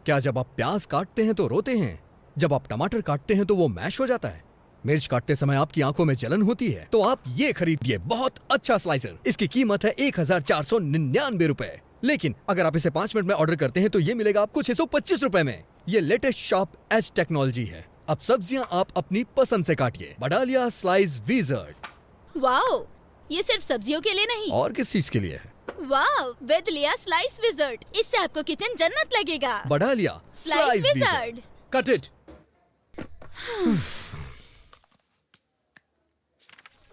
क्या जब आप प्याज काटते हैं तो रोते हैं? जब आप टमाटर काटते हैं तो वो मैश हो जाता है? मिर्च काटते समय आपकी आंखों में जलन होती है? तो आप ये खरीदिए, बहुत अच्छा स्लाइसर। इसकी कीमत है 1499 रुपए। लेकिन अगर आप इसे 5 मिनट में ऑर्डर करते हैं तो ये मिलेगा आपको 625 रुपए में। ये लेटेस्ट शार्प एज टेक्नोलॉजी है। अब सब्जियां आप अपनी पसंद से काटिए। Badalia slice wizard. वाओ, ये सिर्फ सब्जियों के लिए नहीं। और किस चीज के लिए है? Wow, Vidalia slice wizard. इससे आपको किचन जन्नत लगेगा। Vidalia slice wizard. Cut it.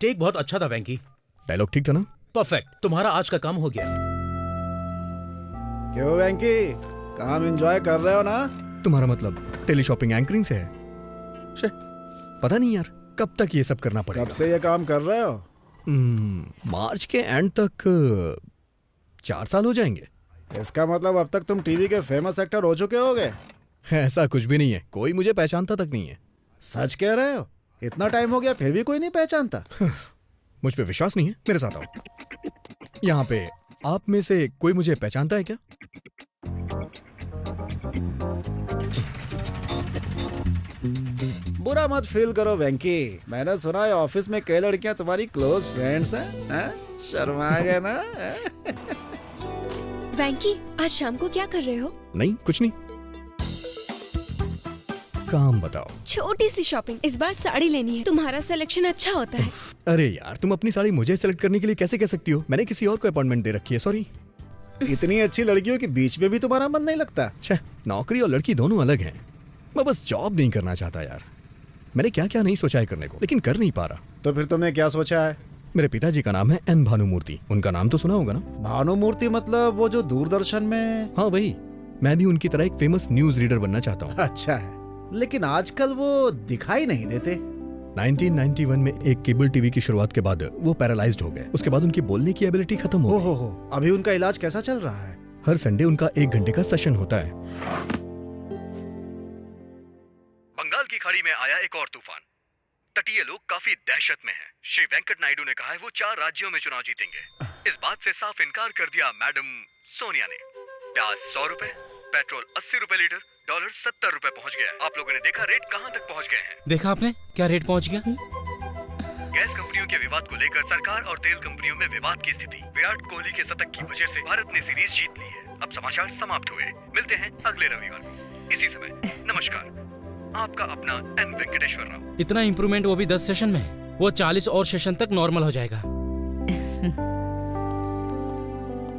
टेक बहुत अच्छा था वेंकी। डायलॉग ठीक था ना? परफेक्ट। तुम्हारा आज का काम हो गया। क्यों वेंकी, काम एंजॉय कर रहे हो ना? तुम्हारा मतलब टेली शॉपिंग एंकरिंग से है? शे, पता नहीं यार कब तक ये सब करना पड़ेगा। कब से ये काम कर रहे हो? मार्च के एंड तक 4 साल हो जाएंगे। इसका मतलब अब तक तुम टीवी के फेमस एक्टर हो चुके होगे। ऐसा कुछ भी नहीं है, कोई मुझे पहचानता तक नहीं है। सच कह रहे हो? इतना टाइम हो गया फिर भी कोई नहीं पहचानता? मुझ पे विश्वास नहीं है? मेरे साथ आओ। यहाँ पे आप में से कोई मुझे पहचानता है क्या? बुरा मत फील करो वेंकी, मैंने सुना है ऑफिस में कई लड़कियां तुम्हारी क्लोज फ्रेंड्स हैं। शर्मा गए ना? वेंकी, आज शाम को क्या कर रहे हो? नहीं, कुछ नहीं। काम बताओ। छोटी सी शॉपिंग, इस बार साड़ी लेनी है। तुम्हारा सिलेक्शन अच्छा होता है। अरे यार, तुम अपनी साड़ी मुझे सेलेक्ट करने के लिए कैसे कह सकती हो? मैंने किसी और को अपॉइंटमेंट दे रखी है, सॉरी। इतनी अच्छी लड़कियों के बीच में भी तुम्हारा मन नहीं लगता? छह, नौकरी और लड़की दोनों अलग हैं। मैं बस जॉब नहीं करना चाहता यार। मैंने क्या क्या नहीं सोचा है करने को, लेकिन कर नहीं पा रहा। तो फिर तुमने क्या सोचा है? मेरे पिताजी का नाम है एन भानुमूर्ति। उनका नाम तो सुना होगा ना? भानुमूर्ति मतलब वो जो दूरदर्शन में? हाँ वही। मैं भी उनकी तरह एक फेमस न्यूज रीडर बनना चाहता हूँ। अच्छा है, लेकिन आजकल वो दिखाई नहीं देते। 1991 में एक केबल टीवी की शुरुआत के बाद वो पैरालाइज्ड हो गए। उसके बाद उनकी बोलने की एबिलिटी खत्म हो गई। हो, अभी उनका इलाज कैसा चल रहा है? हर संडे उनका 1 घंटे का सेशन होता है। बंगाल की खाड़ी में आया एक और तूफान। तटीय लोग काफी दहशत में हैं। श्री वेंकट नायडू ने कहा है वो 4 राज्यों में चुनाव जीतेंगे। इस बात से साफ इनकार कर दिया मैडम सोनिया ने। प्याज 100 रुपए, पेट्रोल 80 रुपए लीटर, डॉलर 70 रुपए पहुंच गया। आप लोगों ने देखा रेट कहां तक पहुंच गए हैं? देखा आपने क्या रेट पहुंच गया? गैस कंपनियों के विवाद को लेकर सरकार और तेल कंपनियों में विवाद की स्थिति। विराट कोहली के शतक की वजह से भारत ने सीरीज जीत ली है। अब समाचार समाप्त हुए। मिलते हैं अगले रविवार को इसी समय। नमस्कार, आपका अपना एन वेंकटेश्वर राव। इतना इम्प्रूवमेंट, वो भी 10 सेशन में। वो 40 और सेशन तक नॉर्मल हो जाएगा।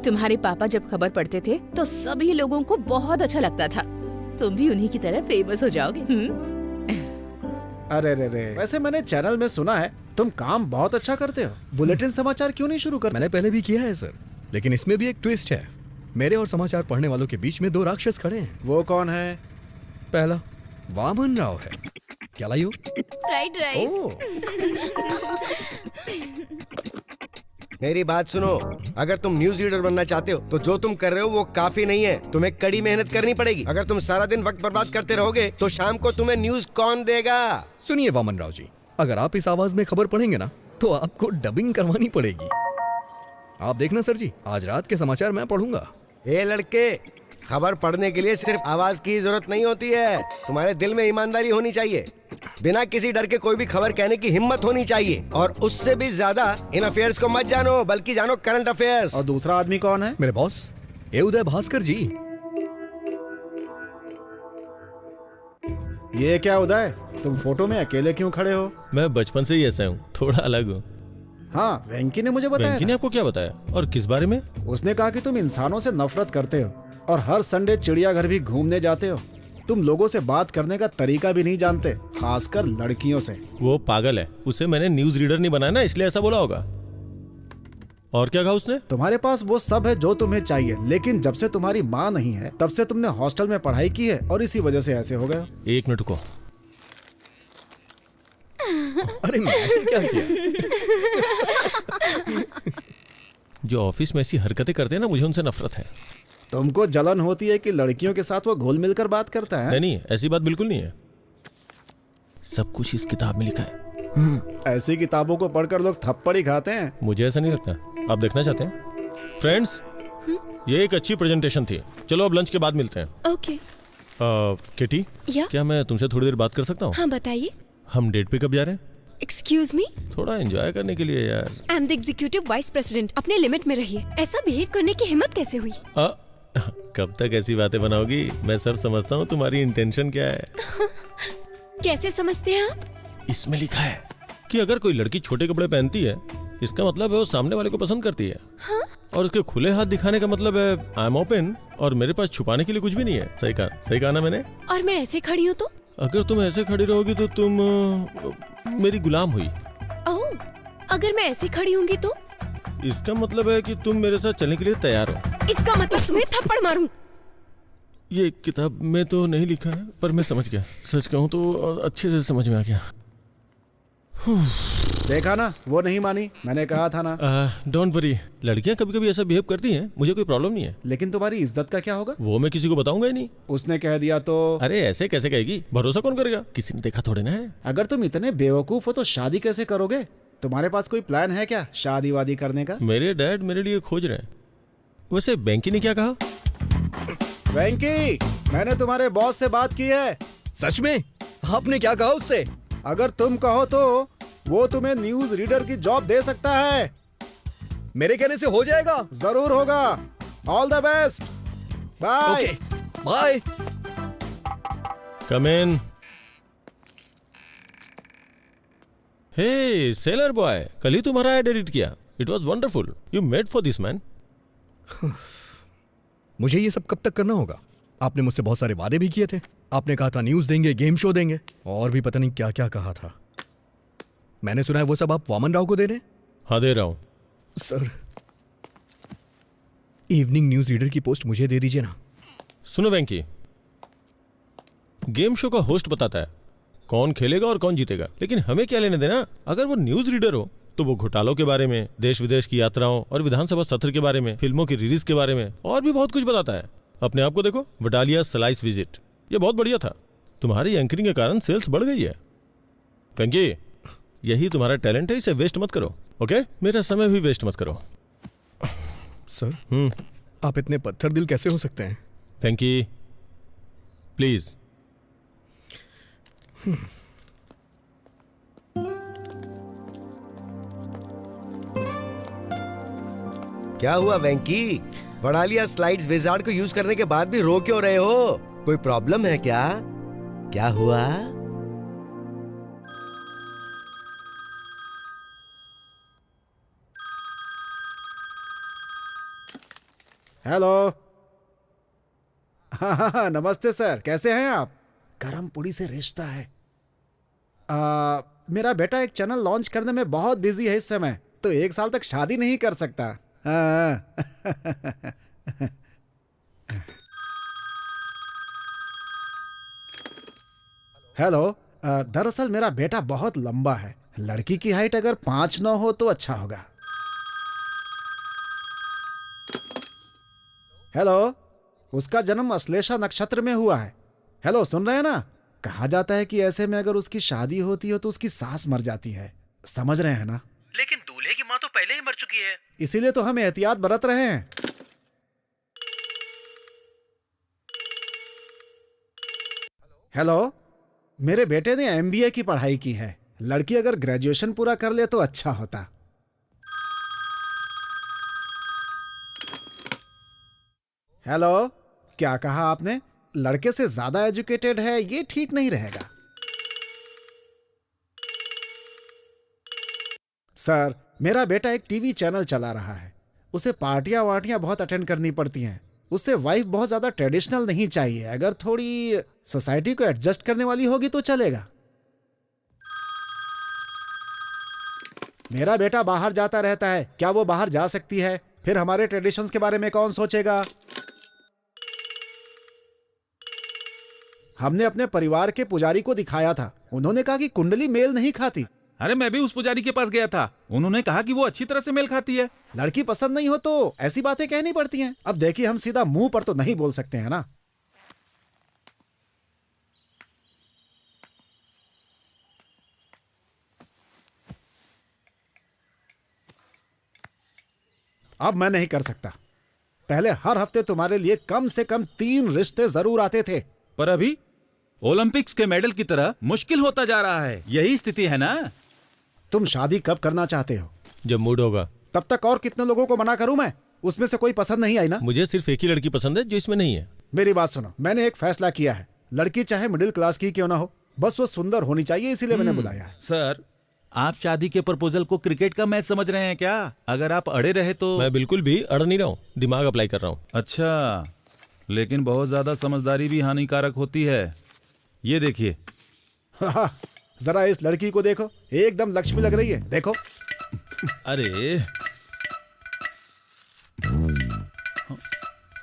तुम्हारे पापा जब खबर पढ़ते थे तो सभी लोगों को बहुत अच्छा लगता था। तुम भी उन्हीं की तरह फेमस हो जाओगे। अरे रे रे, वैसे मैंने चैनल में सुना है तुम काम बहुत अच्छा करते हो। बुलेटिन समाचार क्यों नहीं शुरू करते? मैंने पहले भी किया है सर, लेकिन इसमें भी एक ट्विस्ट है। मेरे और समाचार पढ़ने वालों के बीच में 2 राक्षस खड़े हैं। वो कौन है? पहला वामन राव है। क्या लाइयो? Fried rice. मेरी बात सुनो, अगर तुम न्यूज रीडर बनना चाहते हो तो जो तुम कर रहे हो वो काफी नहीं है। तुम्हें कड़ी मेहनत करनी पड़ेगी। अगर तुम सारा दिन वक्त बर्बाद करते रहोगे तो शाम को तुम्हें न्यूज कौन देगा? सुनिए वामन राव जी, अगर आप इस आवाज में खबर पढ़ेंगे ना तो आपको डबिंग करवानी पड़ेगी। आप देखना सर जी, आज रात के समाचार मैं पढ़ूंगा। ए लड़के, खबर पढ़ने के लिए सिर्फ आवाज की जरूरत नहीं होती है। तुम्हारे दिल में ईमानदारी होनी चाहिए। बिना किसी डर के कोई भी खबर कहने की हिम्मत होनी चाहिए। और उससे भी ज्यादा इन अफेयर्स को मत जानो, बल्कि जानो करंट अफेयर्स। और दूसरा आदमी कौन है? मेरे बॉस, ये उदय भास्कर जी। ये क्या उदय, तुम फोटो में अकेले क्यों खड़े हो? मैं बचपन से ही ऐसा हूँ, थोड़ा अलग हूँ। हाँ, वेंकी ने मुझे बताया वेंकी ने आपको क्या बताया और किस बारे में? उसने कहा कि तुम इंसानों से नफरत करते हो और हर संडे चिड़ियाघर भी घूमने जाते हो। तुम लोगों से बात करने का तरीका भी नहीं जानते, खासकर लड़कियों से। वो पागल है, उसे मैंने न्यूज रीडर नहीं बनाया ना, इसलिए ऐसा बोला होगा। और क्या कहा उसने? तुम्हारे पास वो सब है जो तुम्हें चाहिए, लेकिन जब से तुम्हारी माँ नहीं है तब से तुमने हॉस्टल में पढ़ाई की है और इसी वजह से ऐसे हो गए। 1 मिनट को। अरे मैंने क्या किया? जो ऑफिस में ऐसी हरकतें करते हैं ना, मुझे उनसे नफरत है। तुमको जलन होती है कि लड़कियों के साथ वो घुल मिलकर बात करता है? नहीं, ऐसी बात बिल्कुल नहीं है। सब कुछ इस किताब में लिखा है। ऐसी किताबों को पढ़कर लोग थप्पड़ ही खाते हैं। मुझे ऐसा नहीं लगता। आप देखना चाहते हैं? फ्रेंड्स, ये एक अच्छी प्रेजेंटेशन थी। चलो अब लंच के बाद मिलते हैं। ओके। किटी, या क्या मैं तुमसे थोड़ी देर बात कर सकता हूँ? हाँ बताइए। हम डेट पे कब जा रहे हैं? एक्सक्यूज मी, थोड़ा एंजॉय करने के लिए यार। I am the executive vice president. अपने लिमिट में रहिए। ऐसा बिहेव करने की हिम्मत कैसे हुई? कब तक ऐसी बातें बनाओगी? मैं सब समझता हूँ तुम्हारी इंटेंशन क्या है। कैसे समझते हैं आप? इसमें लिखा है कि अगर कोई लड़की छोटे कपड़े पहनती है, इसका मतलब है वो सामने वाले को पसंद करती है। हाँ? और उसके खुले हाथ दिखाने का मतलब है आई एम ओपन, और मेरे पास छुपाने के लिए कुछ भी नहीं है। सही कहा ना मैंने? और मैं ऐसे खड़ी हूँ तो? अगर तुम ऐसे खड़ी रहोगी तो तुम मेरी गुलाम हुई। ओह, अगर मैं ऐसे खड़ी होंगी तो? इसका मतलब है कि तुम मेरे साथ चलने के लिए तैयार हो। इसका मतलब तुम्हें थप्पड़ मारूं? ये किताब में तो नहीं लिखा है, पर मैं समझ गया। सच कहूँ तो अच्छे से समझ में आ गया। देखा ना, वो नहीं मानी, मैंने कहा था ना। डोंट वरी, लड़कियां कभी कभी ऐसा बिहेव करती हैं, मुझे कोई प्रॉब्लम नहीं है। लेकिन तुम्हारी इज्जत का क्या होगा? वो मैं किसी को बताऊंगा ही नहीं। उसने कह दिया तो? अरे ऐसे कैसे कहेगी? भरोसा कौन करेगा? किसी ने देखा थोड़े ना है। अगर तुम इतने बेवकूफ हो तो शादी कैसे करोगे? तुम्हारे पास कोई प्लान है क्या शादी वादी करने का? मेरे डैड मेरे लिए खोज रहे हैं। वैसे बैंकी ने क्या कहा? वेंकी, मैंने तुम्हारे बॉस से बात की है। सच में? आपने क्या कहा उससे? अगर तुम कहो तो वो तुम्हें न्यूज रीडर की जॉब दे सकता है। मेरे कहने से हो जाएगा? जरूर होगा। All the best, bye. Okay, bye. Come in. Hey seller boy, कल ही तुम्हारा एड एडिट किया। It was wonderful. You made for this man. मुझे ये सब कब तक करना होगा? आपने मुझसे बहुत सारे वादे भी किए थे। आपने कहा था न्यूज देंगे, गेम शो देंगे, और भी पता नहीं क्या क्या कहा था। मैंने सुना है वो सब आप वामन राव को दे रहे हैं? हाँ, दे रहा हूं। सर, इवनिंग न्यूज रीडर की पोस्ट मुझे दे दीजिए ना। सुनो वेंकी, गेम शो का होस्ट बताता है कौन खेलेगा और कौन जीतेगा, लेकिन हमें क्या लेने देना? अगर वो न्यूज रीडर हो तो वो घोटालों के बारे में, देश विदेश की यात्राओं और विधानसभा सत्र के बारे में, फिल्मों की रिलीज के बारे में और भी बहुत कुछ बताता है। अपने आप को देखो, वडालिया स्लाइस विजिट, ये बहुत बढ़िया था। तुम्हारी एंकरिंग के कारण सेल्स बढ़ गई है। वेंकी, यही तुम्हारा टैलेंट है, इसे वेस्ट मत करो। ओके, मेरा समय भी वेस्ट मत करो। सर, आप इतने पत्थर दिल कैसे हो सकते हैं? वेंकी, प्लीज। क्या हुआ वेंकी? वडालिया स्लाइड्स विजार्ड को यूज करने के बाद भी रो क्यों रहे हो? कोई प्रॉब्लम है क्या? क्या हुआ? हेलो। हाँ, नमस्ते सर, कैसे हैं आप? गरम पूड़ी से रिश्ता है। मेरा बेटा एक चैनल लॉन्च करने में बहुत बिजी है इस समय, तो 1 साल तक शादी नहीं कर सकता। हाँ। हेलो। दरअसल मेरा बेटा बहुत लंबा है, लड़की की हाइट अगर 5'9" हो तो अच्छा होगा। हेलो, उसका जन्म अश्लेषा नक्षत्र में हुआ है। हेलो, सुन रहे हैं ना? कहा जाता है कि ऐसे में अगर उसकी शादी होती हो तो उसकी सास मर जाती है। समझ रहे हैं ना? लेकिन दूल्हे की माँ तो पहले ही मर चुकी है। इसीलिए तो हम एहतियात बरत रहे हैं। हेलो, मेरे बेटे ने MBA की पढ़ाई की है। लड़की अगर ग्रेजुएशन पूरा कर ले तो अच्छा होता। हेलो, क्या कहा आपने? लड़के से ज्यादा एजुकेटेड है, ये ठीक नहीं रहेगा। सर, मेरा बेटा एक टीवी चैनल चला रहा है। उसे पार्टियां वार्टियां बहुत अटेंड करनी पड़ती हैं। उससे वाइफ बहुत ज्यादा ट्रेडिशनल नहीं चाहिए। अगर थोड़ी सोसाइटी को एडजस्ट करने वाली होगी तो चलेगा। मेरा बेटा बाहर जाता रहता है, क्या वो बाहर जा सकती है? फिर हमारे ट्रेडिशंस के बारे में कौन सोचेगा? हमने अपने परिवार के पुजारी को दिखाया था, उन्होंने कहा कि कुंडली मेल नहीं खाती। अरे मैं भी उस पुजारी के पास गया था, उन्होंने कहा कि वो अच्छी तरह से मेल खाती है। लड़की पसंद नहीं हो तो ऐसी बातें कहनी पड़ती हैं। अब देखिए, हम सीधा मुंह पर तो नहीं बोल सकते हैं ना। अब मैं नहीं कर सकता। पहले हर हफ्ते तुम्हारे लिए कम से कम 3 रिश्ते जरूर आते थे। पर अभी ओलंपिक्स के मेडल की तरह मुश्किल होता जा रहा है। यही स्थिति है ना। तुम शादी कब करना चाहते हो? जब मूड होगा। तब तक और कितने लोगों को मना करूं मैं? उसमें से कोई पसंद नहीं आई ना? मुझे सिर्फ एक ही लड़की पसंद है जो इसमें नहीं है। मेरी बात सुनो, मैंने एक फैसला किया है। लड़की चाहे मिडिल क्लास की क्यों ना हो, बस वो सुंदर होनी चाहिए, इसीलिए मैंने बुलाया है। सर, आप शादी के प्रपोजल को क्रिकेट का मैच समझ रहे हैं क्या? अगर आप अड़े रहे तो। मैं बिल्कुल भी अड़ नहीं रहा हूँ, दिमाग अप्लाई कर रहा हूँ। अच्छा, लेकिन बहुत ज्यादा समझदारी भी हानिकारक होती है। ये देखिए। जरा इस लड़की को देखो, एकदम लक्ष्मी लग रही है। देखो। अरे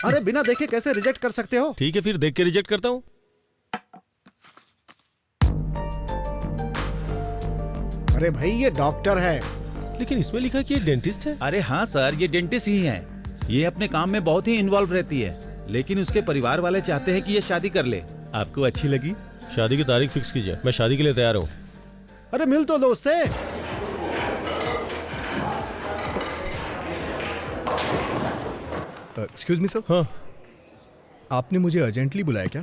अरे बिना देखे कैसे रिजेक्ट कर सकते हो? ठीक है, फिर देख के रिजेक्ट करता हूँ। अरे भाई, ये डॉक्टर है। लेकिन इसमें लिखा है कि ये डेंटिस्ट है। अरे हाँ सर, ये डेंटिस्ट ही है। ये अपने काम में बहुत ही इन्वॉल्व रहती है, लेकिन उसके परिवार वाले चाहते हैं कि ये शादी कर ले। आपको अच्छी लगी? शादी की तारीख फिक्स कीजिए, मैं शादी के लिए तैयार हूँ। अरे मिल तो लो उससे। Excuse me sir. हाँ, आपने मुझे अर्जेंटली बुलाया क्या?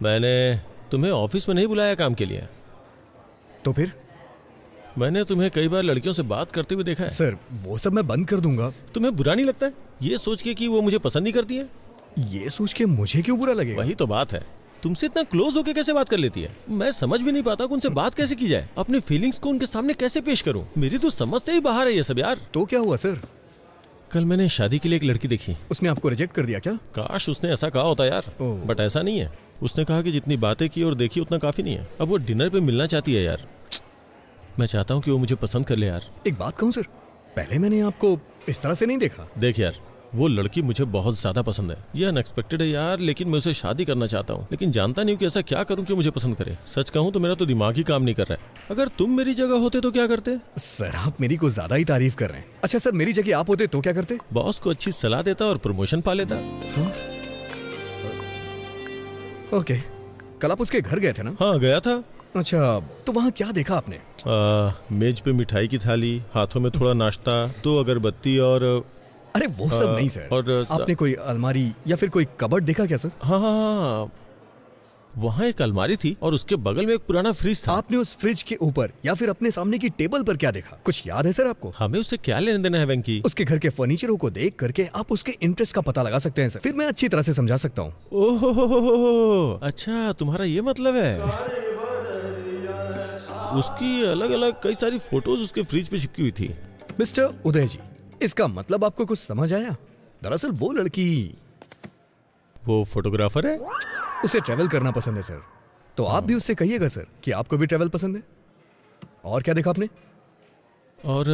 मैंने तुम्हें ऑफिस में नहीं बुलाया काम के लिए। तो फिर? मैंने तुम्हें कई बार लड़कियों से बात करते हुए देखा है। सर, वो सब मैं बंद कर दूंगा। तुम्हें बुरा नहीं लगता है ये सोच के कि वो मुझे पसंद नहीं करती है? ये सोच के मुझे क्यों बुरा लगेगा? वही तो बात है, तुमसे इतना क्लोज होके कैसे बात कर लेती है? मैं समझ भी नहीं पाता कि उनसे बात कैसे की जाए, अपनी फीलिंग्स को उनके सामने कैसे पेश करूं। मेरी तो समझ से ही बाहर है ये सब यार। तो क्या हुआ सर? कल मैंने शादी के लिए एक लड़की देखी। उसने आपको रिजेक्ट कर दिया क्या? काश उसने ऐसा कहा होता यार, ओह। बट ऐसा नहीं है। उसने कहा कि जितनी बातें की और देखी उतना काफी नहीं है। अब वो डिनर पे मिलना चाहती है यार। मैं चाहता हूँ कि वो मुझे पसंद कर ले यार। एक बात कहूँ सर, पहले मैंने आपको इस तरह से नहीं देखा। देख यार, वो लड़की मुझे बहुत ज्यादा पसंद है। ये अनएक्सपेक्टेड है यार, लेकिन मैं उसे शादी करना चाहता हूँ, लेकिन जानता नहीं हूँ कि ऐसा क्या करूँ कि मुझे पसंद करे। सच कहूँ तो मेरा तो दिमाग ही काम नहीं कर रहा है। अगर तुम मेरी जगह होते तो क्या करते? सर, आप मेरी को ज्यादा ही तारीफ कर रहे हैं। अच्छा सर, मेरी जगह आप होते तो क्या करते? बॉस को अच्छी सलाह देता और प्रमोशन पा लेता। ओके, कल आप उसके घर गए थे ना? हाँ गया था। अच्छा, तो वहाँ क्या देखा आपने? मेज पे मिठाई की थाली, हाथों में थोड़ा नाश्ता, 2 अगरबत्ती और अरे वो सब नहीं सर। और आपने कोई अलमारी या फिर कोई कबर्ड देखा क्या सर? हाँ, वहाँ एक अलमारी थी और उसके बगल में एक पुराना फ्रिज था। आपने उस फ्रिज के ऊपर या फिर अपने सामने की टेबल पर क्या देखा? कुछ याद है सर आपको? हमें उससे क्या लेने देना है वेंकी? उसके घर के फर्नीचरों को देख करके आप उसके इंटरेस्ट का पता लगा सकते हैं सर। फिर मैं अच्छी तरह से समझा सकता हूँ। ओहो, अच्छा तुम्हारा ये मतलब है। उसकी अलग अलग कई सारी फोटोज उसके फ्रिज पे चिपकी हुई थी। मिस्टर उदय जी, इसका मतलब आपको कुछ समझ आया? दरअसल वो लड़की, वो फोटोग्राफर है। उसे ट्रैवल करना पसंद है सर। तो आप भी उससे कहिएगा सर कि आपको भी ट्रैवल पसंद है। और क्या देखा आपने? और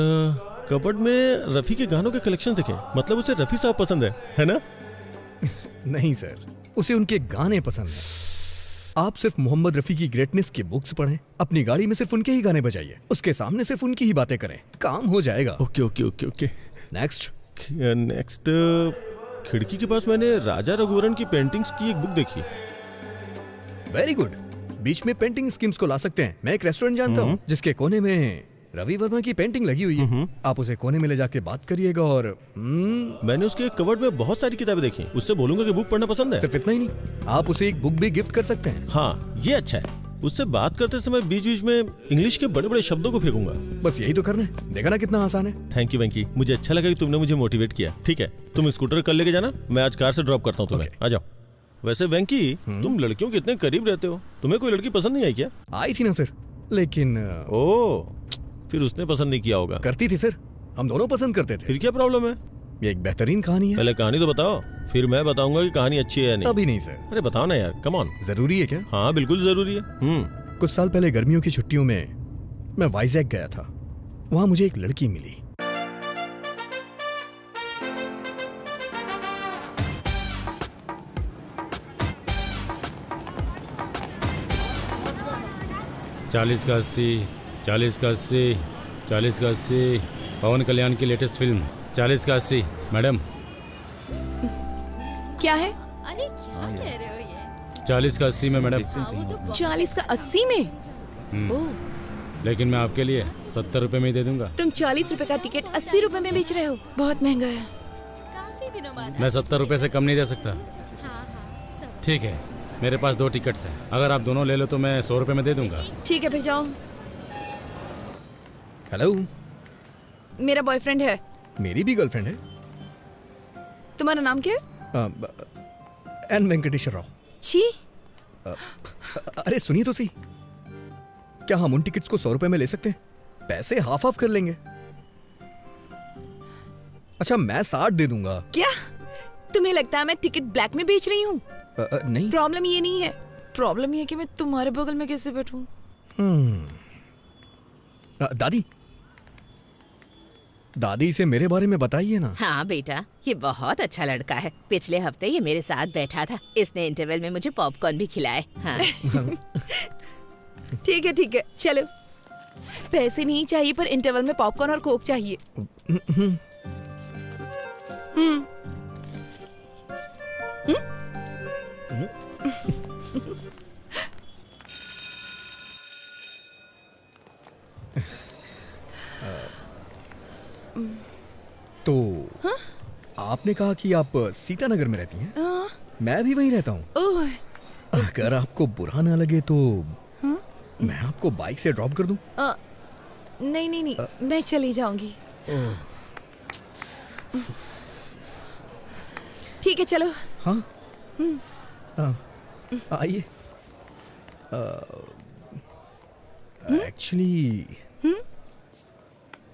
कबर्ड में रफी के गानों के कलेक्शन देखे। मतलब उसे रफी साहब पसंद है ना? नहीं सर, उसे उनके गाने पसंद है। आप सिर्फ मोहम्मद रफी की ग्रेटनेस की बुक्स पढ़ें, अपनी गाड़ी में सिर्फ उनके ही गाने बजाइए, उसके सामने सिर्फ उनकी ही बातें करें, काम हो जाएगा। Okay okay okay okay. Next. खिड़की के पास मैंने राजा रघुवरन की पेंटिंग्स की एक बुक देखी। Very good. बीच में पेंटिंग स्कीम्स को ला सकते हैं। मैं एक रेस्टोरेंट जानता हूँ जिसके कोने में रवि वर्मा की पेंटिंग लगी हुई है। आप उसे कोने में ले जाके बात करिएगा और मैंने उसके कबर्ड में बहुत सारी किताबें देखी। उससे बोलूंगा कि बुक पढ़ना पसंद है। सिर्फ इतना ही नहीं, आप उसे एक बुक भी गिफ्ट कर सकते हैं। हाँ ये अच्छा है। उससे बात करते समय बीच बीच में इंग्लिश के बड़े बड़े शब्दों को फेंकूंगा। बस यही तो करना है। देखा ना कितना आसान है। थैंक यू वेंकी, मुझे अच्छा लगा कि तुमने मुझे मोटिवेट किया। ठीक है, तुम स्कूटर कल लेके जाना, मैं आज कार से ड्रॉप करता हूँ तुम्हें। आ जाओ। वैसे वेंकी, तुम लड़कियों के इतने करीब रहते हो, तुम्हें कोई लड़की पसंद नहीं आई क्या? आई थी ना सर, लेकिन फिर उसने पसंद नहीं किया होगा। करती थी सर, हम दोनों पसंद करते थे। फिर क्या प्रॉब्लम है? ये एक बेहतरीन कहानी है। पहले कहानी तो बताओ, फिर मैं बताऊंगा कि कहानी अच्छी है या नहीं। अभी नहीं सर। अरे बताओ ना यार, कम ऑन। जरूरी है क्या? हाँ बिल्कुल जरूरी है। कुछ साल पहले गर्मियों की छुट्टियों में मैं वाइजैक गया था। वहां मुझे एक लड़की मिली। चालीस का 80, 40 का 80, 40 का 80। पवन कल्याण की लेटेस्ट फिल्म 40 का 80। मैडम क्या है? अरे क्या कह रहे हो ये? 40 का 80 में मैडम। 40 का 80 में? ओह, लेकिन मैं आपके लिए 70 रुपए में ही दे दूंगा। तुम 40 रुपए का टिकट 80 रुपए में बेच रहे हो, बहुत महंगा है। काफी दिनों बाद। मैं 70 रुपए से कम नहीं दे सकता। हाँ सब। ठीक है, मेरे पास 2 टिकट्स हैं, अगर आप दोनों ले लो तो मैं 100 रुपए में दे दूंगा। ठीक है फिर जाओ। हेलो, मेरा बॉयफ्रेंड है। मेरी भी गर्लफ्रेंड है। तुम्हारा नाम क्या है? एन वेंकटेश्वर राव। छी, अरे सुनिए तो सही, क्या हम उन टिकट्स को 100 रुपए में ले सकते हैं? पैसे हाफ हाफ कर लेंगे। अच्छा, मैं 60 दे दूंगा। क्या तुम्हें लगता है मैं टिकट ब्लैक में बेच रही हूँ? नहीं। प्रॉब्लम ये नहीं है, प्रॉब्लम ये है कि मैं तुम्हारे बगल में कैसे बैठूं। दादी, दादी से मेरे बारे में बताइए ना। हाँ बेटा, ये बहुत अच्छा लड़का है। पिछले हफ्ते ये मेरे साथ बैठा था, इसने इंटरवल में मुझे पॉपकॉर्न भी खिलाए। हाँ। ठीक है, चलो। पैसे नहीं चाहिए पर इंटरवल में पॉपकॉर्न और कोक चाहिए। तो आपने कहा कि आप सीतानगर में रहती हैं? मैं भी वहीं रहता हूँ। अगर आपको बुरा ना लगे तो मैं आपको बाइक से ड्रॉप कर दूं? नहीं, मैं चली जाऊंगी। ठीक है, चलो। हाँ, आइए। एक्चुअली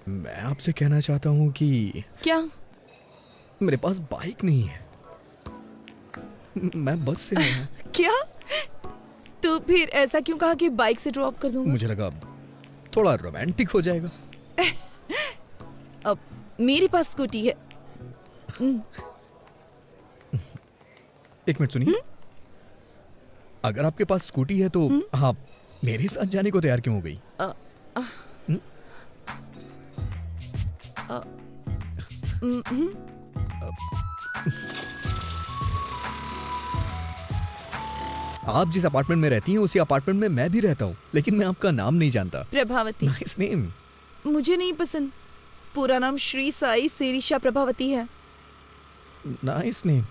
मैं आपसे कहना चाहता हूँ कि क्या? मेरे पास बाइक नहीं है, मैं बस से आया। क्या? तो फिर ऐसा क्यों कहा कि बाइक से ड्रॉप कर दूंगा? मुझे लगा थोड़ा रोमांटिक हो जाएगा। अब मेरे पास स्कूटी है। एक मिनट सुनिए, अगर आपके पास स्कूटी है तो आप मेरे साथ जाने को तैयार क्यों हो गई? आप जिस अपार्टमेंट में रहती हैं उसी अपार्टमेंट में मैं भी रहता हूँ, लेकिन मैं आपका नाम नहीं जानता। प्रभावती। Nice name. मुझे नहीं पसंद। पूरा नाम श्री साई सिरिशा प्रभावती है। Nice name.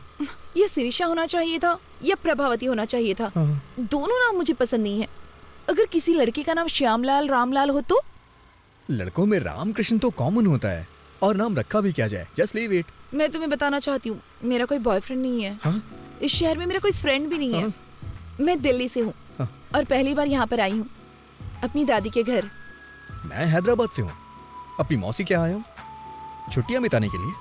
ये सिरिशा होना चाहिए था या प्रभावती होना चाहिए था। हाँ। दोनों नाम मुझे पसंद नहीं है। अगर किसी लड़के का नाम श्यामलाल रामलाल हो तो? लड़कों में रामकृष्ण तो कॉमन होता है, और नाम रखा भी क्या जाए, जस्ट लीव इट। मैं तुम्हें बताना चाहती हूँ, मेरा कोई बॉयफ्रेंड नहीं है। हाँ? इस शहर में मेरा कोई फ्रेंड भी नहीं है। मैं दिल्ली से हूँ और पहली बार यहाँ पर आई हूँ अपनी दादी के घर। मैं हैदराबाद से हूँ, अपनी मौसी के यहाँ आया हूँ छुट्टियाँ बिताने के लिए।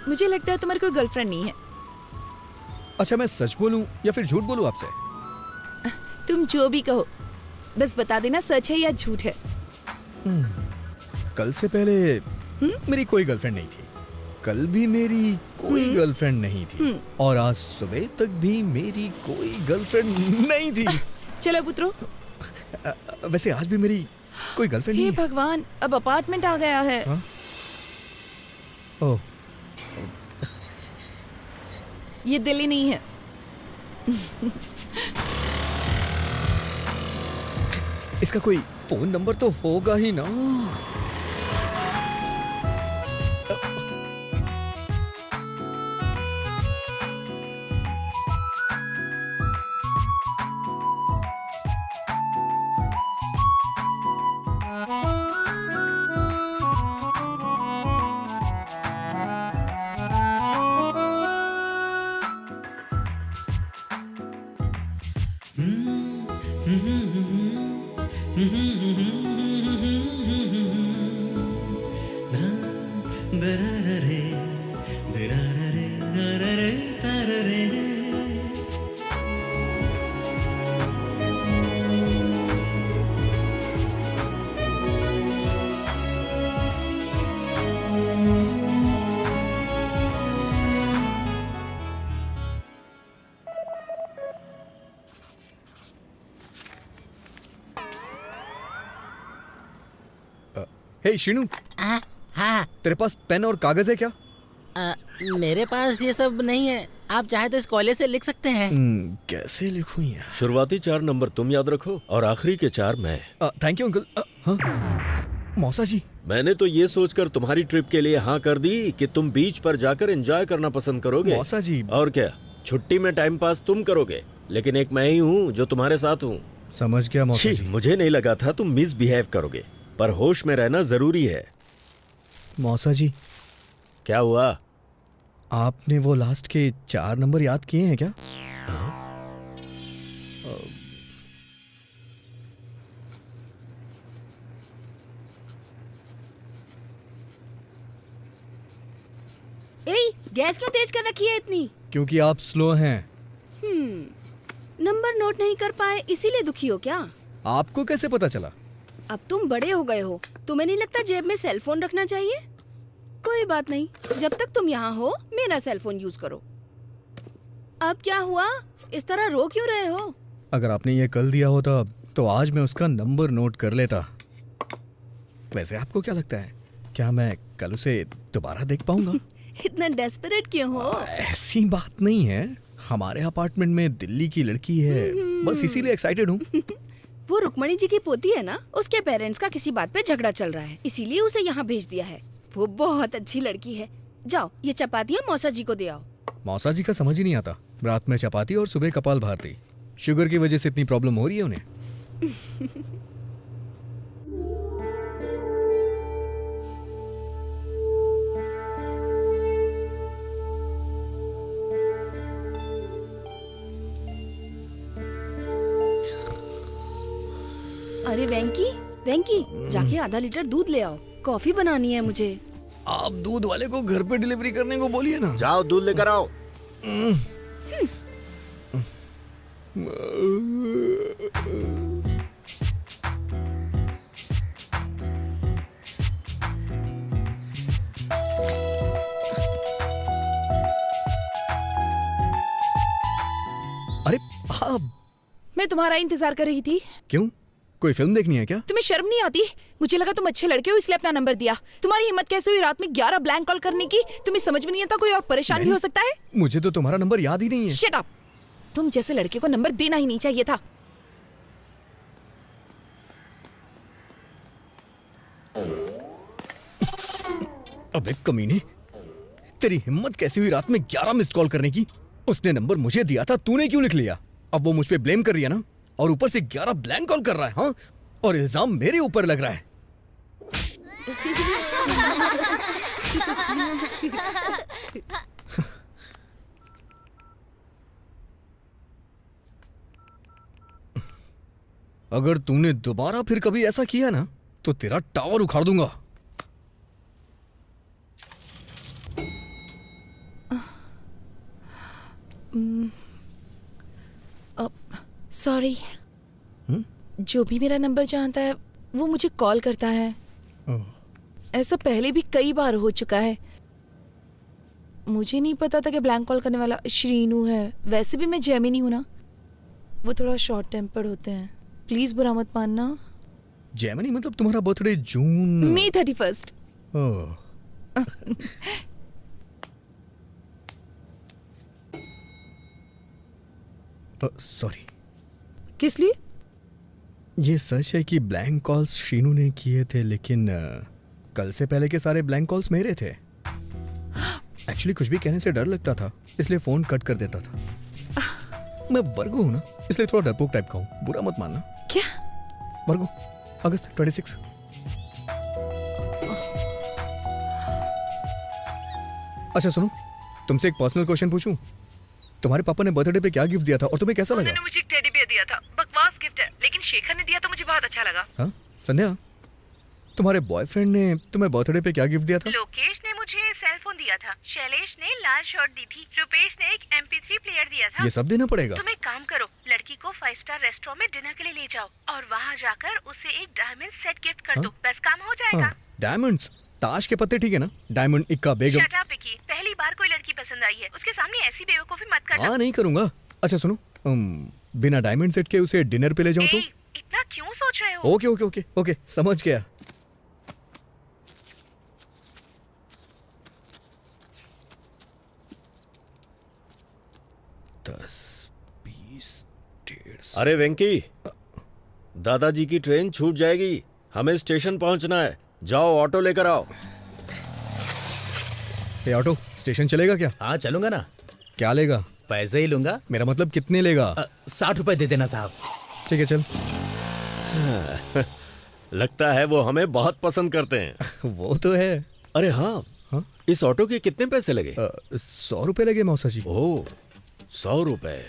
मुझे लगता है तुम्हारी कोई गर्लफ्रेंड नहीं है। अच्छा, मैं सच बोलूं या फिर झूठ बोलूं आपसे? तुम जो भी कहो, बस बता देना सच है या झूठ है। कल से पहले मेरी कोई गर्लफ्रेंड नहीं थी, कल भी मेरी कोई गर्लफ्रेंड नहीं थी, और आज सुबह तक भी मेरी कोई गर्लफ्रेंड नहीं थी। चलो पुत्रो। वैसे आज भी मेरी कोई गर्लफ्रेंड नहीं हे भगवान, अब अपार्टमेंट आ गया है। है। ओह, ये दिल्ली नहीं है। इसका कोई फोन नंबर तो होगा ही ना। हे शिनू, हाँ, तेरे पास पेन और कागज है क्या? मेरे पास ये सब नहीं है। आप चाहे तो इस कोयले से लिख सकते हैं। कैसे लिखूं यार? शुरुआती 4 नंबर तुम याद रखो और आखिरी के 4 मैं। Thank you uncle. हाँ मौसा जी, मैंने तो ये सोचकर तुम्हारी ट्रिप के लिए हाँ कर दी कि तुम बीच पर जाकर एंजॉय करना पसंद करोगे। मौसा जी। और क्या, छुट्टी में टाइम पास तुम करोगे, लेकिन एक मैं ही हूँ जो तुम्हारे साथ हूँ। समझ गया मौसा जी। मुझे नहीं लगा था तुम मिसबिहेव करोगे, पर होश में रहना जरूरी है। मौसा जी, क्या हुआ? आपने वो लास्ट के 4 नंबर याद किए हैं क्या? गैस क्यों तेज कर रखी है इतनी? क्योंकि आप स्लो हैं। नंबर नोट नहीं कर पाए इसीलिए दुखी हो क्या? आपको कैसे पता चला? अब तुम बड़े हो गए हो, तुम्हें नहीं लगता जेब में सेल फोन रखना चाहिए? कोई बात नहीं, जब तक तुम यहाँ हो मेरा सेल फोन यूज करो। अब क्या हुआ, इस तरह रो क्यों रहे हो? अगर आपने ये कल दिया होता तो आज मैं उसका नंबर नोट कर लेता। वैसे आपको क्या लगता है, क्या मैं कल उसे दोबारा देख पाऊंगा? इतना डेस्परेट क्यों हो? ऐसी बात नहीं है, हमारे अपार्टमेंट में दिल्ली की लड़की है, बस इसीलिए एक्साइटेड हूँ। वो रुक्मणी जी की पोती है ना, उसके पेरेंट्स का किसी बात पे झगड़ा चल रहा है, इसीलिए उसे यहाँ भेज दिया है। वो बहुत अच्छी लड़की है। जाओ ये चपातियाँ मौसा जी को दे आओ। मौसा जी का समझ ही नहीं आता, रात में चपाती और सुबह कपाल भारती। शुगर की वजह से इतनी प्रॉब्लम हो रही है उन्हें। अरे वेंकी, वेंकी, जाके आधा लीटर दूध ले आओ, कॉफी बनानी है मुझे। आप दूध वाले को घर पे डिलीवरी करने को बोलिए ना। जाओ दूध लेकर आओ। अरे आप, मैं तुम्हारा इंतजार कर रही थी। क्यों, कोई फिल्म देखनी है क्या? तुम्हें शर्म नहीं आती? मुझे लगा तुम अच्छे लड़के हो इसलिए अपना नंबर दिया। तुम्हारी हिम्मत कैसे हुई रात में 11 ब्लैंक कॉल करने की? तुम्हें समझ में नहीं आता कोई और परेशान भी हो सकता है? मुझे तो तुम्हारा नंबर याद ही नहीं है। Shut up! तुम जैसे लड़के को नंबर देना ही नहीं चाहिए था। अबे कमीने, तेरी हिम्मत कैसी हुई रात में 11 मिस्ड कॉल करने की? उसने नंबर मुझे दिया था, तूने क्यों लिख लिया? अब वो मुझ पे ब्लेम कर रही है ना, और ऊपर से 11 ब्लैंक कॉल कर रहा है। हाँ, और इल्जाम मेरे ऊपर लग रहा है। अगर तूने दोबारा फिर कभी ऐसा किया ना तो तेरा टावर उखाड़ दूंगा। सॉरी, जो भी मेरा नंबर जानता है वो मुझे कॉल करता है। ऐसा पहले भी कई बार हो चुका है। मुझे नहीं पता था कि ब्लैंक कॉल करने वाला श्रीनू है। वैसे भी मैं जैमिनी हूं ना, वो थोड़ा शॉर्ट टेम्पर्ड होते हैं। प्लीज बुरा मत मानना। जैमिनी मतलब तुम्हारा बर्थडे जून मई 31। सॉरी। किस लिए? ये सच है कि ब्लैंक कॉल्स शीनू ने किए थे, लेकिन कल से पहले के सारे ब्लैंक कॉल्स मेरे थे। एक्चुअली कुछ भी कहने से डर लगता था, इसलिए फोन कट कर देता था। मैं वर्गो हूँ ना, इसलिए थोड़ा डरपोक टाइप का हूँ, बुरा मत मानना। क्या? वर्गो, अगस्त 26। अच्छा सुनो, तुमसे एक पर्सनल क्वेश्चन पूछूं? तुम्हारे पापा ने बर्थडे पे क्या गिफ्ट दिया था और तुम्हें कैसा लगा? उन्होंने मुझे एक टेडी बियर दिया था। बकवास गिफ्ट है, लेकिन शेखर ने दिया तो मुझे बहुत अच्छा लगा। हाँ संध्या, तुम्हारे बॉयफ्रेंड ने तुम्हें बर्थडे पे क्या गिफ्ट दिया था? लोकेश ने मुझे सेल फोन दिया था, शैलेश ने लाल शर्ट दी थी, रुपेश ने एक MP3 प्लेयर दिया था। ये सब देना पड़ेगा? तुम एक काम करो, लड़की को 5 स्टार रेस्टोरेंट में डिनर के लिए ले जाओ और वहाँ जाकर उसे एक डायमंड सेट गिफ्ट कर दो। बस काम हो जाएगा। डायमंड्स? ताश के पत्ते ठीक है ना? डायमंड इक्का बेगम। शट अप विकी, पहली बार कोई लड़की पसंद आई है, उसके सामने ऐसी बेवकूफी मत करना। हाँ नहीं करूंगा। अच्छा सुनो, बिना डायमंड सेट के उसे डिनर पे ले जाऊं तो? इतना क्यों सोच रहे हो? ओके ओके ओके ओके, समझ गया। अरे वेंकी, दादाजी की ट्रेन छूट जाएगी, हमें स्टेशन पहुंचना है। जाओ ऑटो लेकर आओ। ये ऑटो स्टेशन चलेगा क्या? हाँ चलूंगा ना। क्या लेगा? पैसे ही लूंगा। मेरा मतलब कितने लेगा? 60 रुपए दे देना साहब। ठीक है चल। लगता है वो हमें बहुत पसंद करते हैं। वो तो है। अरे हाँ, इस ऑटो के कितने पैसे लगे? 100 रुपए लगे मौसा जी। ओह, 100 रुपए।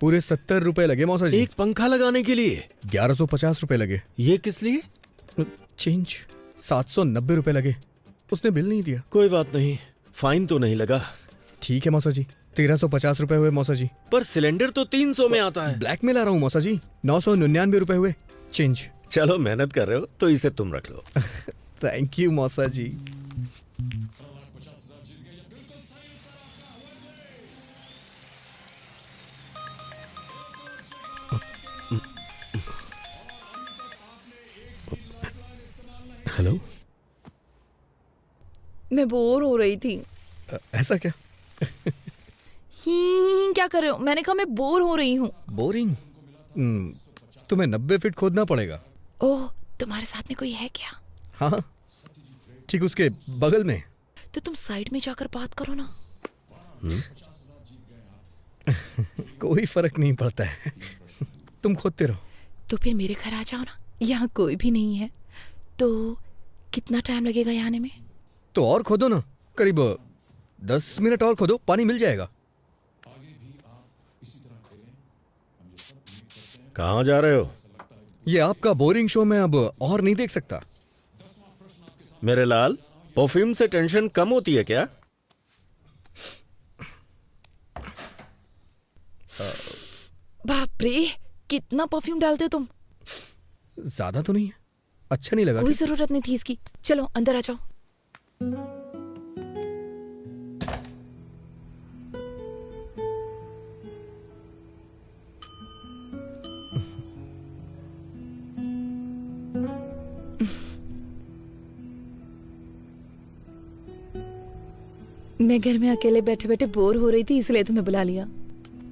पूरे 70 रुपए लगे मौसा जी। एक पंखा लगाने के लिए 1150 रुपए लगे। ये किस लिए? चेंज 790 रुपए लगे। उसने बिल नहीं दिया। कोई बात नहीं, फाइन तो नहीं लगा। ठीक है मौसा जी, 1350 रुपए हुए मौसा जी। पर सिलेंडर तो 300 में आता है। ब्लैक में ला रहा हूँ मौसा जी। 999 रुपए हुए चेंज। चलो मेहनत कर रहे हो तो इसे तुम रख लो। थैंक यू मौसा जी। हेलो, मैं बोर हो रही थी। ऐसा क्या? क्या कर रहे हो? मैंने कहा मैं बोर हो रही हूँ। बोरिंग? तुम्हें 90 फीट खोदना पड़ेगा। ओह, तुम्हारे साथ में कोई है क्या? हाँ, ठीक उसके बगल में। तो तुम साइड में जाकर बात करो ना। कोई फर्क नहीं पड़ता है। तुम खोदते रहो। तो फिर मेरे घर आ जाओ ना। यहाँ कोई भी नहीं है। तो कितना टाइम लगेगा यहाँ आने में? तो और खोदो ना, करीब 10 मिनट और खोदो, पानी मिल जाएगा। कहाँ जा रहे हो? ये आपका बोरिंग शो मैं अब और नहीं देख सकता। मेरे लाल, परफ्यूम से टेंशन कम होती है क्या? बाप रे, कितना परफ्यूम डालते हो तुम? ज्यादा तो नहीं है, अच्छा नहीं लगा? कोई जरूरत नहीं थी इसकी। चलो अंदर आ जाओ। मैं घर में अकेले बैठे बैठे बोर हो रही थी, इसलिए तुम्हें बुला लिया।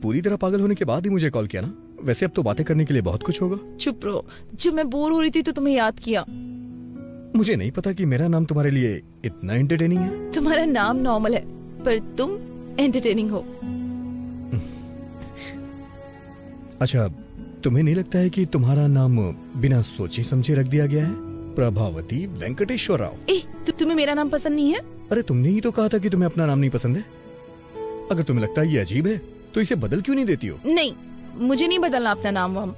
पूरी तरह पागल होने के बाद ही मुझे कॉल किया ना? वैसे अब तो बातें करने के लिए बहुत कुछ होगा। चुप रहो। जब मैं बोर हो रही थी तो तुम्हें याद किया। मुझे नहीं पता कि मेरा नाम तुम्हारे लिए इतना एंटरटेनिंग है। तुम्हारा नाम नॉर्मल है, पर तुम एंटरटेनिंग हो। अच्छा, तुम्हें नहीं लगता है कि तुम्हारा नाम बिना सोचे समझे रख दिया गया है? प्रभावती वेंकटेश्वर राव। तुम्हें मेरा नाम पसंद नहीं है? अरे तुमने ही तो कहा था कि तुम्हें अपना नाम नहीं पसंद है। अगर तुम्हें लगता है ये अजीब है तो इसे बदल क्यों नहीं देती हो? नहीं, मुझे नहीं बदलना अपना नाम वाम।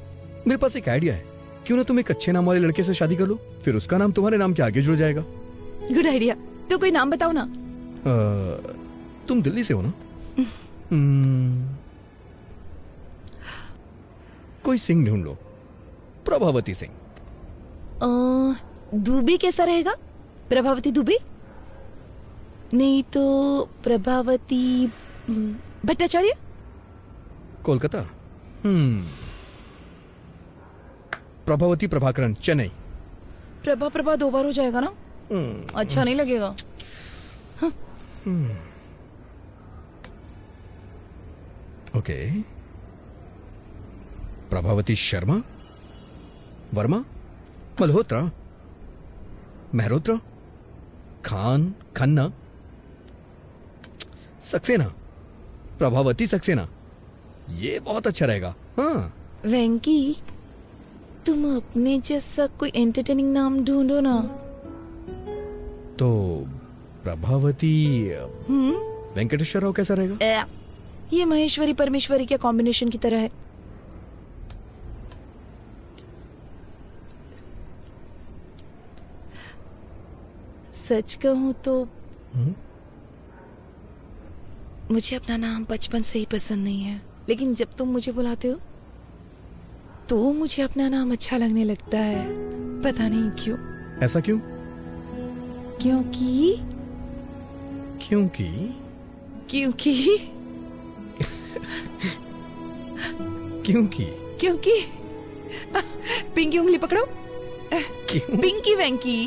मेरे पास एक आइडिया है। क्यों ना तुम एक अच्छे नाम वाले लड़के से शादी कर लो, फिर उसका नाम तुम्हारे नाम के आगे जुड़ जाएगा। Good idea. तो कोई नाम बताओ ना। तुम दिल्ली से हो ना? कोई सिंह ढूंढ लो। प्रभावती सिंह। दुबे कैसा रहेगा? प्रभावती दुबे? नहीं तो प्रभावती भट्टाचार्य? कोलकाता। प्रभावती प्रभाकरण, चेन्नई। प्रभा 2 बार हो जाएगा ना? अच्छा नहीं लगेगा। ओके। प्रभावती शर्मा, वर्मा, मल्होत्रा, मेहरोत्रा, खान, खन्ना, सक्सेना। प्रभावती सक्सेना, ये बहुत अच्छा रहेगा। हाँ वेंकी, तुम अपने जैसा कोई एंटरटेनिंग नाम ढूंढो ना। तो प्रभावती वेंकटेश्वर राव कैसा रहेगा? ये महेश्वरी परमेश्वरी के कॉम्बिनेशन की तरह है। सच कहूं तो मुझे अपना नाम बचपन से ही पसंद नहीं है, लेकिन जब तुम मुझे बुलाते हो तो मुझे अपना नाम अच्छा लगने लगता है। पता नहीं क्यों। ऐसा क्यों? क्योंकि क्योंकि क्योंकि क्योंकि क्योंकि पिंकी उंगली पकड़ो। क्यों? पिंकी वेंकी।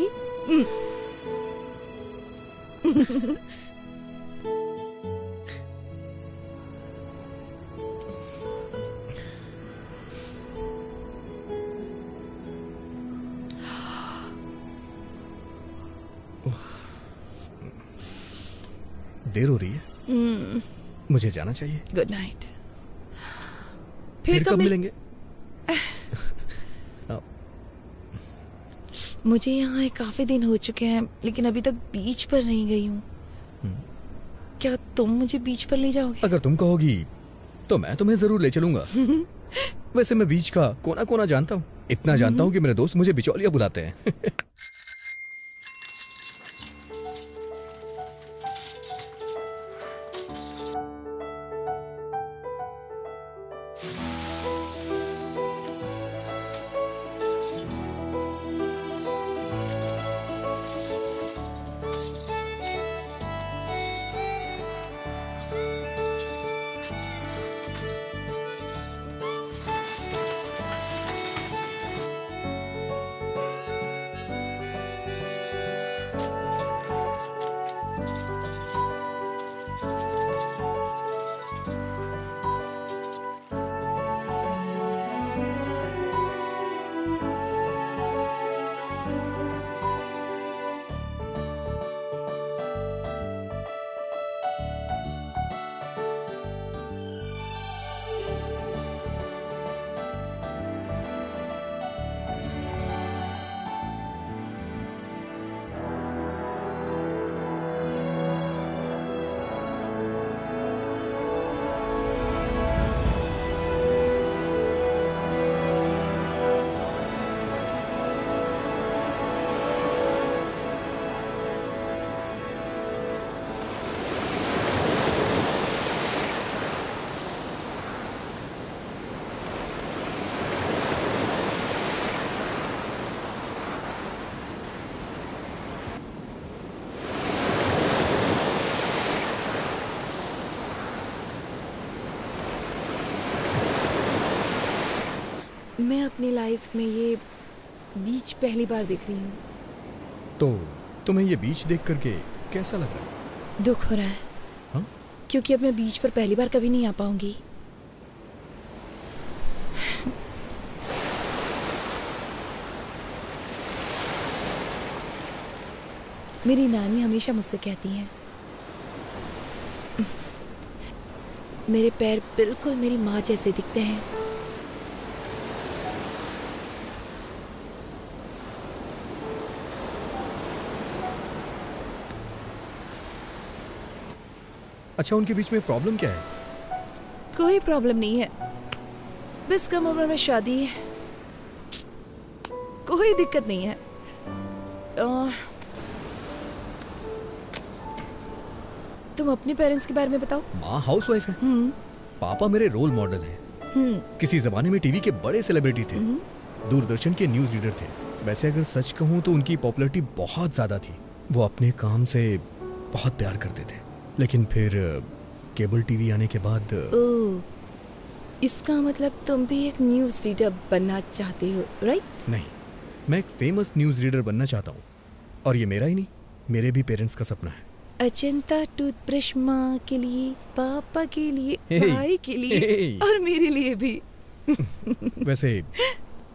देर हो रही है, मुझे जाना चाहिए। Good night. फिर कब मिलेंगे? मुझे यहाँ काफी दिन हो चुके हैं, लेकिन अभी तक बीच पर नहीं गई हूँ। क्या तुम मुझे बीच पर ले जाओगे? अगर तुम कहोगी तो मैं तुम्हें जरूर ले चलूंगा। वैसे मैं बीच का कोना कोना जानता हूँ, इतना जानता हूँ कि मेरे दोस्त मुझे बिचौलिया बुलाते हैं। मैं अपनी लाइफ में ये बीच पहली बार देख रही हूँ। तो तुम्हें ये बीच देख करके कैसा लग रहा है? दुख हो रहा है। हाँ? क्योंकि अब मैं बीच पर पहली बार कभी नहीं आ पाऊंगी। मेरी नानी हमेशा मुझसे कहती हैं, मेरे पैर बिल्कुल मेरी माँ जैसे दिखते हैं। अच्छा, उनके बीच में प्रॉब्लम क्या है? कोई प्रॉब्लम नहीं है, बस कम उम्र में शादी है, कोई दिक्कत नहीं है। तुम अपने पेरेंट्स के बारे में बताओ। माँ हाउसवाइफ है, पापा मेरे रोल मॉडल हैं। किसी जमाने में टीवी के बड़े सेलिब्रिटी थे, दूरदर्शन के न्यूज रीडर थे। वैसे अगर सच कहूँ तो उनकी पॉपुलैरिटी बहुत ज्यादा थी। वो अपने काम से बहुत प्यार करते थे, लेकिन फिर केबल टीवी आने के बाद इसका मतलब तुम भी एक न्यूज रीडर बनना चाहते हो, राइट? नहीं, मैं एक फेमस न्यूज रीडर बनना चाहता हूँ, और ये मेरा ही नहीं, मेरे भी पेरेंट्स का सपना है। अजंता टूथब्रश माँ के लिए, पापा के लिए, हे, भाई के लिए, हे। और मेरे लिए भी। वैसे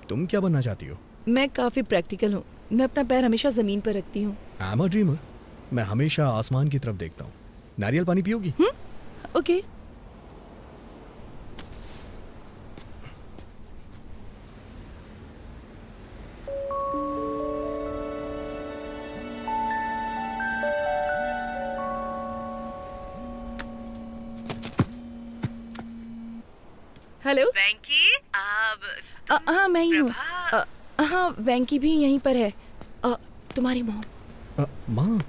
तुम क्या बनना चाहती हो? मैं काफी प्रैक्टिकल हूँ, मैं अपना पैर हमेशा जमीन पर रखती हूँ। आई एम अ ड्रीमर, मैं हमेशा आसमान की तरफ देखता हूँ। नारियल पानी पियोगी? ओके। हेलो वेंकी, हाँ मैं ही हूँ। हाँ वेंकी भी यहीं पर है। तुम्हारी मॉम। माँ?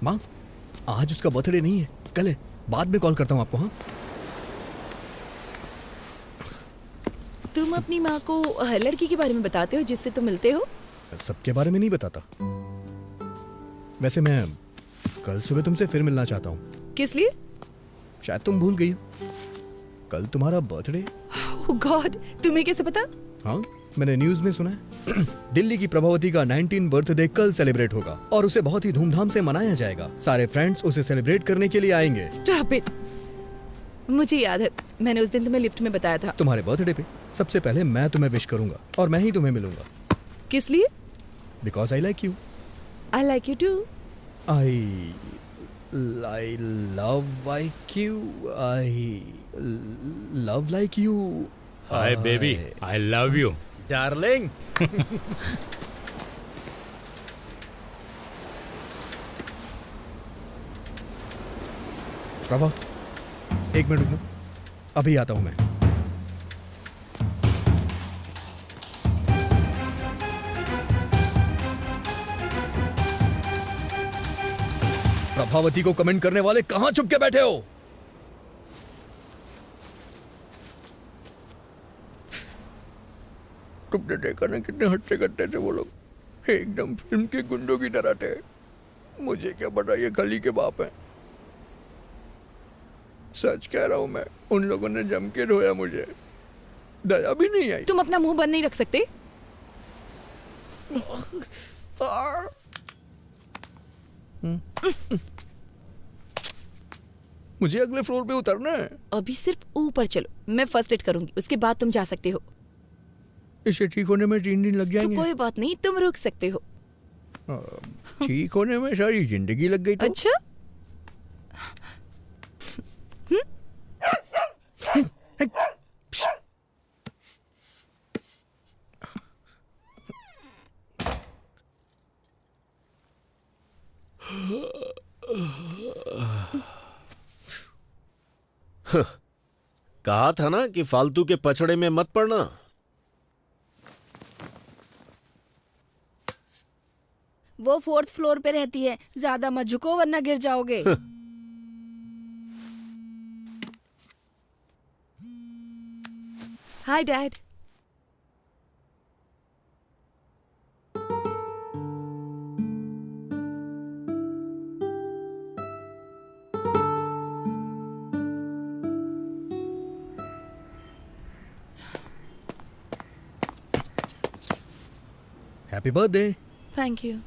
माँ, आज उसका बर्थडे नहीं है, कल है। बाद में कॉल करता हूँ आपको। हाँ, तुम अपनी माँ को हर लड़की के बारे में बताते हो जिससे तुम मिलते हो? सबके बारे में नहीं बताता। वैसे मैं कल सुबह तुमसे फिर मिलना चाहता हूँ। किस लिए? शायद तुम भूल गई हो, कल तुम्हारा बर्थडे। ओह गॉड, तुम्हें कैसे पता? हाँ, मैंने न्यूज में सुना है। दिल्ली की प्रभावती का 19 बर्थडे कल सेलिब्रेट होगा और उसे बहुत ही धूमधाम से मनाया जाएगा। सारे फ्रेंड्स उसे सेलिब्रेट करने के लिए आएंगे। Stop it. मुझे याद है, मैंने उस दिन तुम्हें लिफ्ट में बताया था। तुम्हारे बर्थडे पे सबसे पहले मैं तुम्हें विश करूंगा और मैं ही तुम्हें मिलूंगा। किस लिए? Because I like you. I like you too. I love like you. I love like you. Hi baby, I love you darling. Prabha, एक मिनट रुकना, अभी आता हूं मैं। प्रभावती को कमेंट करने वाले कहां छुप के बैठे हो? तुमने देखा ना कितने हट्टे कट्टे थे वो लोग, एकदम फिल्म के गुंडों की तरह थे। मुझे क्या पता ये खली के बाप हैं। सच कह रहा हूं मैं, उन लोगों ने जम के रोया, मुझे दया भी नहीं आई। तुम अपना मुंह बंद नहीं रख सकते? मुझे अगले फ्लोर पे उतरना है। अभी सिर्फ ऊपर चलो, मैं फर्स्ट एड करूंगी, उसके बाद तुम जा सकते हो। इसे ठीक होने में 3 दिन लग तो जाएंगे। कोई बात नहीं, तुम रुक सकते हो। ठीक होने में सारी जिंदगी लग गई तो? अच्छा, कहा था ना कि फालतू के पछड़े में मत पड़ना। वो 4th फ्लोर पे रहती है, ज्यादा मत झुको वरना गिर जाओगे। Hi dad. Happy birthday. Thank you.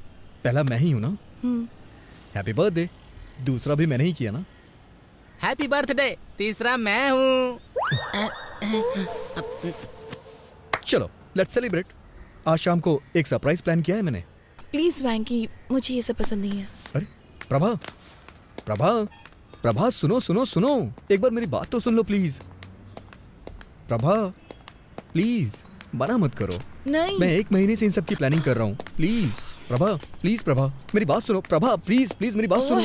पहला मैं ही हूं ना? Happy birthday. दूसरा भी मैंने ही किया ना? हैप्पी बर्थडे, तीसरा मैं हूँ। चलो लेट्स सेलिब्रेट। आज शाम को एक सरप्राइज प्लान किया है मैंने। प्लीज वैंकी, मुझे ये सब पसंद नहीं है। अरे प्रभा, प्रभा, प्रभा, सुनो सुनो सुनो, एक बार मेरी बात तो सुन लो प्लीज। प्रभा प्लीज, मना मत करो। नहीं, मैं 1 महीने से इन सब की प्लानिंग कर रहा हूँ। प्लीज प्रभा, प्लीज प्रभा, मेरी बात सुनो। प्रभा प्लीज प्लीज मेरी बात सुनो।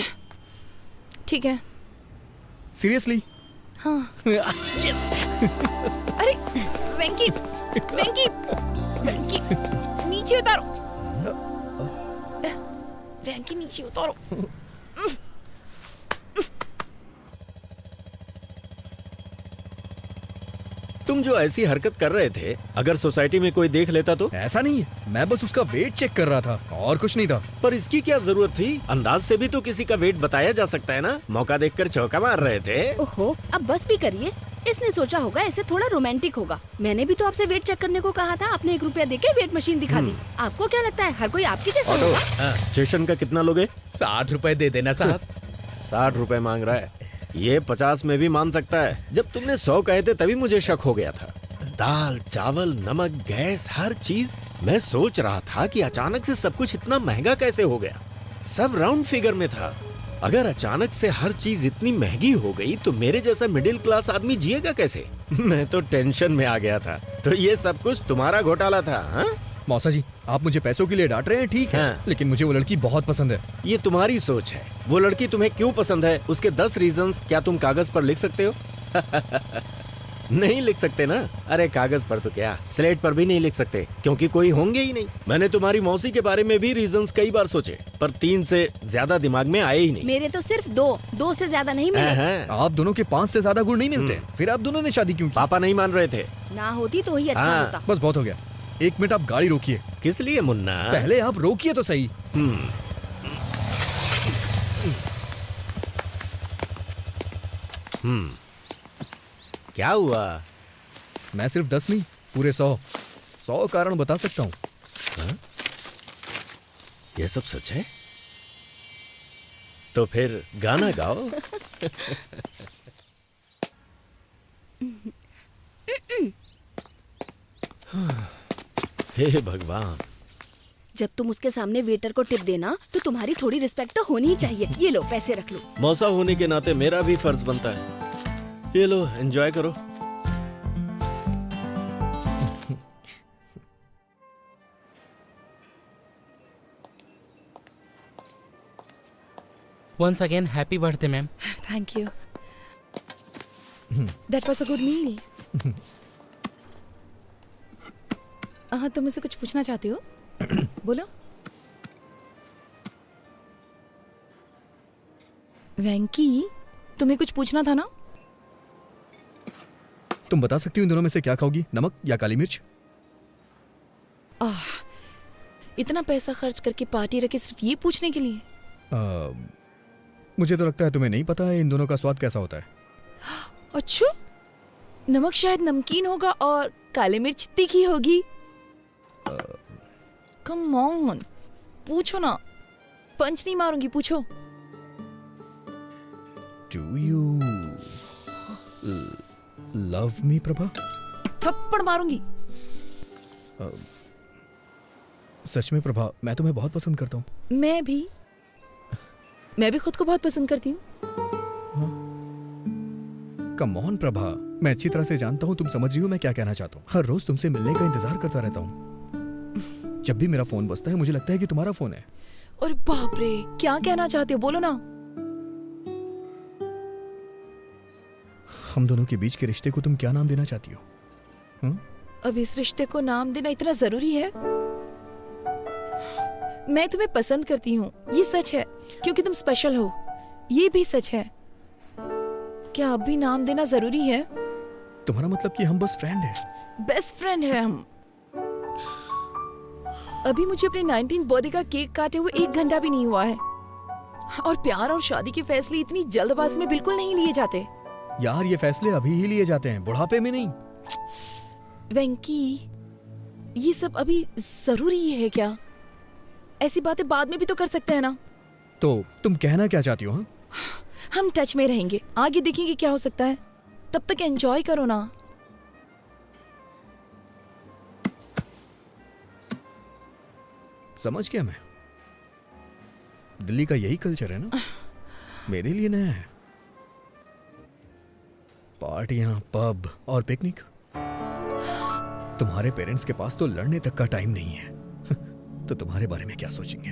ठीक है। सीरियसली? हाँ। यस। अरे वेंकी, वेंकी, वेंकी, नीचे उतारो। वेंकी नीचे उतारो। तुम जो ऐसी हरकत कर रहे थे, अगर सोसाइटी में कोई देख लेता तो? ऐसा नहीं है, मैं बस उसका वेट चेक कर रहा था और कुछ नहीं था। पर इसकी क्या जरूरत थी? अंदाज से भी तो किसी का वेट बताया जा सकता है ना। मौका देखकर चौका मार रहे थे। ओहो, अब बस भी करिए। इसने सोचा होगा ऐसे थोड़ा रोमांटिक होगा। मैंने भी तो आपसे वेट चेक करने को कहा था, आपने 1 रुपया देके वेट मशीन दिखा दी। आपको क्या लगता है हर कोई आपकी जैसा होगा? स्टेशन का कितना लोगे? 60 रुपए दे देना साहब। 60 रुपए मांग रहा है। ये 50 में भी मान सकता है। जब तुमने 100 कहे थे तभी मुझे शक हो गया था। दाल, चावल, नमक, गैस, हर चीज। मैं सोच रहा था कि अचानक से सब कुछ इतना महंगा कैसे हो गया। सब राउंड फिगर में था। अगर अचानक से हर चीज इतनी महंगी हो गई तो मेरे जैसा मिडिल क्लास आदमी जिएगा कैसे? मैं तो टेंशन में आ गया था। तो ये सब कुछ तुम्हारा घोटाला था? हाँ? मौसा जी, आप मुझे पैसों के लिए डांट रहे हैं, ठीक है। हाँ। लेकिन मुझे वो लड़की बहुत पसंद है। ये तुम्हारी सोच है। वो लड़की तुम्हें क्यों पसंद है, उसके 10 रीजंस क्या तुम कागज पर लिख सकते हो? नहीं लिख सकते ना। अरे कागज पर तो क्या, स्लेट पर भी नहीं लिख सकते, क्योंकि कोई होंगे ही नहीं। मैंने तुम्हारी मौसी के बारे में भी रीजंस कई बार सोचे, पर 3 से ज्यादा दिमाग में आए ही नहीं। मेरे तो सिर्फ 2 से ज्यादा नहीं मिले। आप दोनों के 5 से ज्यादा गुण नहीं मिलते। फिर आप दोनों ने शादी क्यों की? पापा नहीं मान रहे थे। ना होती तो ही अच्छा हाँ। होता। बस बहुत हो गया। 1 मिनट आप गाड़ी रोकिए। किस लिए मुन्ना? पहले आप रोकिए तो सही। क्या हुआ? मैं सिर्फ 10 नहीं, पूरे 100 कारण बता सकता हूँ। ये सब सच है? तो फिर गाना गाओ। हे भगवान, जब तुम उसके सामने वेटर को टिप देना तो तुम्हारी थोड़ी रिस्पेक्ट तो होनी ही चाहिए। ये लो पैसे रख लो। मौसा होने के नाते मेरा भी फर्ज बनता है। ये लो, एंजॉय करो। Once again, happy birthday, ma'am. Thank you. That was a good meal. हाँ, तुम मुझसे कुछ पूछना चाहती हो? बोलो। वेंकी, तुम्हें कुछ पूछना था ना? तुम बता सकती हो इन दोनों में से क्या खाओगी, नमक या काली मिर्च? इतना पैसा खर्च करके पार्टी रखी सिर्फ ये पूछने के लिए? मुझे तो लगता है तुम्हें नहीं पता है इन दोनों का स्वाद कैसा होता है। अच्छा, नमक शायद नमकीन होगा और काली मिर्च तीखी होगी। कम ऑन, पूछो ना, पंच नहीं मारूंगी, पूछो। Do you love me, Prabha? थप्पड़ मारूंगी। सच में प्रभा, मैं तुम्हें बहुत पसंद करता हूँ। मैं भी खुद को बहुत पसंद करती हूँ। कम ऑन प्रभा, मैं अच्छी तरह से जानता हूँ तुम समझ रही हो मैं क्या कहना चाहता हूँ। हर रोज तुमसे मिलने का इंतजार करता रहता हूँ। जब भी मेरा फोन बजता है मुझे लगता है कि तुम्हारा फोन है। और बाप रे, क्या कहना चाहते हो, बोलो ना। हम दोनों के बीच के रिश्ते को तुम क्या नाम देना चाहती हो? अब इस रिश्ते को नाम देना इतना जरूरी है? मैं तुम्हें पसंद करती हूँ, ये सच है, क्योंकि तुम स्पेशल हो, ये भी सच है। क्या अब भी नाम देना जरूरी है? तुम्हारा मतलब कि हम बस फ्रेंड हैं? बेस्ट फ्रेंड है हम। अभी मुझे अपने 19th बर्थडे का केक काटे हुए 1 घंटा भी नहीं हुआ है। और प्यार और शादी के फैसले इतनी जल्दबाजी में बिल्कुल नहीं लिए जाते। यार, ये फैसले अभी ही लिए जाते हैं, बुढ़ापे में नहीं। वेंकी, ये सब अभी जरूरी है क्या? ऐसी बातें बाद में भी तो कर सकते हैं ना। तो तुम कहना क्या चाहती हो? हाँ, हम टच में रहेंगे, आगे देखेंगे क्या हो सकता है। तब तक एंजॉय करो ना। समझ गया मैं। दिल्ली का यही कल्चर है ना, मेरे लिए नया है। पार्टियां, पब और पिकनिक। तुम्हारे पेरेंट्स के पास तो लड़ने तक का टाइम नहीं है। तो तुम्हारे बारे में क्या सोचेंगे?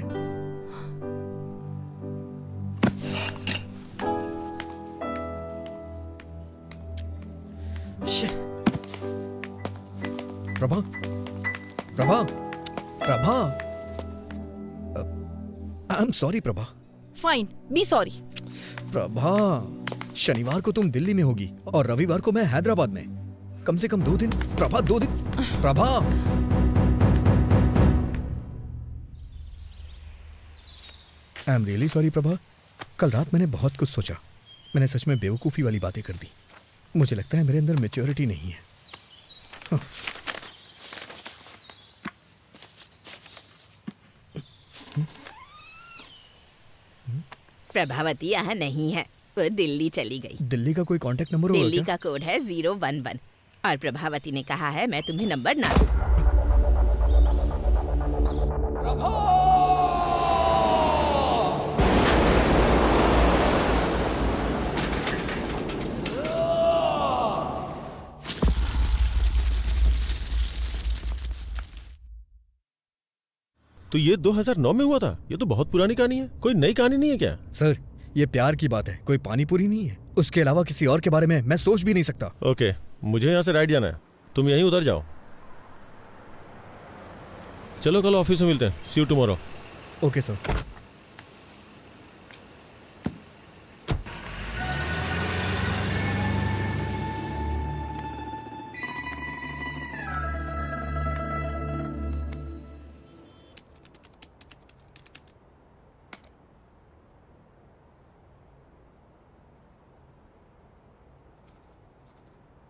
Prabha, Prabha, Prabha, I am sorry Prabha. Fine, be sorry. Prabha, शनिवार को तुम दिल्ली में होगी और रविवार को मैं हैदराबाद में। कम से कम 2 दिन। प्रभा, 2 दिन। Prabha, I am really sorry Prabha. कल रात मैंने बहुत कुछ सोचा। मैंने सच में बेवकूफ़ी वाली बातें कर दी। मुझे लगता है मेरे अंदर मैच्योरिटी नहीं है। प्रभावती यहाँ नहीं है, वो दिल्ली चली गई। दिल्ली का कोई कांटेक्ट नंबर होगा दिल्ली क्या? का कोड है 011 और प्रभावती ने कहा है मैं तुम्हें नंबर ना दूं। तो ये 2009 में हुआ था? ये तो बहुत पुरानी कहानी है। कोई नई कहानी नहीं है क्या? सर, ये प्यार की बात है, कोई पानी पूरी नहीं है। उसके अलावा किसी और के बारे में मैं सोच भी नहीं सकता। ओके, मुझे यहाँ से राइट जाना है, तुम यहीं उतर जाओ। चलो कल ऑफिस में मिलते हैं। सी यू टुमारो। Okay sir.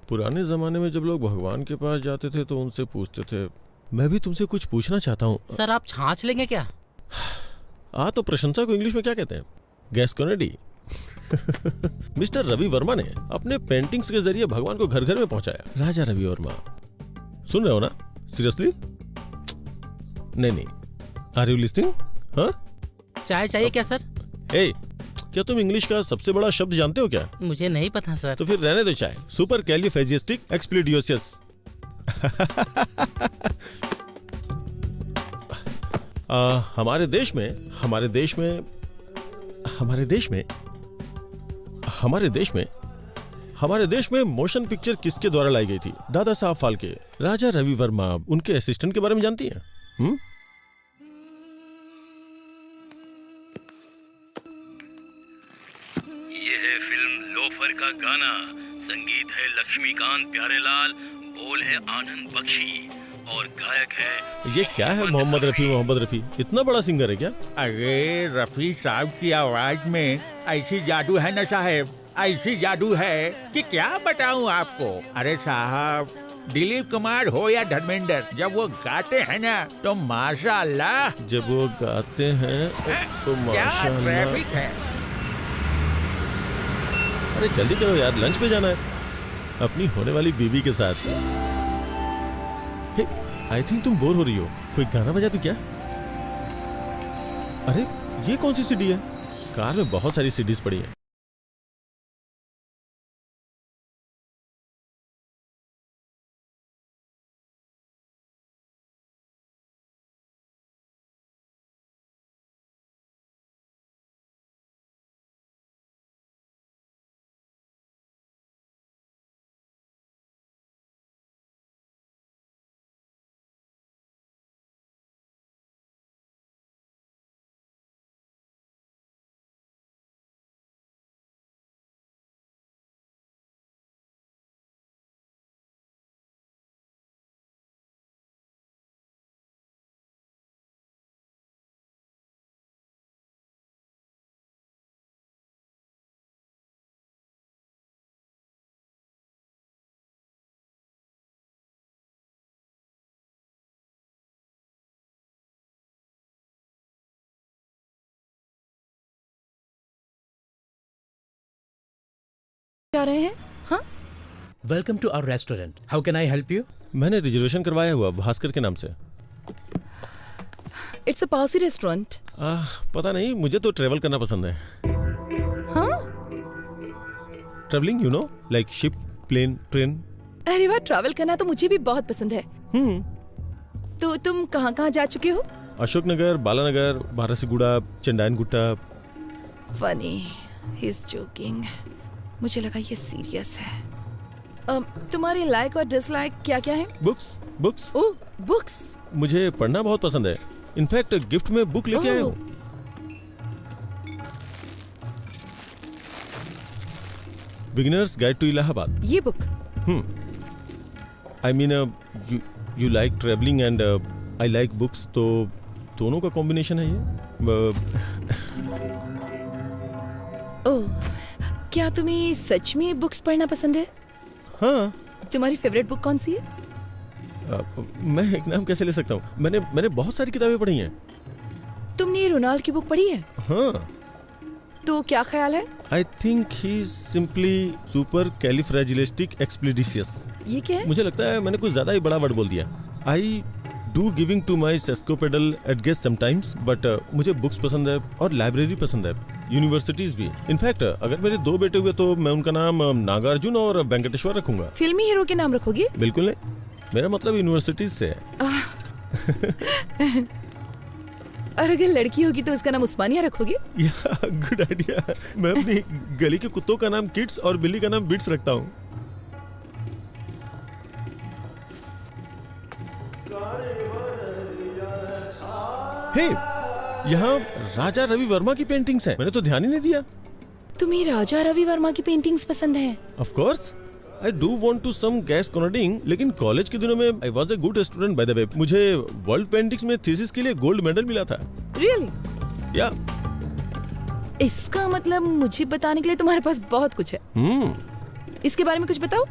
पुराने जमाने में जब लोग भगवान के पास जाते थे तो उनसे पूछते थे। मैं भी तुमसे कुछ पूछना चाहता हूँ। सर, आप छाछ लेंगे क्या? तो प्रशंसा को इंग्लिश में क्या कहते हैं? गैस कॉनेडी। मिस्टर रवि वर्मा ने अपने पेंटिंग्स के जरिए भगवान को घर घर में पहुंचाया। राजा रवि वर्मा, सुन रहे हो ना? सीरियसली? नहीं, आर यू लिस्निंग? हाँ? चाय चाहिए क्या सर? ए, क्या तुम इंग्लिश का सबसे बड़ा शब्द जानते हो क्या? मुझे नहीं पता सर। तो फिर रहने दो चाय। सुपर कैलिफेजिस्टिक एक्सप्लिडियोसियस। हमारे देश में मोशन पिक्चर किसके द्वारा लाई गई थी? दादा साहब फाल्के, राजा रवि वर्मा, उनके असिस्टेंट के बारे में जानती हैं? ये है फिल्म लोफर का गाना, संगीत है लक्ष्मीकांत प्यारेलाल, बोल है आनंद बख्शी और गायक है ये क्या है? मोहम्मद रफी इतना बड़ा सिंगर है क्या? अरे रफी साहब की आवाज में ऐसी जादू है ना साहब, ऐसी जादू है कि क्या बताऊं आपको। अरे साहब, दिलीप कुमार हो या धर्मेंद्र, जब वो गाते हैं ना तो माशाअल्लाह। जब वो गाते हैं तो क्या माशाअल्लाह। ट्रैफिक है। अरे जल्दी करो यार, लंच पे जाना है अपनी होने वाली बीवी के साथ। आई थिंक तुम बोर हो रही हो, कोई गाना बजा दो क्या? अरे ये कौन सी सीडी है? कार में बहुत सारी सीडीज पड़ी है। जा रहे हैं? हाँ? Welcome to our restaurant, how can I help you? मैंने रिजर्वेशन करवाया हुआ भास्कर के नाम से। It's a Parsi restaurant. पता नहीं, मुझे तो ट्रेवल करना पसंद है। हाँ? Travelling, you know, like ship, plane, train. अरे वाह, ट्रैवल करना तो मुझे भी बहुत पसंद है। तो तुम कहाँ कहाँ जा चुके हो? Ashoknagar, Balanagar, Barasiguda, Chandrayangutta. Funny, he is joking. मुझे लगा ये सीरियस है। तुम्हारी लाइक और डिसलाइक क्या क्या है? बुक्स। ओह, बुक्स। मुझे पढ़ना बहुत पसंद है। इनफैक्ट गिफ्ट में बुक लेके आया हूँ। Beginners guide to Allahabad. ये book? I mean you like travelling and I like books, तो दोनों का कॉम्बिनेशन है ये। ओह, क्या तुम्हें सच में बुक्स पढ़ना पसंद है? हाँ। तुम्हारी फेवरेट बुक कौन सी है? मैं एक नाम कैसे ले सकता हूँ? मैंने बहुत सारी किताबें पढ़ी हैं। तुमने रोनाल्ड की बुक पढ़ी है? हाँ। तो क्या ख्याल है? I think he is simply supercalifragilisticexpialidocious. ये क्या है? मुझे लगता है मैंने कुछ ज्यादा ही बड़ा वर्ड बोल दिया। I do giving to my sesquipedal at guest sometimes, but मुझे बुक्स पसंद है और लाइब्रेरी पसंद है, यूनिवर्सिटीज भी। इनफैक्ट अगर मेरे 2 बेटे हुए तो मैं उनका नाम नागार्जुन और वेंकटेश्वर रखूंगा। फिल्मी हीरो के नाम रखोगे? बिल्कुल नहीं, मेरा मतलब यूनिवर्सिटीज से है। और अगर लड़की होगी तो उसका नाम उस्मानिया रखोगे? Good idea. मैं अपनी गली के कुत्तों का नाम किड्स और बिल्ली का नाम बिट्स रखता हूँ। हे, यहाँ राजा रवि वर्मा की पेंटिंग्स हैं। मैंने तो ध्यान ही नहीं दिया। तुम्हें राजा रवि वर्मा की पेंटिंग्स पसंद हैं? Of course, I do want to some gas coding, लेकिन कॉलेज के दिनों में I was a good student by the way। मुझे वर्ल्ड पेंटिंग्स में थीसिस के लिए गोल्ड मेडल मिला था। Really? या इसका मतलब मुझे बताने के लिए तुम्हारे पास बहुत कुछ है। इसके बारे में कुछ बताओ।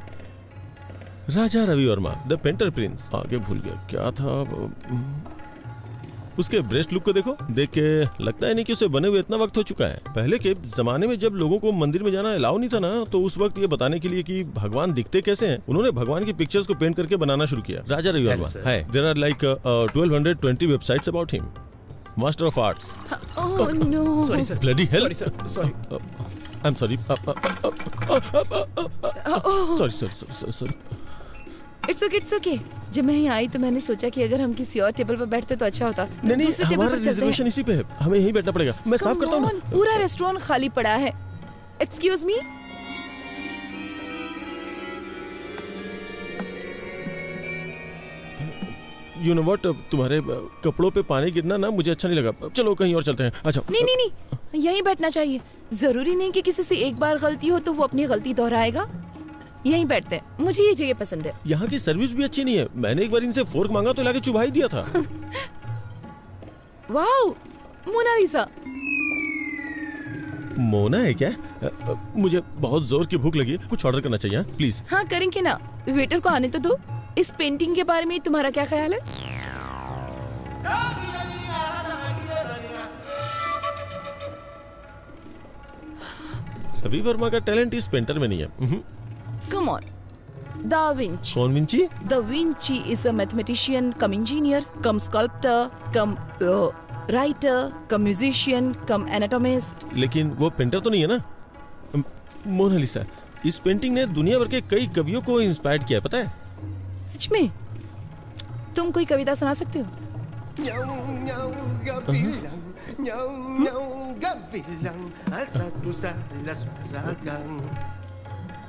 Raja Ravi Varma, the painter prince. आगे भूल गया क्या था। उसके ब्रेस्ट लुक को देखो, देख के लगता है नहीं कि उसे बने हुए इतना वक्त हो चुका है। पहले के जमाने में जब लोगों को मंदिर में जाना अलाउ नहीं था ना, तो उस वक्त ये बताने के लिए कि भगवान दिखते कैसे हैं, उन्होंने भगवान की पिक्चर्स को पेंट करके बनाना शुरू किया। Raja Ravi Varma. Hi, there are like 1220 websites about him. Master of arts. Oh no. Sorry sir, bloody hell. Sorry sir, sorry. I am sorry. Sorry sorry. It's okay. जब मैं यहाँ आई तो मैंने सोचा कि अगर हम किसी और टेबल पर बैठते तो अच्छा होता। नहीं नहीं, दूसरे टेबल हमारा पर चलते हैं। रिजर्वेशन इसी पे है, हमें यहीं बैठना पड़ेगा। मैं साफ करता हूँ ना। पूरा रेस्टोरेंट खाली पड़ा है। Excuse me. You know what, तुम्हारे कपड़ों पे पानी गिरना ना मुझे अच्छा नहीं लगा। चलो कहीं और चलते हैं। अच्छा। नहीं, यहीं बैठना चाहिए। जरूरी नहीं कि किसी से एक बार गलती हो तो वो अपनी गलती दोहराएगा। यहीं बैठते हैं, मुझे ये जगह पसंद है। यहाँ की सर्विस भी अच्छी नहीं है। मैंने एक बार इनसे फोर्क मांगा तो लाके चुभा ही दिया था। Wow, Mona Lisa. मोना है क्या? मुझे बहुत जोर की भूख लगी है, कुछ ऑर्डर करना चाहिए प्लीज। हाँ करेंगे ना, वेटर को आने तो दो। इस पेंटिंग के बारे में तुम्हारा क्या ख्याल है? रवि वर्मा का टैलेंट इस पेंटर में नहीं है। Come on, da Vinci. कौन Vinci? Da Vinci is a mathematician cum engineer cum sculptor cum writer cum musician cum anatomist. लेकिन वो पेंटर तो नहीं है ना। मोनालिसा, इस पेंटिंग ने दुनिया भर के कई कवियों को इंस्पायर किया है, पता है? सच में? तुम कोई कविता सुना सकते हो?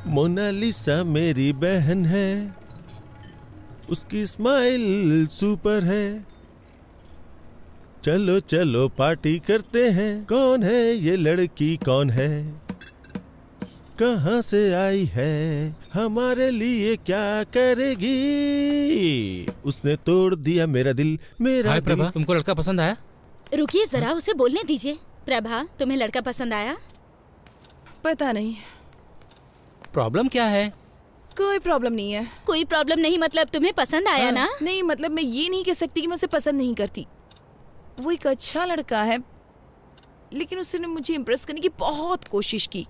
मोनालिसा मेरी बहन है, उसकी स्माइल सुपर है, चलो चलो पार्टी करते हैं। कौन है ये लड़की, कौन है, कहाँ से आई है, हमारे लिए क्या करेगी, उसने तोड़ दिया मेरा दिल, मेरा हाय दिल। प्रभा, तुमको लड़का पसंद आया? रुकिए जरा, उसे बोलने दीजिए। प्रभा, तुम्हें लड़का पसंद आया? पता नहीं। प्रॉब्लम क्या है? कोई प्रॉब्लम नहीं है। कोई प्रॉब्लम नहीं मतलब तुम्हें पसंद आया ना? नहीं मतलब मैं ये नहीं कह सकती कि मैं उसे पसंद नहीं करती। वो एक अच्छा लड़का है, लेकिन उसने मुझे इम्प्रेस करने की बहुत कोशिश की।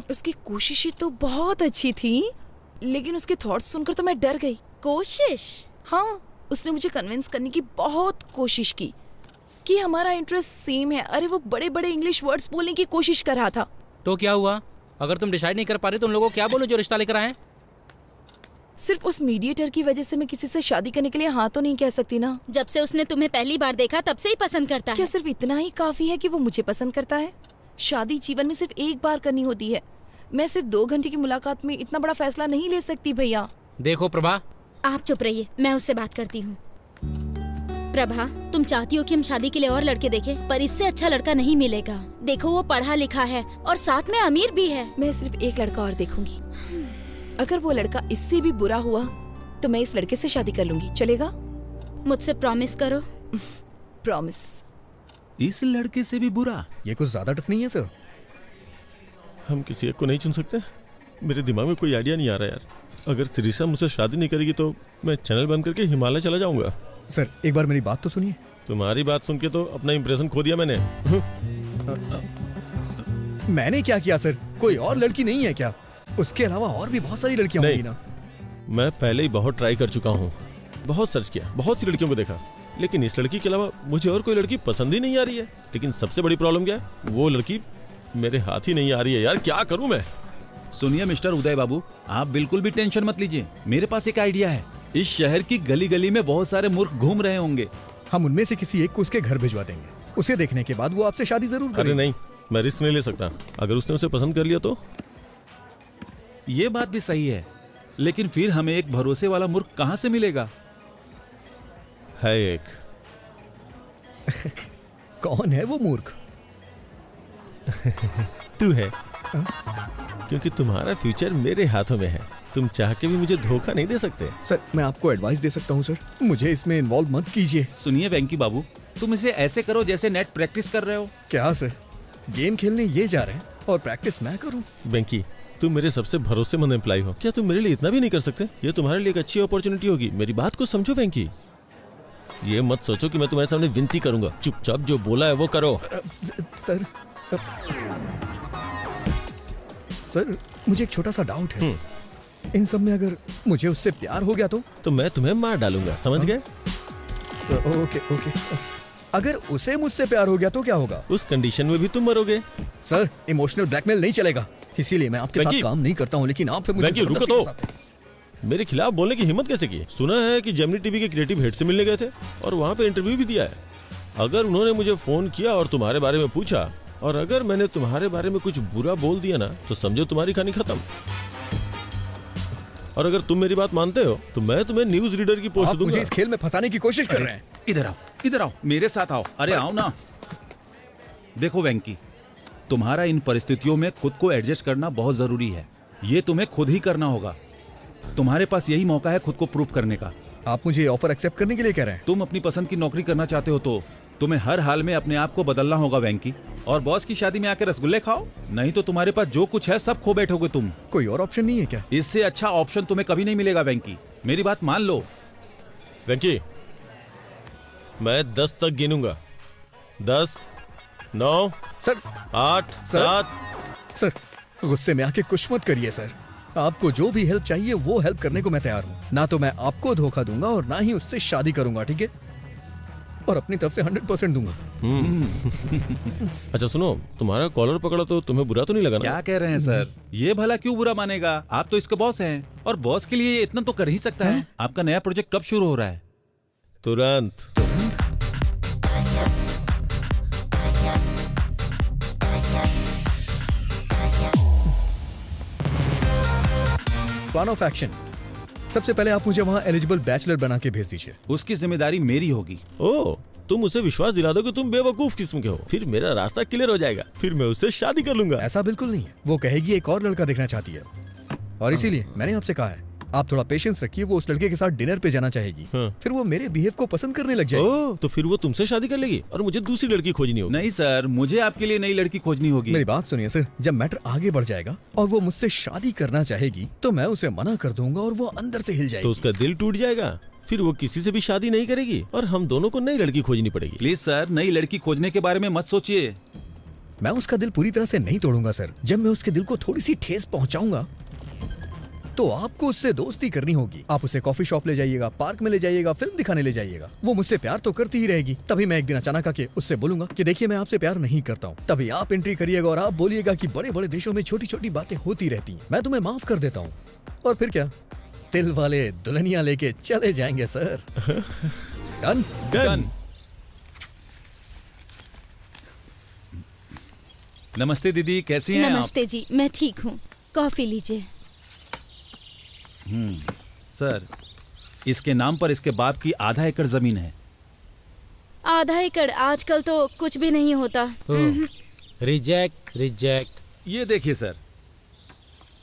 उसकी कोशिशें तो बहुत अच्छी थी, लेकिन उसके थॉट्स सुनकर तो मैं डर गई। कोशिश? हाँ, उसने मुझे कन्विंस करने की बहुत कोशिश की कि हमारा इंटरेस्ट सेम है। अरे वो बड़े बड़े इंग्लिश वर्ड्स बोलने की कोशिश कर रहा था। तो क्या हुआ? अगर तुम डिसाइड नहीं कर पा रहे तो उन लोगों को क्या बोलो जो रिश्ता लेकर आए? सिर्फ उस मीडिएटर की वजह से मैं किसी से शादी करने के लिए हाँ तो नहीं कह सकती ना। जब से उसने तुम्हें पहली बार देखा तब से ही पसंद करता क्या है। सिर्फ इतना ही काफी है कि वो मुझे पसंद करता है? शादी जीवन में सिर्फ एक बार करनी होती है। मैं सिर्फ 2 घंटे की मुलाकात में इतना बड़ा फैसला नहीं ले सकती भैया। देखो प्रभा, आप चुप रहिए, मैं उससे बात करती हूँ। प्रभा, तुम चाहती हो कि हम शादी के लिए और लड़के देखें, पर इससे अच्छा लड़का नहीं मिलेगा। देखो वो पढ़ा लिखा है और साथ में अमीर भी है। मैं सिर्फ एक लड़का और देखूंगी। अगर वो लड़का इससे भी बुरा हुआ तो मैं इस लड़के से शादी कर लूंगी। चलेगा? मुझसे प्रॉमिस करो। प्रॉमिस। इस लड़के से भी बुरा? ये कुछ ज्यादा टफ नहीं है सर? हम किसी एक को नहीं चुन सकते? मेरे दिमाग में कोई आइडिया नहीं आ रहा यार। अगर सिरिसा मुझसे शादी नहीं करेगी तो मैं चैनल बंद करके हिमालय चला जाऊंगा। सर एक बार मेरी बात तो सुनिए। तुम्हारी बात सुन के तो अपना इंप्रेशन खो दिया मैंने। मैंने क्या किया सर? कोई और लड़की नहीं है क्या? उसके अलावा और भी बहुत सारी लड़कियां होंगी ना। मैं पहले ही बहुत ट्राई कर चुका हूँ, बहुत सर्च किया, बहुत सी लड़कियों को देखा, लेकिन इस लड़की के अलावा मुझे और कोई लड़की पसंद ही नहीं आ रही है। लेकिन सबसे बड़ी प्रॉब्लम क्या है, वो लड़की मेरे हाथ ही नहीं आ रही है यार। क्या करूं मैं? सुनिए मिस्टर उदय बाबू, आप बिल्कुल भी टेंशन मत लीजिए। मेरे पास एक आइडिया है। इस शहर की गली गली में बहुत सारे मूर्ख घूम रहे होंगे। हम उनमें से किसी एक को उसके घर भिजवा देंगे। उसे देखने के बाद वो आपसे शादी जरूर अरे करेगा। नहीं, मैं रिस्क नहीं ले सकता। अगर उसने उसे पसंद कर लिया तो? ये बात भी सही है, लेकिन फिर हमें एक भरोसे वाला मूर्ख कहाँ से मिलेगा? है एक। कौन है वो मूर्ख? तू है, क्योंकि तुम्हारा फ्यूचर मेरे हाथों में है। तुम चाह के भी मुझे धोखा नहीं दे सकते। सर मैं आपको एडवाइस दे सकता हूँ सर, मुझे इसमें इन्वॉल्व मत कीजिए। सुनिए वेंकी बाबू, तुम इसे ऐसे करो जैसे नेट प्रैक्टिस कर रहे हो। क्या सर, गेम खेलने ये जा रहे हैं और प्रैक्टिस मैं करूँ? बेंकी, तुम मेरे सबसे भरोसेमंद एम्प्लॉय हो, क्या तुम मेरे लिए इतना भी नहीं कर सकते? ये तुम्हारे लिए एक अच्छी अपॉर्चुनिटी होगी। मेरी बात को समझो बेंकी। ये मत सोचो कि मैं तुम्हारे सामने विनती करूंगा। चुपचाप जो बोला है वो करो। सर मुझे एक छोटा सा डाउट है। इन सब में अगर मुझे उससे प्यार हो गया तो मैं तुम्हें मार डालूंगा, समझ गए? Okay okay. अगर उसे मुझसे प्यार हो गया तो क्या होगा? उस कंडीशन में भी तुम मरोगे। सर, इमोशनल ब्लैकमेल नहीं चलेगा, इसीलिए मैं आपके साथ वेंकी! काम नहीं करता हूँ, लेकिन आप फिर मुझे वेंकी, रुको जबरदस्ती तो। फंसाते हैं। मेरे खिलाफ बोलने की हिम्मत कैसे की? सुना है कि जेमिनी टीवी के क्रिएटिव हेड से मिलने गए थे और वहाँ पे इंटरव्यू भी दिया है। अगर उन्होंने मुझे फोन किया और तुम्हारे बारे में पूछा, और अगर मैंने तुम्हारे बारे में कुछ बुरा बोल दिया ना, तो समझो तुम्हारी कहानी खत्म। और अगर तुम मेरी बात मानते हो तो मैं तुम्हें न्यूज रीडर की पोस्ट आप दूंगा। मुझे इस खेल में फंसाने की कोशिश कर रहे हैं। इधर आओ, मेरे साथ आओ। अरे आओ ना। देखो वेंकी, तुम्हारा इन परिस्थितियों में खुद को एडजस्ट करना बहुत जरूरी है। ये तुम्हें खुद ही करना होगा। तुम्हारे पास यही मौका है खुद को प्रूव करने का। आप मुझे ऑफर एक्सेप्ट करने के लिए कह रहे हैं? तुम अपनी पसंद की नौकरी करना चाहते हो तो तुम्हें हर हाल में अपने आप को बदलना होगा वेंकी। और बॉस की शादी में आकर रसगुल्ले खाओ, नहीं तो तुम्हारे पास जो कुछ है सब खो बैठोगे तुम। कोई और ऑप्शन नहीं है क्या? इससे अच्छा ऑप्शन तुम्हें कभी नहीं मिलेगा वेंकी, मेरी बात मान लो। वेंकी, मैं 10 तक गिनूंगा। 10, 9, सर 8, सर। 7। सर, गुस्से में आके कुछ मत करिए सर। आपको जो भी हेल्प चाहिए वो हेल्प करने को मैं तैयार हूँ। ना तो मैं आपको धोखा दूंगा और ना ही उससे शादी करूंगा, ठीक है? और अपनी तरफ से 100% दूंगा। अच्छा सुनो, तुम्हारा कॉलर पकड़ा तो तुम्हें बुरा तो नहीं लगा ना? क्या कह रहे हैं सर? ये भला क्यों बुरा मानेगा? आप तो इसके बॉस हैं और बॉस के लिए ये इतना तो कर ही सकता है। आपका नया प्रोजेक्ट कब शुरू हो रहा है? तुरंत। Plan of action. सबसे पहले आप मुझे वहाँ एलिजिबल बैचलर बना के भेज दीजिए। उसकी जिम्मेदारी मेरी होगी। ओ, तुम उसे विश्वास दिला दो कि तुम बेवकूफ किस्म के हो, फिर मेरा रास्ता क्लियर हो जाएगा, फिर मैं उससे शादी कर लूंगा। ऐसा बिल्कुल नहीं है। वो कहेगी एक और लड़का देखना चाहती है, और इसीलिए मैंने आपसे कहा है आप थोड़ा पेशेंस रखिए। वो उस लड़के के साथ डिनर पे जाना चाहेगी, फिर वो मेरे बिहेव को पसंद करने लग जाएगी। ओह, तो फिर वो तुमसे शादी कर लेगी और मुझे दूसरी लड़की खोजनी होगी। नहीं सर, मुझे आपके लिए नई लड़की खोजनी होगी। मेरी बात सुनिए सर, जब मैटर आगे बढ़ जाएगा और वो मुझसे शादी करना चाहेगी तो मैं उसे मना कर दूंगा और वो अंदर से हिल तो जाएगी। उसका दिल टूट जाएगा, फिर वो किसी से भी शादी नहीं करेगी और हम दोनों को नई लड़की खोजनी पड़ेगी। प्लीज सर, नई लड़की खोजने के बारे में मत सोचिए। मैं उसका दिल पूरी तरह से नहीं तोड़ूंगा सर। जब मैं उसके दिल को थोड़ी सी ठेस पहुंचाऊंगा तो आपको उससे दोस्ती करनी होगी। आप उसे कॉफी शॉप ले जाइएगा, पार्क में ले जाइएगा, फिल्म दिखाने ले जाइएगा। वो मुझसे प्यार तो करती ही रहेगी। तभी मैं एक दिन अचानक आके उससे बोलूंगा कि देखिए मैं आपसे प्यार नहीं करता हूँ। तभी आप एंट्री करिएगा और आप बोलिएगा कि बड़े बड़े देशों में छोटी छोटी बातें होती रहती हैं, मैं तुम्हें माफ कर देता हूँ। और फिर क्या, दिल वाले दुल्हनिया लेके चले जाएंगे सर। डन? डन। नमस्ते दीदी, कैसी हैं आप? नमस्ते जी, मैं ठीक हूँ। कॉफी लीजिए। सर, इसके नाम पर इसके बाप की आधा एकड़ जमीन है। आधा एकड़ आजकल तो कुछ भी नहीं होता। Reject reject. ये देखिए सर,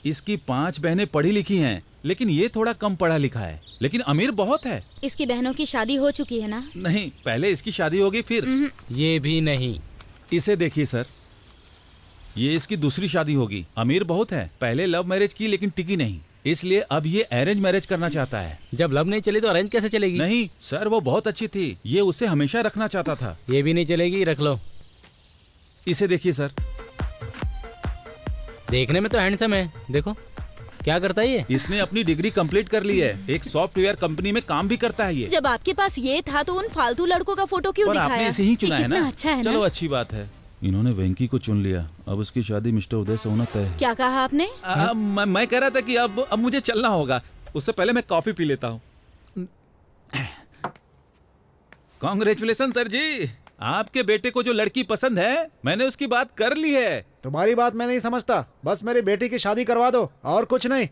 इसकी 5 बहनें पढ़ी लिखी हैं, लेकिन ये थोड़ा कम पढ़ा लिखा है, लेकिन अमीर बहुत है। इसकी बहनों की शादी हो चुकी है ना? नहीं, पहले इसकी शादी होगी फिर। ये भी नहीं। इसे देखिए सर, ये इसकी दूसरी शादी होगी। अमीर बहुत है, पहले लव मैरिज की लेकिन टिकी नहीं, इसलिए अब ये अरेंज मैरिज करना चाहता है। जब लव नहीं चली तो अरेंज कैसे चलेगी? नहीं सर, वो बहुत अच्छी थी, ये उसे हमेशा रखना चाहता था। ये भी नहीं चलेगी, रख लो। इसे देखिए सर, देखने में तो हैंडसम है, देखो क्या करता है ये। इसने अपनी डिग्री कंप्लीट कर ली है, एक सॉफ्टवेयर कंपनी में काम भी करता है ये। जब आपके पास ये था तो उन फालतू लड़कों का फोटो क्यों पर दिखाया? आपने इसे ही चुना ये है कितना ना? अच्छा है चलो ना? अच्छी बात है, इन्होंने वेंकी को चुन लिया। अब उसकी शादी मिस्टर उदय से होना तय है। क्या कहा आपने? मैं कह रहा था कि अब मुझे चलना होगा, उससे पहले मैं कॉफी पी लेता हूँ। कांग्रेचुलेशन सर जी, आपके बेटे को जो लड़की पसंद है मैंने उसकी बात कर ली है। तुम्हारी बात मैं नहीं समझता, बस मेरी बेटी की शादी करवा दो और कुछ नहीं।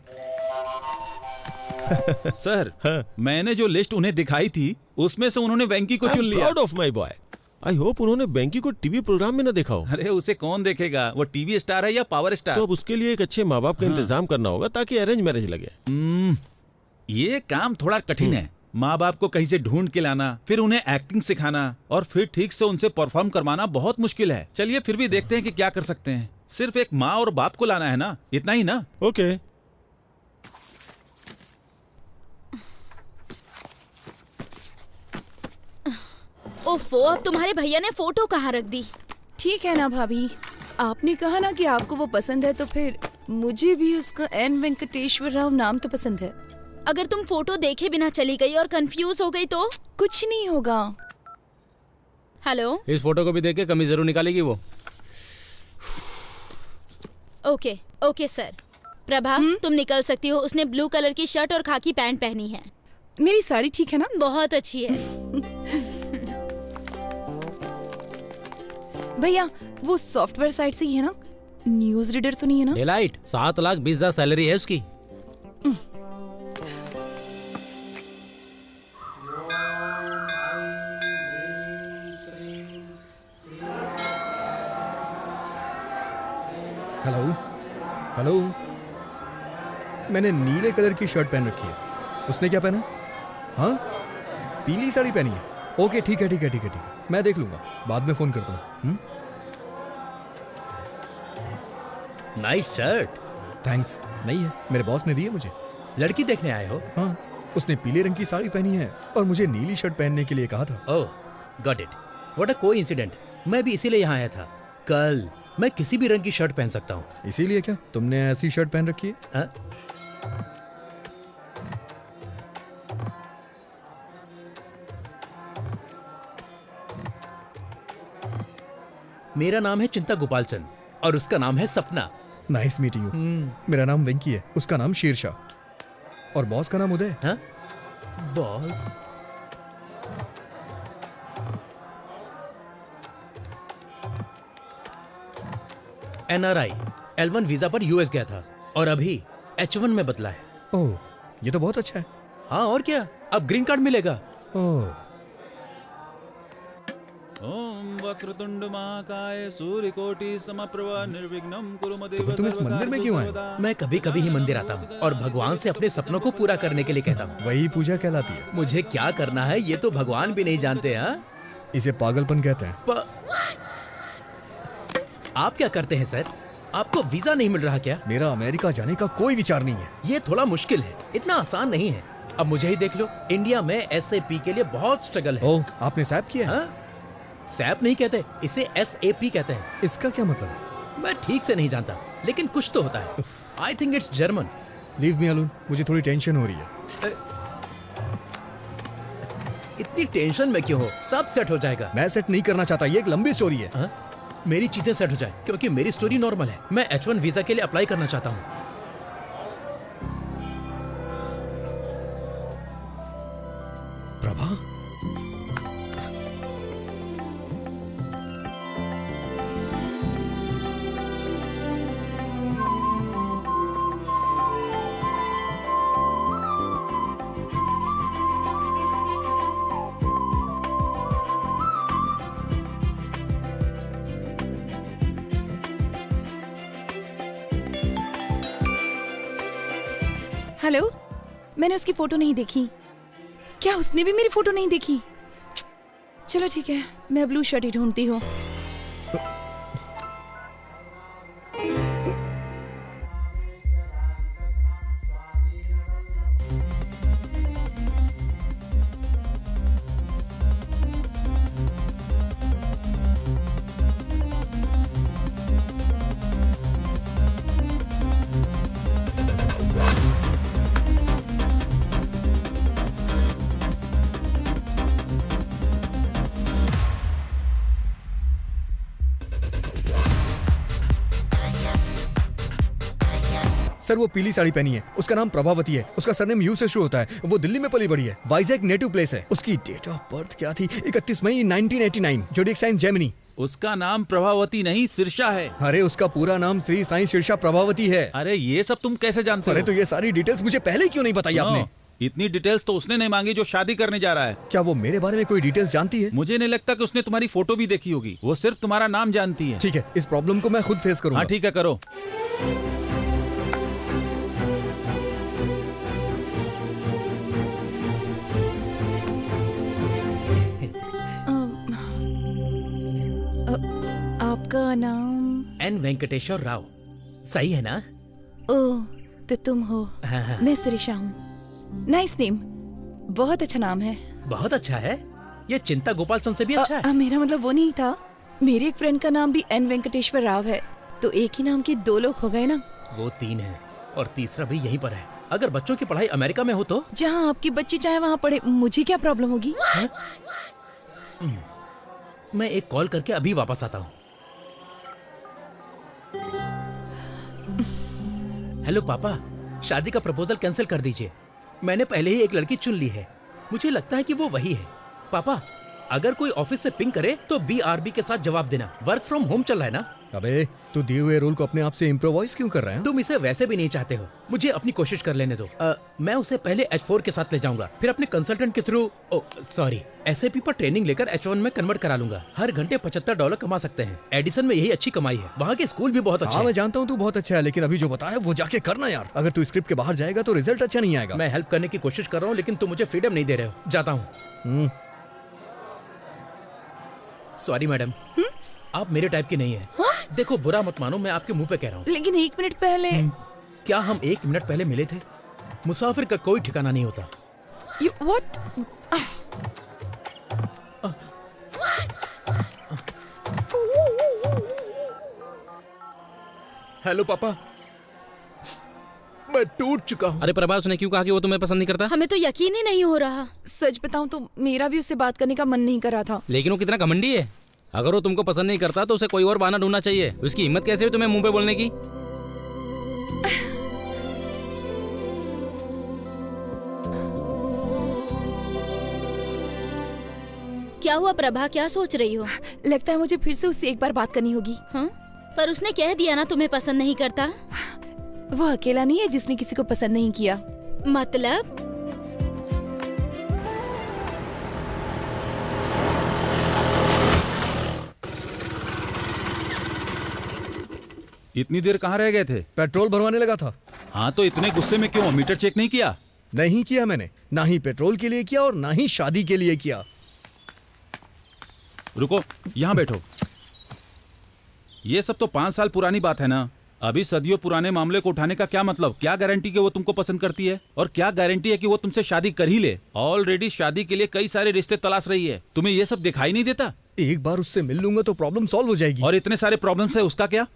सर, मैंने जो लिस्ट उन्हें दिखाई थी उसमें से उन्होंने वेंकी को चुन लिया। Proud of my boy. I hope उन्होंने वेंकी को टीवी प्रोग्राम में न देखा हो। अरे उसे कौन देखेगा, वो टीवी स्टार है या पावर स्टार। तो अब उसके लिए एक अच्छे माँ बाप का इंतजाम करना होगा ताकि अरेंज मैरिज लगे। ये काम थोड़ा कठिन है। माँ बाप को कहीं से ढूंढ के लाना, फिर उन्हें एक्टिंग सिखाना और फिर ठीक से उनसे परफॉर्म करवाना बहुत मुश्किल है। चलिए फिर भी देखते हैं कि क्या कर सकते हैं। सिर्फ एक माँ और बाप को लाना है ना, इतना ही ना? ओके। ओफो, अब तुम्हारे भैया ने फोटो कहाँ रख दी? ठीक है ना भाभी, आपने कहा ना कि आपको वो पसंद है, तो फिर मुझे भी उसका एन वेंकटेश्वर राव नाम तो पसंद है। अगर तुम फोटो देखे बिना चली गई और कंफ्यूज हो गई तो? कुछ नहीं होगा। हेलो। इस फोटो को भी देख के कमीज जरूर निकालेगी वो। Okay okay sir. प्रभा तुम निकल सकती हो। उसने ब्लू कलर की शर्ट और खाकी पैंट पहनी है। मेरी साड़ी ठीक है ना? बहुत अच्छी है। भैया वो सॉफ्टवेयर साइट से ही है ना? न्यूज रीडर तो नहीं है ना? डेलाइट 7,20,000 सैलरी है उसकी। Hello hello. मैंने नीले कलर की शर्ट पहन रखी है। उसने क्या पहना? हाँ, पीली साड़ी पहनी है। ओके ठीक है ठीक है ठीक है ठीक है, मैं देख लूंगा, बाद में फोन करता हूँ। Nice shirt. थैंक्स। नहीं है, मेरे बॉस ने दी है मुझे। लड़की देखने आए हो? हाँ, उसने पीले रंग की साड़ी पहनी है और मुझे नीली शर्ट पहनने के लिए कहा था। Oh got it. What a coincident. मैं भी इसीलिए यहाँ आया था। कल मैं किसी भी रंग की शर्ट पहन सकता हूँ। इसीलिए क्या तुमने ऐसी शर्ट पहन रखी है? हाँ? मेरा नाम है चिंता गोपालचंद और उसका नाम है सपना। Nice meeting you. मेरा नाम वेंकी है, उसका नाम शेरशाह और बॉस का नाम उदय। हाँ? बॉस। NRI L1 वीजा पर यूएस गया था और अभी H1 में बदला है। ओह, ये तो बहुत अच्छा है। हाँ और क्या, अब ग्रीन कार्ड मिलेगा। ओह, ओम वक्रतुंड महाकाय सूर्यकोटि समप्रभा निर्विघ्नं कुरु मदेव तो तुम इस मंदिर में क्यों आए? मैं कभी कभी ही मंदिर आता हूँ और भगवान से अपने सपनों को पूरा करने के लिए कहता हूँ। वही पूजा कहलाती है। मुझे क्या करना है ये तो भगवान भी नहीं जानते। हाँ, इसे पागलपन कहते हैं। आप क्या करते हैं सर? आपको वीजा नहीं मिल रहा क्या? मेरा अमेरिका जाने का कोई विचार नहीं है। ये थोड़ा मुश्किल है, इतना आसान नहीं है। अब मुझे ही देख लो, इंडिया में SAP के लिए बहुत स्ट्रगल है। ओह, आपने सैप किया है? हाँ? सैप नहीं कहते, इसे SAP कहते हैं। इसका क्या मतलब है? मैं ठीक से नहीं जानता, लेकिन कुछ तो होता है। I think it's German. Leave me alone, मुझे थोड़ी टेंशन हो रही है। इतनी टेंशन में क्यों हो? सब सेट हो जाएगा। मैं सेट नहीं करना चाहता, ये एक लंबी स्टोरी है। हाँ? मेरी चीजें सेट हो जाए, क्योंकि मेरी स्टोरी नॉर्मल है। मैं H1 वीजा के लिए अप्लाई करना चाहता हूँ। प्रभा, हेलो, मैंने उसकी फोटो नहीं देखी। क्या उसने भी मेरी फोटो नहीं देखी? चलो ठीक है, मैं ब्लू शर्ट ही ढूंढती हूँ। सर वो पीली साड़ी पहनी है, उसका नाम प्रभावती है, उसका सरनेम यू से शुरू होता है, वो दिल्ली में पली बड़ी है, वाइजैक नेटिव प्लेस है। उसकी डेट ऑफ बर्थ क्या थी? 31 मई 1989, जोडिक साइन जेमिनी। उसका नाम प्रभावती नहीं सिरसा है। अरे उसका पूरा नाम श्री साईं सिरसा प्रभावती है। अरे ये सब तुम कैसे जानते हो? अरे तो ये सारी डिटेल्स मुझे पहले क्यों नहीं बताई आपने? इतनी डिटेल्स तो उसने नहीं मांगी जो शादी करने जा रहा है। क्या वो मेरे बारे में कोई डिटेल्स जानती है? मुझे नहीं लगता कि उसने तुम्हारी फोटो भी देखी होगी, वो सिर्फ तुम्हारा नाम जानती है। ठीक है, इस प्रॉब्लम को मैं खुद फेस करूंगा। हाँ ठीक है, करो। आपका नाम? N वेंकटेश्वर राव। सही है ना? ओह, तो तुम हो। हाँ। मैं सिरिशा हूँ। नाइस नेम, बहुत अच्छा नाम है। बहुत अच्छा है, ये चिंता गोपाल चंद से भी अच्छा है। मेरा मतलब वो नहीं था। मेरी एक फ्रेंड का नाम भी N वेंकटेश्वर राव है, तो एक ही नाम के दो लोग हो गए ना। वो 3 है और तीसरा भी यहीं पर है। अगर बच्चों की पढ़ाई अमेरिका में हो तो? जहाँ आपकी बच्ची चाहे वहाँ पढ़े, मुझे क्या प्रॉब्लम होगी? मैं एक कॉल करके अभी वापस आता हूँ। हेलो पापा, शादी का प्रपोजल कैंसिल कर दीजिए। मैंने पहले ही एक लड़की चुन ली है। मुझे लगता है कि वो वही है। पापा, अगर कोई ऑफिस से पिंग करे तो BRB के साथ जवाब देना। वर्क फ्रॉम होम चल रहा है ना। अबे तू दिए हुए रोल को अपने आप से इम्प्रोवाइज क्यों कर रहा है? तुम इसे वैसे भी नहीं चाहते हो। मुझे अपनी कोशिश कर लेने दो। मैं उसे पहले H4 के साथ ले जाऊंगा, फिर अपने कंसल्टेंट के थ्रू SAP पर ट्रेनिंग लेकर H1 में कन्वर्ट करा लूंगा। हर घंटे $75 कमा सकते हैं। एडिसन में यही अच्छी कमाई है। वहाँ के स्कूल भी बहुत अच्छे हाँ हैं। मैं जानता हूँ तू बहुत अच्छा है, लेकिन अभी जो बताया वो जाके करना यार। अगर तू स्क्रिप्ट के बाहर जाएगा तो रिजल्ट अच्छा नहीं आएगा। मैं हेल्प करने की कोशिश कर रहा हूँ, लेकिन तुम मुझे फ्रीडम नहीं दे रहे हो। जाता हूँ। सॉरी मैडम, आप मेरे टाइप की नहीं है। देखो बुरा मत मानो, मैं आपके मुंह पे कह रहा हूँ। लेकिन 1 मिनट पहले क्या हम 1 मिनट पहले मिले थे? मुसाफिर का कोई ठिकाना नहीं होता। व्हाट? हेलो पापा, मैं टूट चुका हूँ। अरे प्रभा, उसने क्यों कहा कि वो तुम्हें पसंद नहीं करता? हमें तो यकीन ही नहीं हो रहा। सच बताऊं तो मेरा भी उससे बात करने का मन नहीं कर रहा था। लेकिन वो कितना घमंडी है। अगर वो तुमको पसंद नहीं करता तो उसे कोई और बहाना ढूंढना चाहिए। उसकी हिम्मत कैसे हुई तुम्हें मुंह पे बोलने की? क्या हुआ प्रभा, क्या सोच रही हो? लगता है मुझे फिर से उससे एक बार बात करनी होगी। हाँ? पर उसने कह दिया ना तुम्हें पसंद नहीं करता। वो अकेला नहीं है जिसने किसी को पसंद नहीं किया। मतलब? इतनी देर कहाँ रह गए थे? पेट्रोल भरवाने लगा था। हाँ तो इतने गुस्से में क्यों? मीटर चेक नहीं किया? नहीं किया मैंने, ना ही पेट्रोल के लिए किया और ना ही शादी के लिए किया। रुको, यहाँ बैठो। ये सब तो 5 साल पुरानी बात है ना। अभी सदियों पुराने मामले को उठाने का क्या मतलब? क्या गारंटी कि वो तुमको पसंद करती है? और क्या गारंटी है कि वो तुमसे शादी कर ही ले? ऑलरेडी शादी के लिए कई सारे रिश्ते तलाश रही है। तुम्हें ये सब दिखाई नहीं देता? एक बार उससे मिल लूंगा तो प्रॉब्लम सॉल्व हो जाएगी। और इतने सारे प्रॉब्लम्स है, उसका क्या?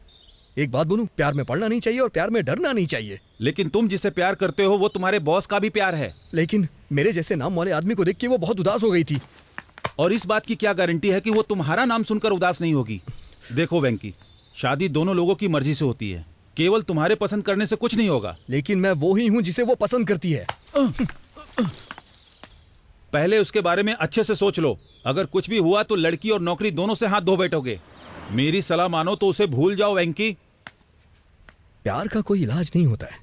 एक बात बोलूं, प्यार में पड़ना नहीं चाहिए और प्यार में डरना नहीं चाहिए। लेकिन तुम जिसे प्यार करते हो वो तुम्हारे बॉस का भी प्यार है। लेकिन मेरे जैसे नाम वाले आदमी को देख के वो बहुत उदास हो गई थी। और इस बात की क्या गारंटी है कि वो तुम्हारा नाम सुनकर उदास नहीं होगी? देखो वेंकी, शादी दोनों लोगों की मर्जी से होती है। केवल तुम्हारे पसंद करने से कुछ नहीं होगा। लेकिन मैं वो ही हूँ जिसे वो पसंद करती है। पहले उसके बारे में अच्छे से सोच लो। अगर कुछ भी हुआ तो लड़की और नौकरी दोनों से हाथ धो बैठोगे। मेरी सलाह मानो तो उसे भूल जाओ वेंकी। प्यार का कोई इलाज नहीं होता है,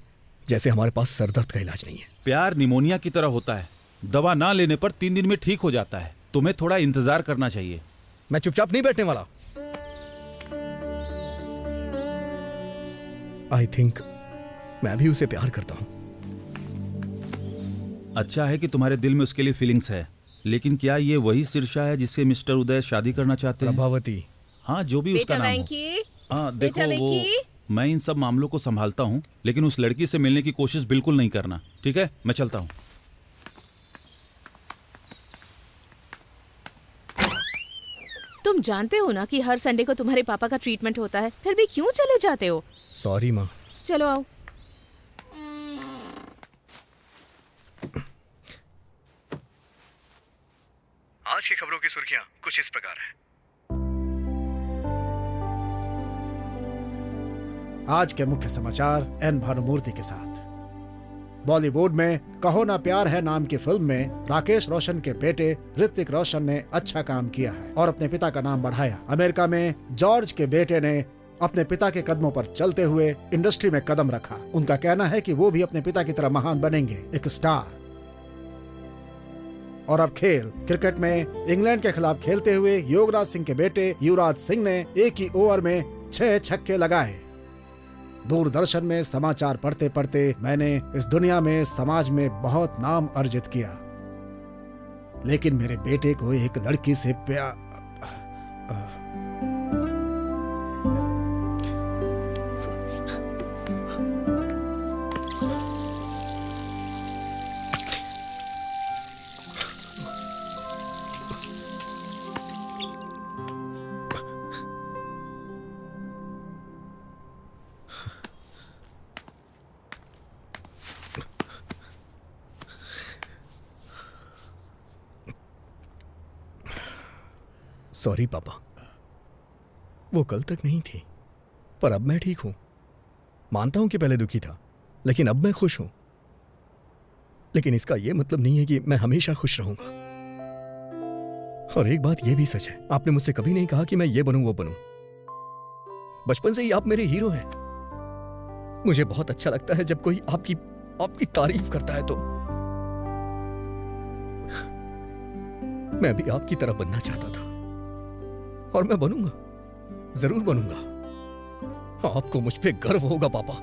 जैसे हमारे पास सरदर्द का इलाज नहीं है। प्यार निमोनिया की तरह होता है, दवा ना लेने पर 3 दिन में ठीक हो जाता है। तुम्हें थोड़ा इंतजार करना चाहिए। मैं चुपचाप नहीं बैठने वाला। आई थिंक मैं भी उसे प्यार करता हूं। अच्छा है कि तुम्हारे दिल में उसके लिए फीलिंग्स है, लेकिन क्या ये वही शीर्षा है जिससे मिस्टर उदय शादी करना चाहते हैं? प्रभावती। हाँ, जो भी उसका नाम हो। हाँ देखो, वो मैं इन सब मामलों को संभालता हूँ, लेकिन उस लड़की से मिलने की कोशिश बिल्कुल नहीं करना, ठीक है? मैं चलता हूँ। तुम जानते हो ना कि हर संडे को तुम्हारे पापा का ट्रीटमेंट होता है, फिर भी क्यों चले जाते हो? सॉरी माँ। चलो आओ। आज की खबरों की सुर्खियां कुछ इस प्रकार हैं। आज के मुख्य समाचार एन भानुमूर्ति के साथ। बॉलीवुड में कहो ना प्यार है नाम की फिल्म में राकेश रोशन के बेटे ऋतिक रोशन ने अच्छा काम किया है और अपने पिता का नाम बढ़ाया। अमेरिका में जॉर्ज के बेटे ने अपने पिता के कदमों पर चलते हुए इंडस्ट्री में कदम रखा। उनका कहना है कि वो भी अपने पिता की तरह महान बनेंगे, एक स्टार। और अब खेल। क्रिकेट में इंग्लैंड के खिलाफ खेलते हुए युवराज सिंह के बेटे युवराज सिंह ने एक ही ओवर में 6 छक्के लगाए। दूरदर्शन में समाचार पढ़ते पढ़ते मैंने इस दुनिया में, समाज में बहुत नाम अर्जित किया, लेकिन मेरे बेटे को एक लड़की से प्यार। सॉरी पापा, वो कल तक नहीं थी, पर अब मैं ठीक हूं। मानता हूं कि पहले दुखी था, लेकिन अब मैं खुश हूं। लेकिन इसका यह मतलब नहीं है कि मैं हमेशा खुश रहूंगा। और एक बात यह भी सच है, आपने मुझसे कभी नहीं कहा कि मैं ये बनूं वो बनूं। बचपन से ही आप मेरे हीरो हैं। मुझे बहुत अच्छा लगता है जब कोई आपकी तारीफ करता है। तो मैं भी आपकी तरह बनना चाहता था, और मैं बनूंगा, जरूर बनूंगा। आपको मुझ पे गर्व होगा पापा,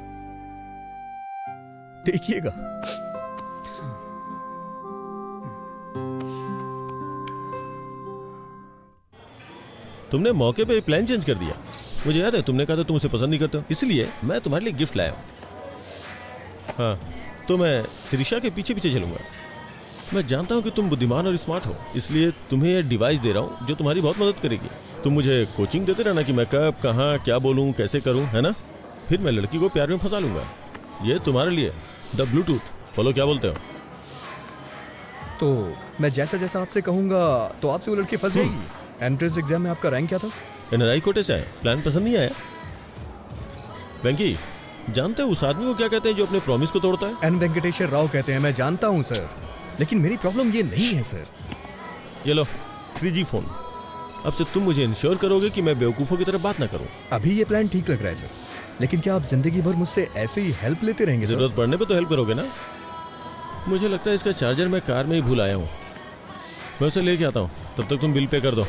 देखिएगा। तुमने मौके पे प्लान चेंज कर दिया। मुझे याद है तुमने कहा था तुम उसे पसंद नहीं करते हो, इसलिए मैं तुम्हारे लिए गिफ्ट लाया हूं। हाँ, तो मैं शिरीषा के पीछे पीछे चलूंगा। मैं जानता हूं कि तुम बुद्धिमान और स्मार्ट हो, इसलिए तुम्हें यह डिवाइस दे रहा हूं जो तुम्हारी बहुत मदद करेगी। तुम मुझे कोचिंग देते रहना कि मैं कब, कहाँ, क्या बोलूं, कैसे करूं, है ना? फिर मैं लड़की को प्यार में फंसा लूंगा। ये तुम्हारे लिए द ब्लूटूथ। बोलो क्या बोलते हो? तो मैं जैसा जैसा आपसे कहूंगा तो आपसे वो लड़की फंस जाएगी। एंट्रेंस एग्जाम में आपका रैंक क्या था? एनआरआई कोटे से आए। प्लान पसंद नहीं आया? वेंकी, जानते हो उस आदमी को क्या कहते हैं जो अपने प्रॉमिस को तोड़ता है? एन वेंकटेश्वर राव कहते हैं। मैं जानता हूं सर, लेकिन मेरी प्रॉब्लम ये नहीं है सर। ये लो 3G फोन। अब से तुम मुझे इंश्योर करोगे कि मैं बेवकूफों की तरह बात ना करूं। अभी ये प्लान ठीक लग रहा है सर, लेकिन क्या आप जिंदगी भर मुझसे ऐसे ही हेल्प लेते रहेंगे सर? जरूरत पड़ने पे तो हेल्प करोगे ना? मुझे लगता है इसका चार्जर मैं कार में ही भूल आया हूँ। मैं उसे लेके आता हूँ, तब तक तुम बिल पे कर दो।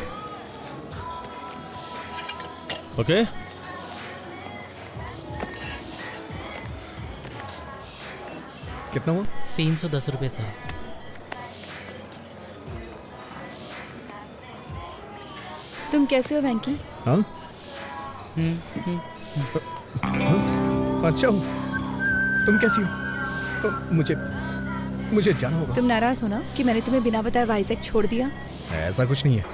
ओके? कितना हुआ? 310 रुपए सर। तुम कैसे हो वेंकी? हाँ? अच्छा हूँ। तुम कैसी हो? मुझे जाना होगा। तुम नाराज हो ना कि मैंने तुम्हें बिना बताए वाइजैक छोड़ दिया? ऐसा कुछ नहीं है।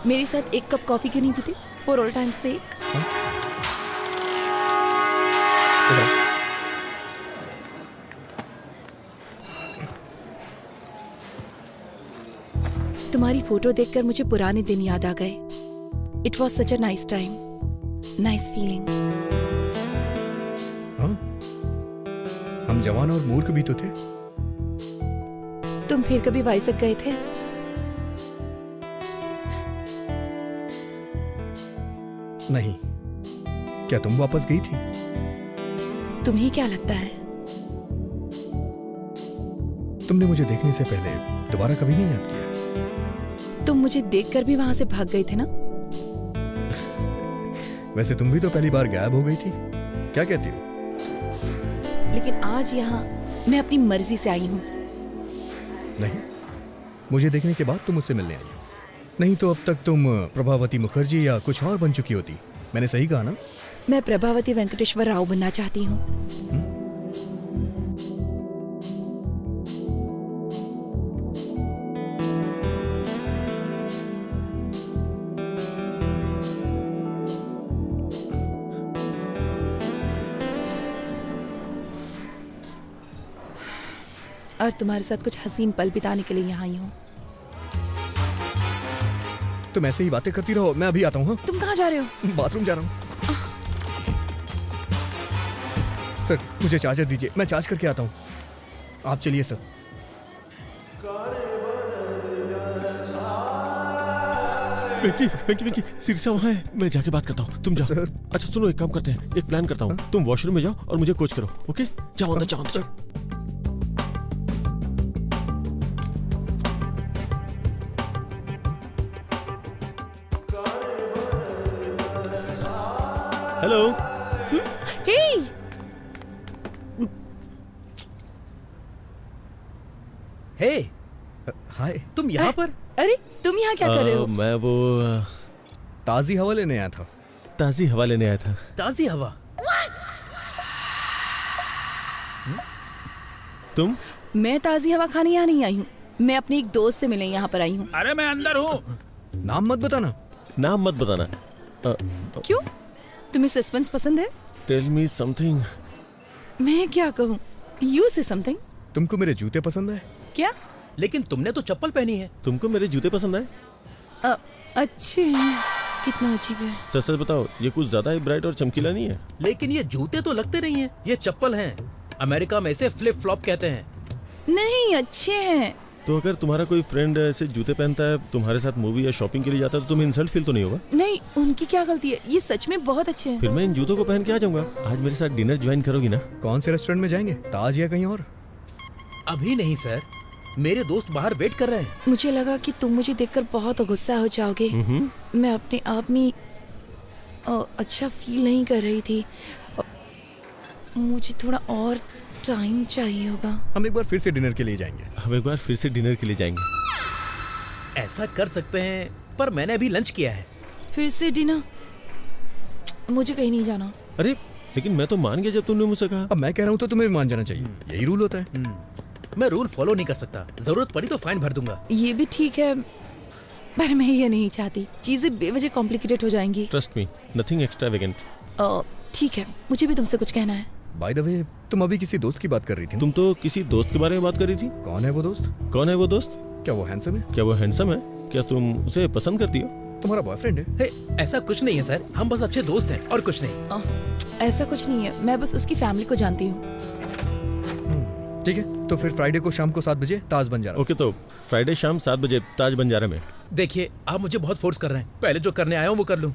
मेरे साथ एक कप कॉफी क्यों नहीं पीती? फॉर ऑल टाइम सेक। तुम्हारी फोटो देखकर मुझे पुराने दिन याद आ गए। It was such a nice time, nice feeling. हम जवान और मूर्ख भी तो थे। तुम फिर कभी वाइजैक गए थे? नहीं। क्या तुम वापस गई थी? तुम्हें क्या लगता है? तुमने मुझे देखने से पहले दोबारा कभी नहीं याद किया? तुम मुझे देखकर भी वहां से भाग गए थे ना? वैसे तुम भी तो पहली बार गायब हो गई थी। क्या कहती हो? लेकिन आज यहाँ मैं अपनी मर्जी से आई हूँ। नहीं, मुझे देखने के बाद तुम मुझसे मिलने आई हो। नहीं तो अब तक तुम प्रभावती मुखर्जी या कुछ और बन चुकी होती। मैंने सही कहा ना? मैं प्रभावती वेंकटेश्वर राव बनना चाहती हूँ। और तुम्हारे साथ कुछ हसीन पल बिताने के लिए यहाँ आई हूँ। तुम ऐसे ही बातें करती रहो, मैं अभी आता हूँ। तुम कहाँ जा रहे हो? बाथरूम जा रहा हूँ। सर मुझे चार्जर दीजिए, मैं चार्ज करके आता हूँ। आप चलिए सर। वेंकी, शिरीषा वहाँ है। मैं जाके बात करता हूँ, तुम जाओ। अच्छा सुनो, एक काम करते हैं, एक प्लान करता हूँ। तुम वॉशरूम में जाओ और मुझे कोच करो। ओके? जाओ अंदर, जाओ अंदर। हेलो। हे, हे, हाय। तुम यहाँ पर? अरे तुम यहाँ क्या कर रहे हो? मैं वो ताजी हवा लेने आया था। ताजी हवा लेने आया था। ताजी हवा? तुम? मैं ताजी हवा खाने यहाँ नहीं आई हूँ। मैं अपने एक दोस्त से मिलने यहाँ पर आई हूँ। अरे मैं अंदर हूँ। नाम मत बताना। नाम मत बताना। क्यों? तुम्हें सस्पेंस पसंद है? Tell me something. मैं क्या कहूँ? यू से समथिंग। तुमको मेरे जूते पसंद है? क्या? लेकिन तुमने तो चप्पल पहनी है। तुमको मेरे जूते पसंद आए? अच्छे हैं। कितना अजीब है। सच सच बताओ, ये कुछ ज्यादा ही ब्राइट और चमकीला नहीं है? लेकिन ये जूते तो लगते नहीं है, ये चप्पल हैं। अमेरिका में इसे फ्लिप फ्लॉप कहते हैं। नहीं, अच्छे हैं। तो अगर तुम्हारा कोई फ्रेंड ऐसे जूते पहनता है, तुम्हारे साथ मूवी या शॉपिंग के लिए जाता है, तो तुम्हें इंसल्ट फील तो नहीं होगा? नहीं, उनकी क्या गलती है, ये सच में बहुत अच्छे हैं। फिर मैं इन जूतों को पहन के आ जाऊंगा। आज मेरे साथ डिनर ज्वाइन करोगी ना? कौन से रेस्टोरेंट में जाएंगे, ताज या कहीं और? अभी नहीं सर, मेरे दोस्त बाहर वेट कर रहे हैं। मुझे लगा कि तुम मुझे देखकर बहुत गुस्सा हो जाओगे। मैं अपने आप में अच्छा फील नहीं कर रही थी। मुझे थोड़ा और टाइम चाहिए होगा। हम एक बार फिर से डिनर के लिए जाएंगे। ऐसा कर सकते हैं, पर मैंने अभी लंच किया है। फिर से डिनर? मुझे कहीं नहीं जाना। अरे लेकिन मैं तो मान गया जब तुमने मुझसे कहा। अब मैं कह रहा हूँ तो तुम्हें भी मान जाना चाहिए, यही रूल होता है। मैं रूल फॉलो नहीं कर सकता, जरूरत पड़ी तो फाइन भर दूंगा। ये भी ठीक है, पर मैं ये नहीं चाहती, चीजें बेवजह कॉम्प्लिकेटेड हो जाएंगी। Trust me, nothing extravagant. ठीक है, मुझे भी तुमसे कुछ कहना है। बाय द वे, तुम अभी किसी दोस्त की बात कर रही थी। तुम तो किसी दोस्त के बारे में बात कर रही थी। कौन है वो दोस्त? क्या वो हैंडसम है? क्या तुम उसे पसंद करती हो? तुम्हारा बॉयफ्रेंड है? ऐसा कुछ नहीं है सर, हम बस अच्छे दोस्त हैं और कुछ नहीं। ऐसा कुछ नहीं है, मैं बस उसकी फैमिली को जानती हूँ। ठीक है, तो फिर फ्राइडे को शाम को 7 बजे ताज बंजारा। ओके, तो फ्राइडे शाम 7 बजे ताज बंजारा में। देखिए, आप मुझे बहुत फोर्स कर रहे हैं, पहले जो करने आया हूँ वो कर लूँ।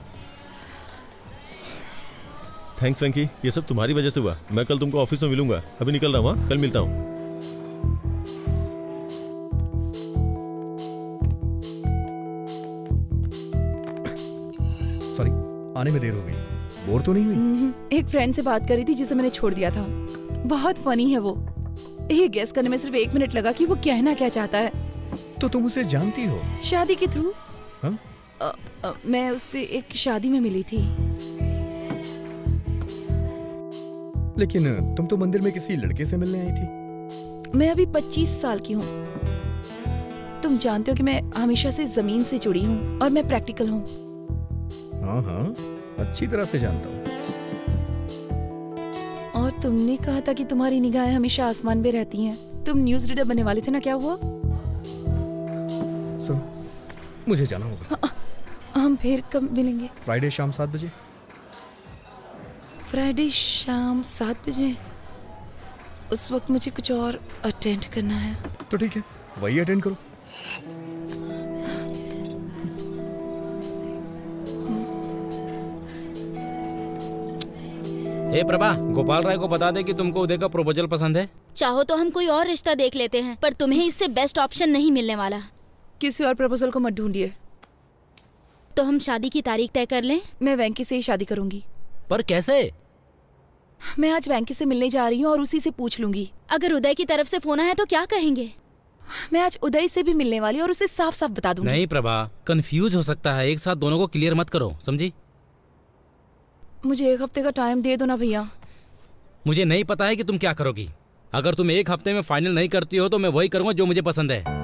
थैंक्स वेंकी, ये सब तुम्हारी वजह से हुआ। मैं कल तुमको ऑफिस में मिलूंगा, अभी निकल रहा हूँ। कल मिलता हूँ। सॉरी, आने में देर हो गई। बोर तो नहीं हुई? एक फ्रेंड से बात कर रही थी जिसे मैंने छोड़ दिया था। बहुत फनी है वो। ये गेस करने में सिर्फ 1 मिनट लगा कि वो कहना क्या चाहता है। तो तुम उसे जानती हो? शादी के थ्रू। हाँ? मैं उससे एक शादी में मिली थी। लेकिन तुम तो मंदिर में किसी लड़के से मिलने आई थी। मैं अभी 25 साल की हूँ। तुम जानते हो कि मैं हमेशा से जमीन से जुड़ी हूँ और मैं प्रैक्टिकल हूँ। हाँ हाँ, अच्छी तरह से जानता हूँ। और तुमने कहा था कि तुम्हारी निगाहें हमेशा आसमान पे रहती हैं। तुम न्यूज़ रीडर बनने वाले थे ना, क्या हुआ? मुझे जाना होगा। हम फिर कब मिलेंगे? फ्राइडे शाम 7 बजे। फ्राइडे शाम 7 बजे? उस वक्त मुझे कुछ और अटेंड करना है। तो ठीक है, वही अटेंड करो। हे प्रभा, गोपाल राय को बता दे कि तुमको उदय का प्रपोजल पसंद है। चाहो तो हम कोई और रिश्ता देख लेते हैं, पर तुम्हें इससे बेस्ट ऑप्शन नहीं मिलने वाला। किसी और प्रपोजल को मत ढूंढिए। तो हम शादी की तारीख तय कर लें? मैं वेंकी से ही शादी करूंगी। पर कैसे? मैं आज वेंकी से मिलने जा रही हूँ और उसी से पूछ लूंगी। अगर उदय की तरफ से फोन आया तो क्या कहेंगे? मैं आज उदय से भी मिलने वाली और उसे साफ साफ बता दूंगी। नहीं प्रभा, कंफ्यूज हो सकता है। एक साथ दोनों को क्लियर मत करो, समझी? मुझे 1 हफ्ते का टाइम दे दो ना भैया। मुझे नहीं पता है कि तुम क्या करोगी। अगर तुम 1 हफ्ते में फाइनल नहीं करती हो तो मैं वही करूंगा जो मुझे पसंद है।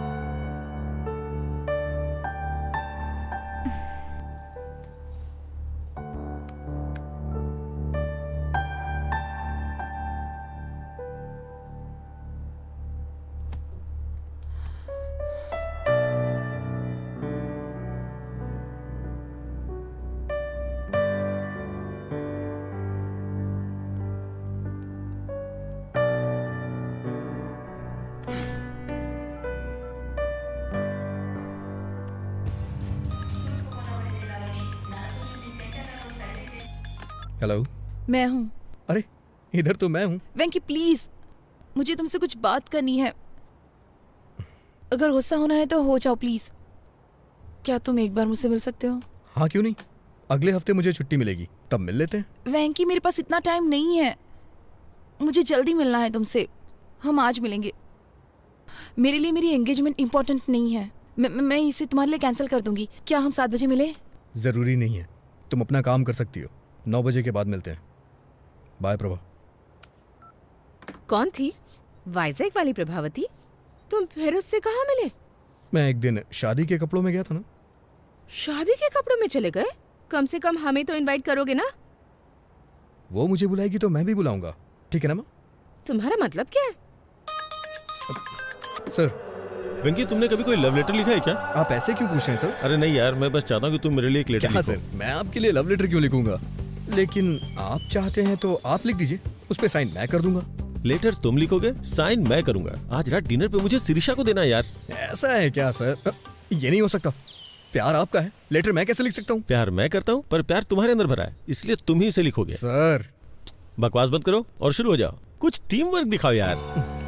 हेलो, मैं हूँ। अरे इधर तो मैं हूँ। वेंकी प्लीज, मुझे तुमसे कुछ बात करनी है। अगर गुस्सा होना है तो हो जाओ प्लीज। क्या तुम एक बार मुझसे मिल सकते हो? हाँ क्यों नहीं, अगले हफ्ते मुझे छुट्टी मिलेगी, तब मिल लेते हैं। वेंकी मेरे पास इतना टाइम नहीं है, मुझे जल्दी मिलना है तुमसे। हम आज मिलेंगे। मेरे लिए मेरी एंगेजमेंट इम्पोर्टेंट नहीं है। मैं इसे तुम्हारे लिए कैंसिल कर दूंगी। क्या हम 7 बजे मिले? जरूरी नहीं है, तुम अपना काम कर सकती हो। 9 बजे के बाद मिलते हैं। बाय प्रभा। कौन थी? वाइजैक वाली प्रभावती? तुम फिर उससे कहाँ मिले? मैं एक दिन शादी के कपड़ों में गया था ना। शादी के कपड़ों में चले गए? कम से कम हमें तो इनवाइट करोगे ना? वो मुझे बुलाएगी तो मैं भी बुलाऊंगा, ठीक है ना माँ? तुम्हारा मतलब क्या है? सर, वेंकी, तुमने कभी कोई लव लेटर लिखा है क्या? आप ऐसे क्यों पूछ रहे हैं सर? अरे नहीं यार, मैं बस चाहता हूँ कि तुम मेरे लिए एक लेटर क्या लिखो। सर, मैं आपके लिए लव लेटर क्यों लिखूंगा? लेकिन आप चाहते हैं तो आप लिख दीजिए, उस पे साइन मैं कर दूंगा। लेटर तुम लिखोगे, साइन मैं करूंगा। आज रात डिनर पे मुझे शिरीषा को देना है यार। ऐसा है क्या सर? ये नहीं हो सकता। प्यार आपका है, लेटर मैं कैसे लिख सकता हूँ? प्यार मैं करता हूँ, पर प्यार तुम्हारे अंदर भरा है, इसलिए तुम ही इसे लिखोगे। सर बकवास बंद करो और शुरू हो जाओ। कुछ टीम वर्क दिखाओ यार।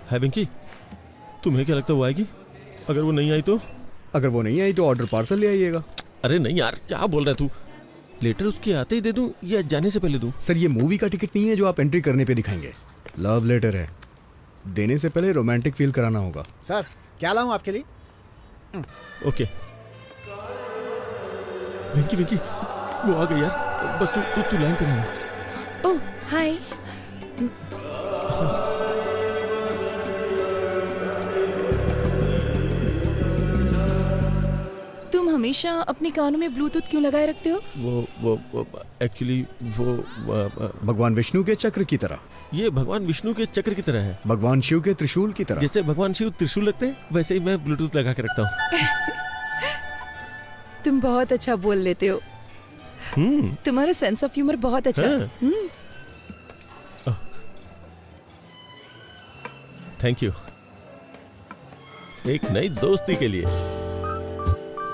है वेंकी, तुम्हें क्या लगता है वो आएगी? अगर वो नहीं आई तो? अगर वो नहीं आई तो ऑर्डर पार्सल ले आइएगा। अरे नहीं यार, क्या बोल रहा है तू? लेटर उसके आते ही दे दूं या जाने से पहले दूं? सर ये मूवी का टिकट नहीं है जो आप एंट्री करने पे दिखाएंगे। लव लेटर है, देने से पहले रोमांटिक फील कराना होगा। सर क्या लाऊं आपके लिए? ओके। वेंकी वेंकी, वो आ गई यार। बस तू लाइन पे रहना। ओह हाय। तुम हमेशा अपने कानों में ब्लूटूथ क्यों लगाए रखते हो? वो एक्चुअली वो भगवान विष्णु के चक्र की तरह। ये भगवान विष्णु के चक्र की तरह है। भगवान शिव के त्रिशूल की तरह। जैसे भगवान शिव त्रिशूल रखते हैं, वैसे ही मैं ब्लूटूथ लगा के रखता हूँ। तुम बहुत अच्छा बोल लेते हो। तुम्हारा सेंस ऑफ ह्यूमर बहुत अच्छा है। Thank you. एक नई दोस्ती के लिए।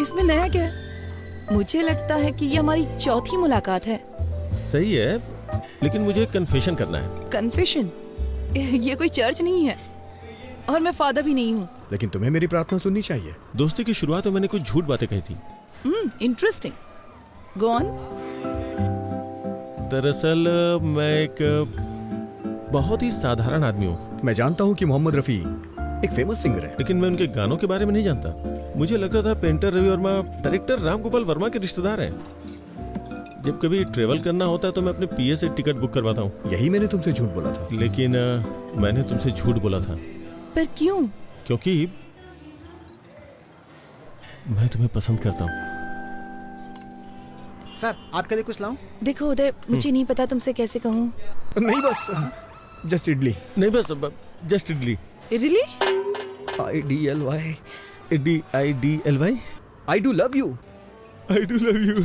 इसमें नया क्या है? मुझे लगता है कि ये हमारी चौथी मुलाकात है। सही है, लेकिन मुझे कन्फेशन करना है। कन्फेशन? ये कोई चर्च नहीं है और मैं फादर भी नहीं हूँ। लेकिन तुम्हें मेरी प्रार्थना सुननी चाहिए। दोस्ती की शुरुआत में मैंने कुछ झूठ बातें कही थी। इंटरेस्टिंग। Go on. दरअसल मैं एक बहुत ही साधारण आदमी हूँ। मैं जानता हूँ कि मोहम्मद रफी एक फेमस सिंगर है, लेकिन मैं उनके गानों के बारे में नहीं जानता। मुझे लगता था पेंटर रवि वर्मा डायरेक्टर राम गोपाल वर्मा के रिश्तेदार हैं। जब कभी ट्रेवल करना होता है तो मैं अपने पीए से टिकट बुक करवाता हूँ। यही मैंने तुमसे झूठ बोला था। लेकिन मैंने तुमसे झूठ बोला था। पर क्यों? क्योंकि मैं तुम्हें पसंद करता हूँ। सर आपके लिए कुछ लाऊं? देखो उदय, मुझे नहीं पता तुमसे कैसे कहूँ। नहीं बस जस्ट इडली। नहीं बस just idli. Really? IDLY IDLY। I do love you। I do love you।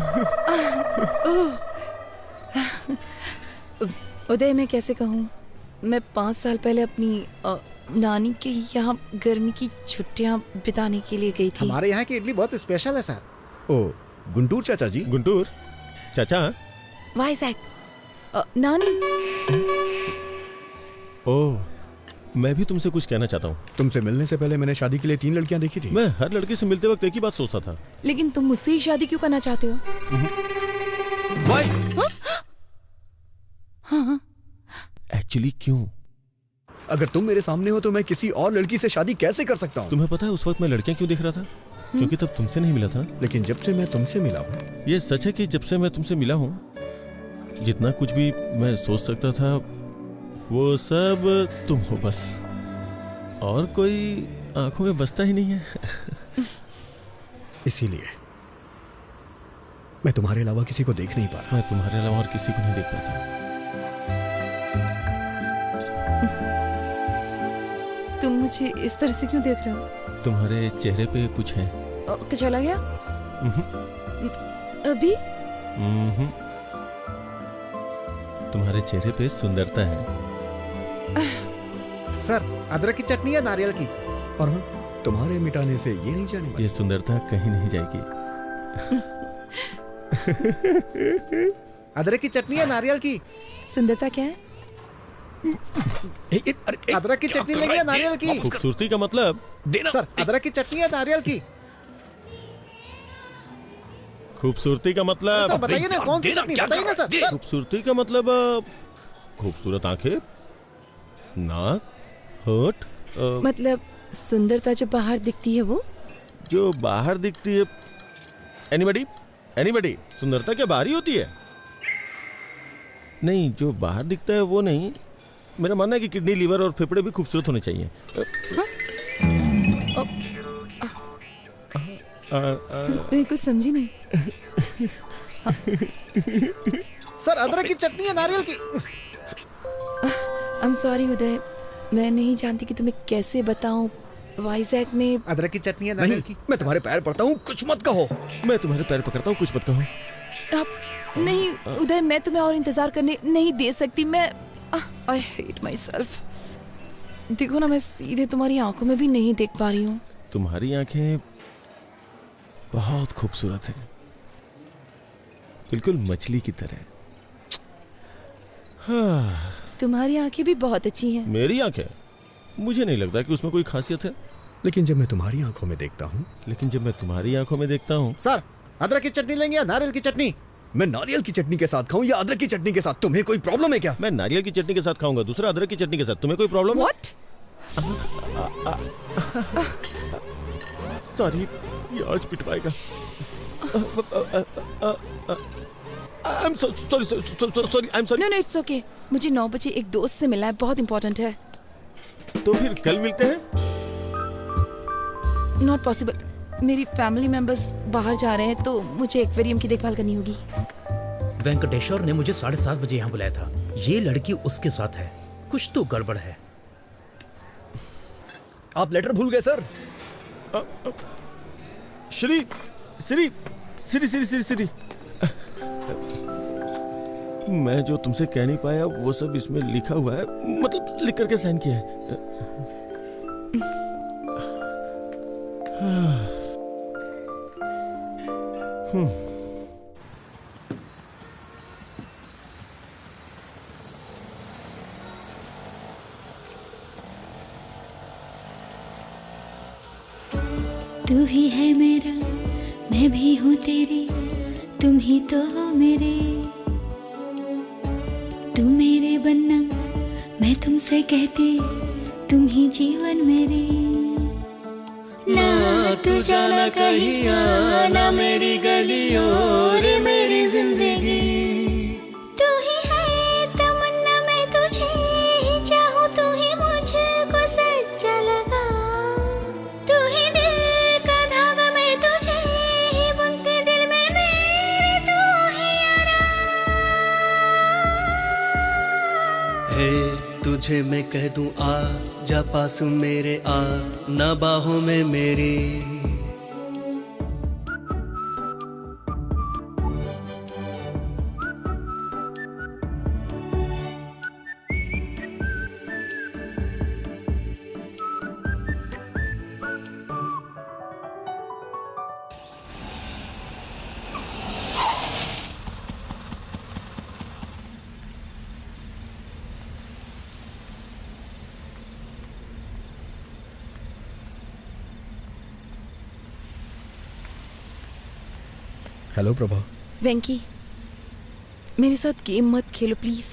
उदय मैं कैसे कहूँ, मैं 5 साल पहले अपनी नानी के यहाँ गर्मी की छुट्टियाँ बिताने के लिए गई थी। हमारे यहाँ की इडली बहुत स्पेशल है सर। ओ गुंटूर चाचा जी। गुंटूर चाचा? वाइजैक। नानी। ओह, मैं भी तुमसे कुछ कहना चाहता हूँ। तुमसे मिलने से पहले मैंने शादी के लिए 3 लड़कियां देखी थी। मैं हर लड़के से मिलते वक्त एक ही बात सोचता था। लेकिन तुम मुझसे ही शादी क्यों करना चाहते हो? हाँ? एक्चुअली क्यों? अगर तुम मेरे सामने हो तो मैं किसी और लड़की से शादी कैसे कर सकता हूँ? तुम्हें पता है उस वक्त मैं लड़कियां क्यों देख रहा था? क्योंकि तब तुमसे नहीं मिला था। लेकिन जब से मैं तुमसे मिला हूँ। ये सच है कि जब से मैं तुमसे मिला हूँ, जितना कुछ भी मैं सोच सकता था वो सब तुम हो बस। और कोई आंखों में बसता ही नहीं है। इसीलिए मैं तुम्हारे अलावा किसी को देख नहीं पा रहा। मैं तुम्हारे अलावा और किसी को नहीं देख पाता। तुम मुझे इस तरह से क्यों देख रहे हो? तुम्हारे चेहरे पे कुछ है। चला गया? अभी? तुम्हारे चेहरे पे सुंदरता है। सर अदरक की चटनी है नारियल की? और हाँ, तुम्हारे मिटाने से ये नहीं जाने वाली। ये सुंदरता कहीं नहीं जाएगी। अदरक की चटनी है नारियल की? सुंदरता क्या है? अदरक की चटनी लेंगे या नारियल की? खूबसूरती का मतलब देना। सर अदरक की चटनी है नारियल की? खूबसूरती का मतलब सर बताइए ना, कौन सी चटनी बताइए ना सर। खूबसूरती का मतलब खूबसूरत आंखें, नाक, होठ। मतलब सुंदरता जो बाहर दिखती है वो? जो बाहर दिखती है। एनीबडी? एनीबडी? सुंदरता क्या बाहर ही होती है? नहीं, जो बाहर दिखता है वो नहीं। मेरा मानना है कि किडनी, लीवर और फेफड़े भी खूबसूरत होने चाहिए। मैं कुछ समझी नहीं। सर अदरक की चटनी है, नारियल की। आई एम सॉरी उदय, मैं नहीं जानती कि तुम्हें कैसे बताऊं। वाइजैक में अदरक की चटनी है, नारियल की। मैं तुम्हारे पैर पड़ता हूँ, कुछ मत कहो। मैं तुम्हारे पैर पकड़ता हूँ, कुछ मत कहो। नहीं उदय, मैं तुम्हें और इंतजार करने नहीं दे सकती। मैं आई हेट माई सेल्फ। देखो ना, मैं सीधे तुम्हारी आंखों में भी नहीं देख पा रही हूँ। तुम्हारी आंखें बहुत खूबसूरत हैं, बिल्कुल मछली की तरह। हाँ। तुम्हारी आंखें भी बहुत अच्छी हैं। मेरी आंखें? मुझे नहीं लगता कि उसमें कोई खासियत है। लेकिन जब मैं तुम्हारी आंखों में देखता हूँ। सर अदरक की चटनी लेंगे या नारियल की चटनी? मैं नारियल की चटनी के साथ खाऊं या अदरक की चटनी के साथ? तुम्हें कोई प्रॉब्लम है क्या? मैं नारियल की चटनी के साथ खाऊंगा, दूसरा अदरक की चटनी के साथ। तुम्हें कोई प्रॉब्लम है? What? सॉरी, ये आज पिटवाएगा। I'm sorry. No, it's okay. मुझे 9 बजे एक दोस्त से मिलना है, बहुत इंपॉर्टेंट है। तो फिर कल मिलते हैं? Not possible. मेरी फैमिली मेंबर्स बाहर जा रहे हैं तो मुझे एक्वेरियम की देखभाल करनी होगी। वेंकटेश्वर ने मुझे 7:30 बजे यहाँ बुलाया था। ये लड़की उसके साथ है, कुछ तो गड़बड़ है। आप लेटर भूल गए सर। श्री मैं जो तुमसे कह नहीं पाया वो सब इसमें लिखा हुआ है, मतलब लिख करके साइन किया है। तू ही है मेरा, मैं भी हूँ तेरी, तुम ही तो हो मेरे। तू मेरे बनना, मैं तुमसे कहती, तुम ही जीवन मेरे। ना तू जाना कहीं आना, मेरी गलियों रे मेरी जिंदगी। तू ही है तमन्ना, मैं तुझे ही चाहूँ, तू ही मुझको सच्चा लगा। तू ही दिल का धागा, मैं तुझे ही बुनती, दिल में मेरे तू ही आराम। हे तुझे मैं कह दूं आ जा पास मेरे, आ ना बाहों में मेरी। हेलो प्रभा। वेंकी, मेरे साथ गेम मत खेलो प्लीज।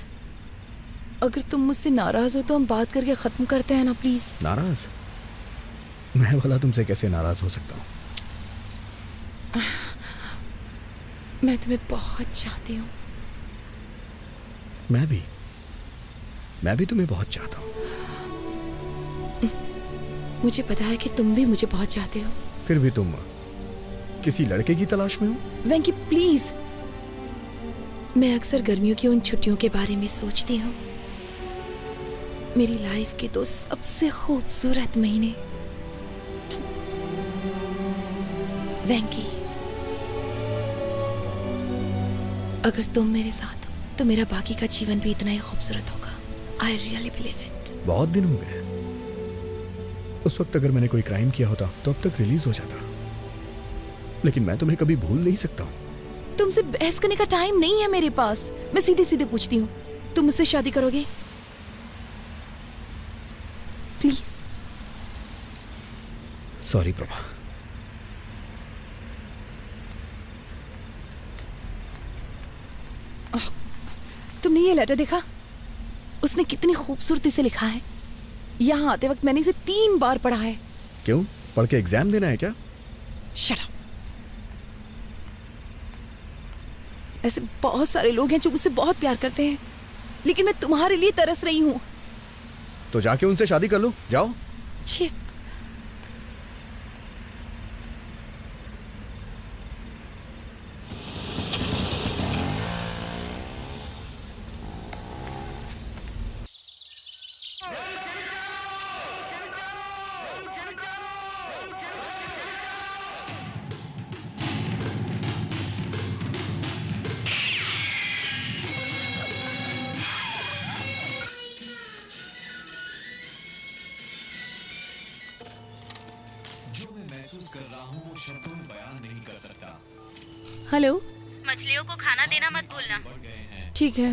अगर तुम मुझसे नाराज हो तो हम बात करके खत्म करते हैं ना प्लीज। नाराज? मैं भला तुमसे कैसे नाराज हो सकता हूँ? मैं तुम्हें बहुत चाहती हूँ। मैं भी तुम्हें बहुत चाहता हूँ। मुझे पता है कि तुम भी मुझे बहुत चाहते हो। फिर भी तुम किसी लड़के की तलाश में हो? वेंकी प्लीज, मैं अक्सर गर्मियों की उन छुट्टियों के बारे में सोचती हूँ। मेरी लाइफ के 2 सबसे खूबसूरत महीने। वेंकी, अगर तुम मेरे साथ हो तो मेरा बाकी का जीवन भी इतना ही खूबसूरत होगा। I really believe it. बहुत दिन हो गए। उस वक्त अगर मैंने कोई क्राइम किया होता तो अब तक रिलीज हो जाता, लेकिन मैं तुम्हें कभी भूल नहीं सकता हूँ। तुमसे बहस करने का टाइम नहीं है मेरे पास। मैं सीधे सीधे पूछती हूँ, तुम मुझसे शादी करोगे? प्लीज। सॉरी प्रभा। तुमने ये लेटर देखा? उसने कितनी खूबसूरती से लिखा है। यहाँ आते वक्त मैंने इसे 3 बार पढ़ा है। क्यों, पढ़ के एग्जाम देना है क्या? Shut up. ऐसे बहुत सारे लोग हैं जो मुझसे बहुत प्यार करते हैं, लेकिन मैं तुम्हारे लिए तरस रही हूँ। तो जाके उनसे शादी कर लो, जाओ। छी। हेलो। मछलियों को खाना देना मत भूलना। ठीक है।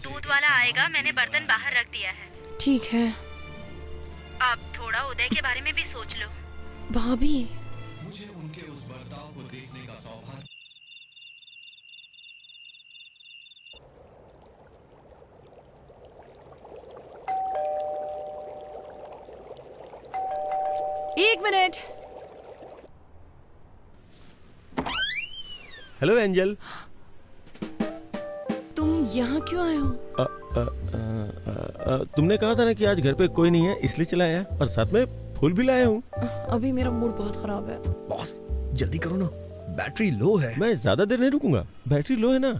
दूध वाला आएगा, मैंने बर्तन बाहर रख दिया है। ठीक है। अब थोड़ा उदय के बारे में भी सोच लो। भाभी, मुझे उनके उस बर्ताव को देखने का सौभाग्य। एक मिनट। Hello angel. तुम यहाँ क्यों आए हो? तुमने कहा था ना कि आज घर पे कोई नहीं है, इसलिए चला आया, और साथ में फूल भी लाया हूँ। अभी मेरा मूड बहुत खराब है। बॉस जल्दी करो ना, बैटरी लो है। मैं ज्यादा देर नहीं रुकूंगा, बैटरी लो है ना।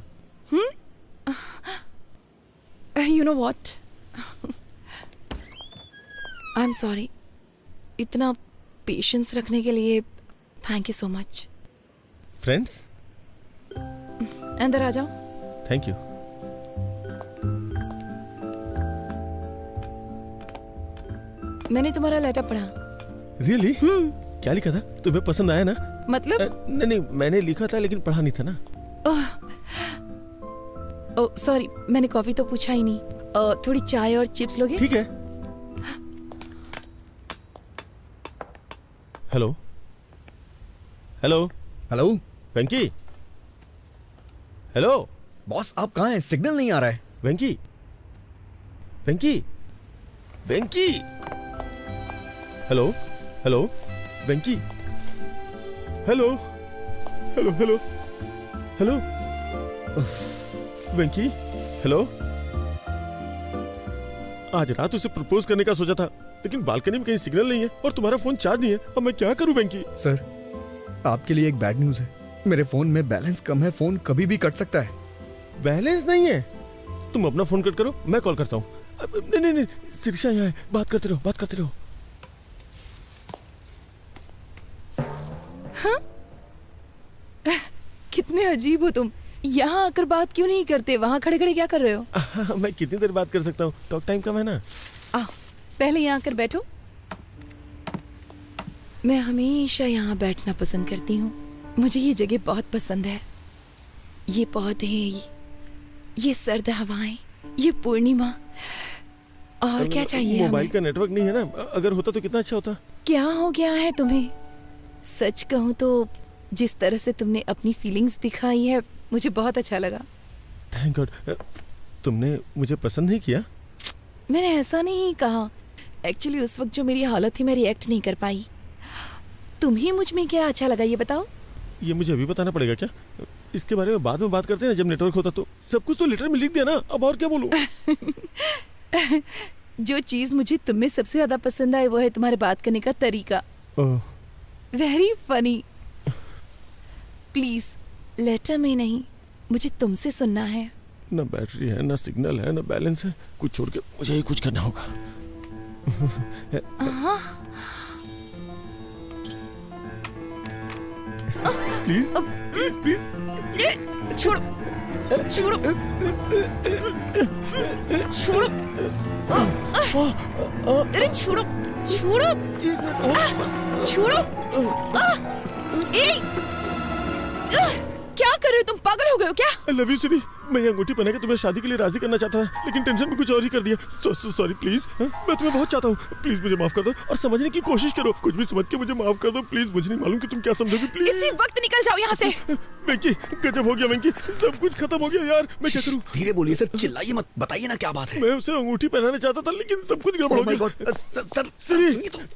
You know what, I am sorry. इतना पेशेंस रखने के लिए thank you so much. Friends, अंदर आ जाओ। Thank you. मैंने तुम्हारा लेटर पढ़ा। रियली? क्या लिखा था? तुम्हें पसंद आया ना? मतलब? नहीं, मैंने लिखा था लेकिन पढ़ा नहीं था ना। ओह सॉरी, मैंने कॉफी तो पूछा ही नहीं। थोड़ी चाय और चिप्स लोगे? ठीक है। हेलो हेलो हेलो वेंकी। हेलो बॉस, आप कहाँ हैं? सिग्नल नहीं आ रहा है। वेंकी, वेंकी, वेंकी। हेलो हेलो वेंकी। हेलो हेलो हेलो हेलो वेंकी। हेलो। आज रात उसे प्रपोज करने का सोचा था, लेकिन बालकनी में कहीं सिग्नल नहीं है और तुम्हारा फोन चार्ज नहीं है। अब मैं क्या करूं वेंकी? सर, आपके लिए एक बैड न्यूज है। मेरे फोन में बैलेंस कम है, फोन कभी भी कट सकता है। बैलेंस नहीं है? तुम अपना फोन कट करो, मैं कॉल करता हूँ। नहीं नहीं, शिरीषा यहाँ है, बात करते रहो, बात करते रहो। हाँ? कितने अजीब हो तुम। यहाँ आकर बात क्यों नहीं करते? वहाँ खड़े खड़े क्या कर रहे हो? मैं कितनी देर बात कर सकता हूँ, टॉक टाइम कम है ना। पहले यहाँ आकर बैठो। मैं हमेशा यहाँ बैठना पसंद करती हूँ। मुझे ये जगह बहुत पसंद है। ये पौधे, ये सर्द हवाएं, ये पूर्णिमा, और क्या चाहिए? मोबाइल का नेटवर्क नहीं है ना, अगर होता तो कितना अच्छा होता। क्या हो गया है तुम्हें? सच कहूँ तो जिस तरह से तुमने अपनी फीलिंग्स दिखाई है, मुझे बहुत अच्छा लगा। Thank God. तुमने मुझे पसंद नहीं किया? मैंने ऐसा नहीं कहा। एक्चुअली उस वक्त जो मेरी हालत थी, मैं रिएक्ट नहीं कर पाई। तुम्हें मुझ में क्या अच्छा लगा, ये बताओ। ये मुझे अभी बताना पड़ेगा क्या? इसके बारे में बाद में बात करते हैं जब नेटवर्क होता तो। सब कुछ तो लेटर में लिख दिया ना, अब और क्या बोलूं? जो चीज मुझे तुम में सबसे ज्यादा पसंद आई वो है तुम्हारे बात करने का तरीका। Very funny. प्लीज लेटर में नहीं, मुझे तुमसे सुनना है। ना बैटरी है, ना सिग्नल है, ना बैलेंस है। कुछ छोड़ के मुझे ही कुछ करना होगा। Please please please. छोड़ो छोड़ो छोड़ो। अरे छोड़ो छोड़ो छोड़ो। क्या कर रहे हो तुम? पागल हो गए हो क्या? I love you, सिरी। मैं ये अंगूठी पहना के तुम्हें शादी के लिए राजी करना चाहता था, लेकिन टेंशन में कुछ और ही कर दिया। Sorry please. मैं तुम्हें बहुत चाहता हूँ, प्लीज मुझे माफ कर दो और समझने की कोशिश करो। कुछ भी समझ के मुझे माफ कर दो प्लीज। मुझे नहीं मालूम कि तुम क्या समझोगे। प्लीज इसी वक्त निकल जाओ यहाँ से। वेंकी, गजब हो गया वेंकी, सब कुछ खत्म हो गया यार। मैं क्या करूँ? धीरे बोलिए सर, चिल्लाइए मत, बताइए ना क्या बात है। मैं उसे अंगूठी पहनाना चाहता था, लेकिन सब कुछ गड़बड़ हो गया। सर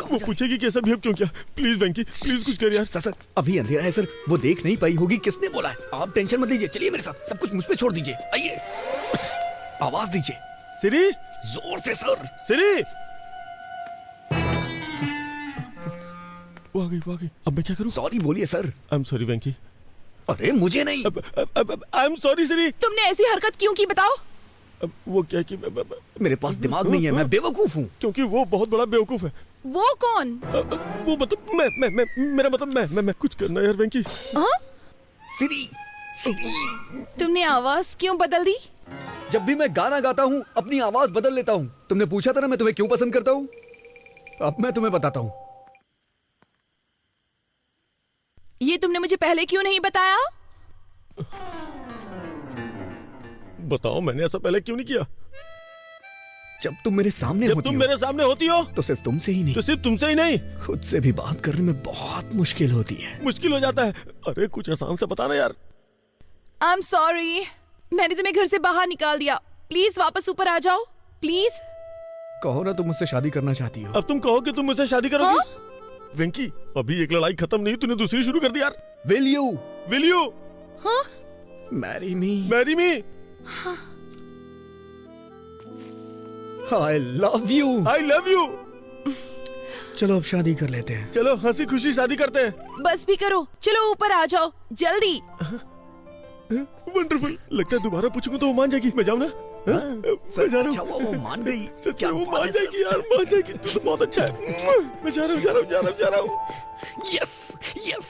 वो पूछेगी कैसा बिहेव क्यों किया। प्लीज वेंकी, प्लीज कुछ कर यार। सर अभी अंधेरा है सर, वो देख नहीं पाई होगी। किसने बोला है? आप टेंशन मत लीजिए, चलिए मेरे साथ, सब कुछ मुझ पे छोड़ दीजिए। आइए, आवाज दीजिए। सिरी, जोर से सर। सिरी, वो आ गई। अब मैं क्या करूं? सॉरी बोलिए सर। आई एम सॉरी वेंकी। अरे मुझे नहीं। आई एम सॉरी सिरी। तुमने ऐसी हरकत क्यों की बताओ? वो क्या कि मेरे पास दिमाग नहीं है, मैं बेवकूफ हूँ। क्योंकि वो बहुत बड़ा बेवकूफ है। वो कौन? वो मतलब मैं मेरा मतलब मैं कुछ करना यार वेंकी। सिरी, तुमने आवाज क्यों बदल दी? जब भी मैं गाना गाता हूँ अपनी आवाज बदल लेता हूँ। तुमने पूछा था ना मैं तुम्हें क्यों पसंद करता हूँ। अब मैं तुम्हें बताता हूँ। ये तुमने मुझे पहले क्यों नहीं बताया? बताओ, मैंने ऐसा पहले क्यों नहीं किया? जब तुम मेरे सामने जब होती तुम हो, मेरे सामने होती हो तो सिर्फ तुमसे ही नहीं, तो सिर्फ तुमसे ही नहीं, खुद से भी बात करने में बहुत मुश्किल होती है। मुश्किल हो जाता है। अरे कुछ आसान से बताना यार। आई एम सॉरी, मैंने तुम्हें घर से बाहर निकाल दिया। प्लीज वापस ऊपर आ जाओ, प्लीज। कहो ना तुम मुझसे शादी करना चाहती हो। अब तुम कहो कि तुम मुझसे शादी करोगी। वेंकी, अभी एक लड़ाई खत्म नहीं, तूने दूसरी शुरू कर दी यार। Will you? Will you? हाँ? Marry me? Marry me? I love you. I love you. चलो अब शादी कर लेते हैं। चलो हंसी खुशी शादी करते हैं। बस भी करो, चलो ऊपर आ जाओ जल्दी। वंडरफुल। लगता है दोबारा पूछूंगा तो वो मान जाएगी। मैं जाऊँ ना? मैं जा रहा हूँ। वो मान गई। सच में वो मान जाएगी यार, मान जाएगी। तू तो बहुत अच्छा है। मैं जा रहा हूँ। Yes, yes.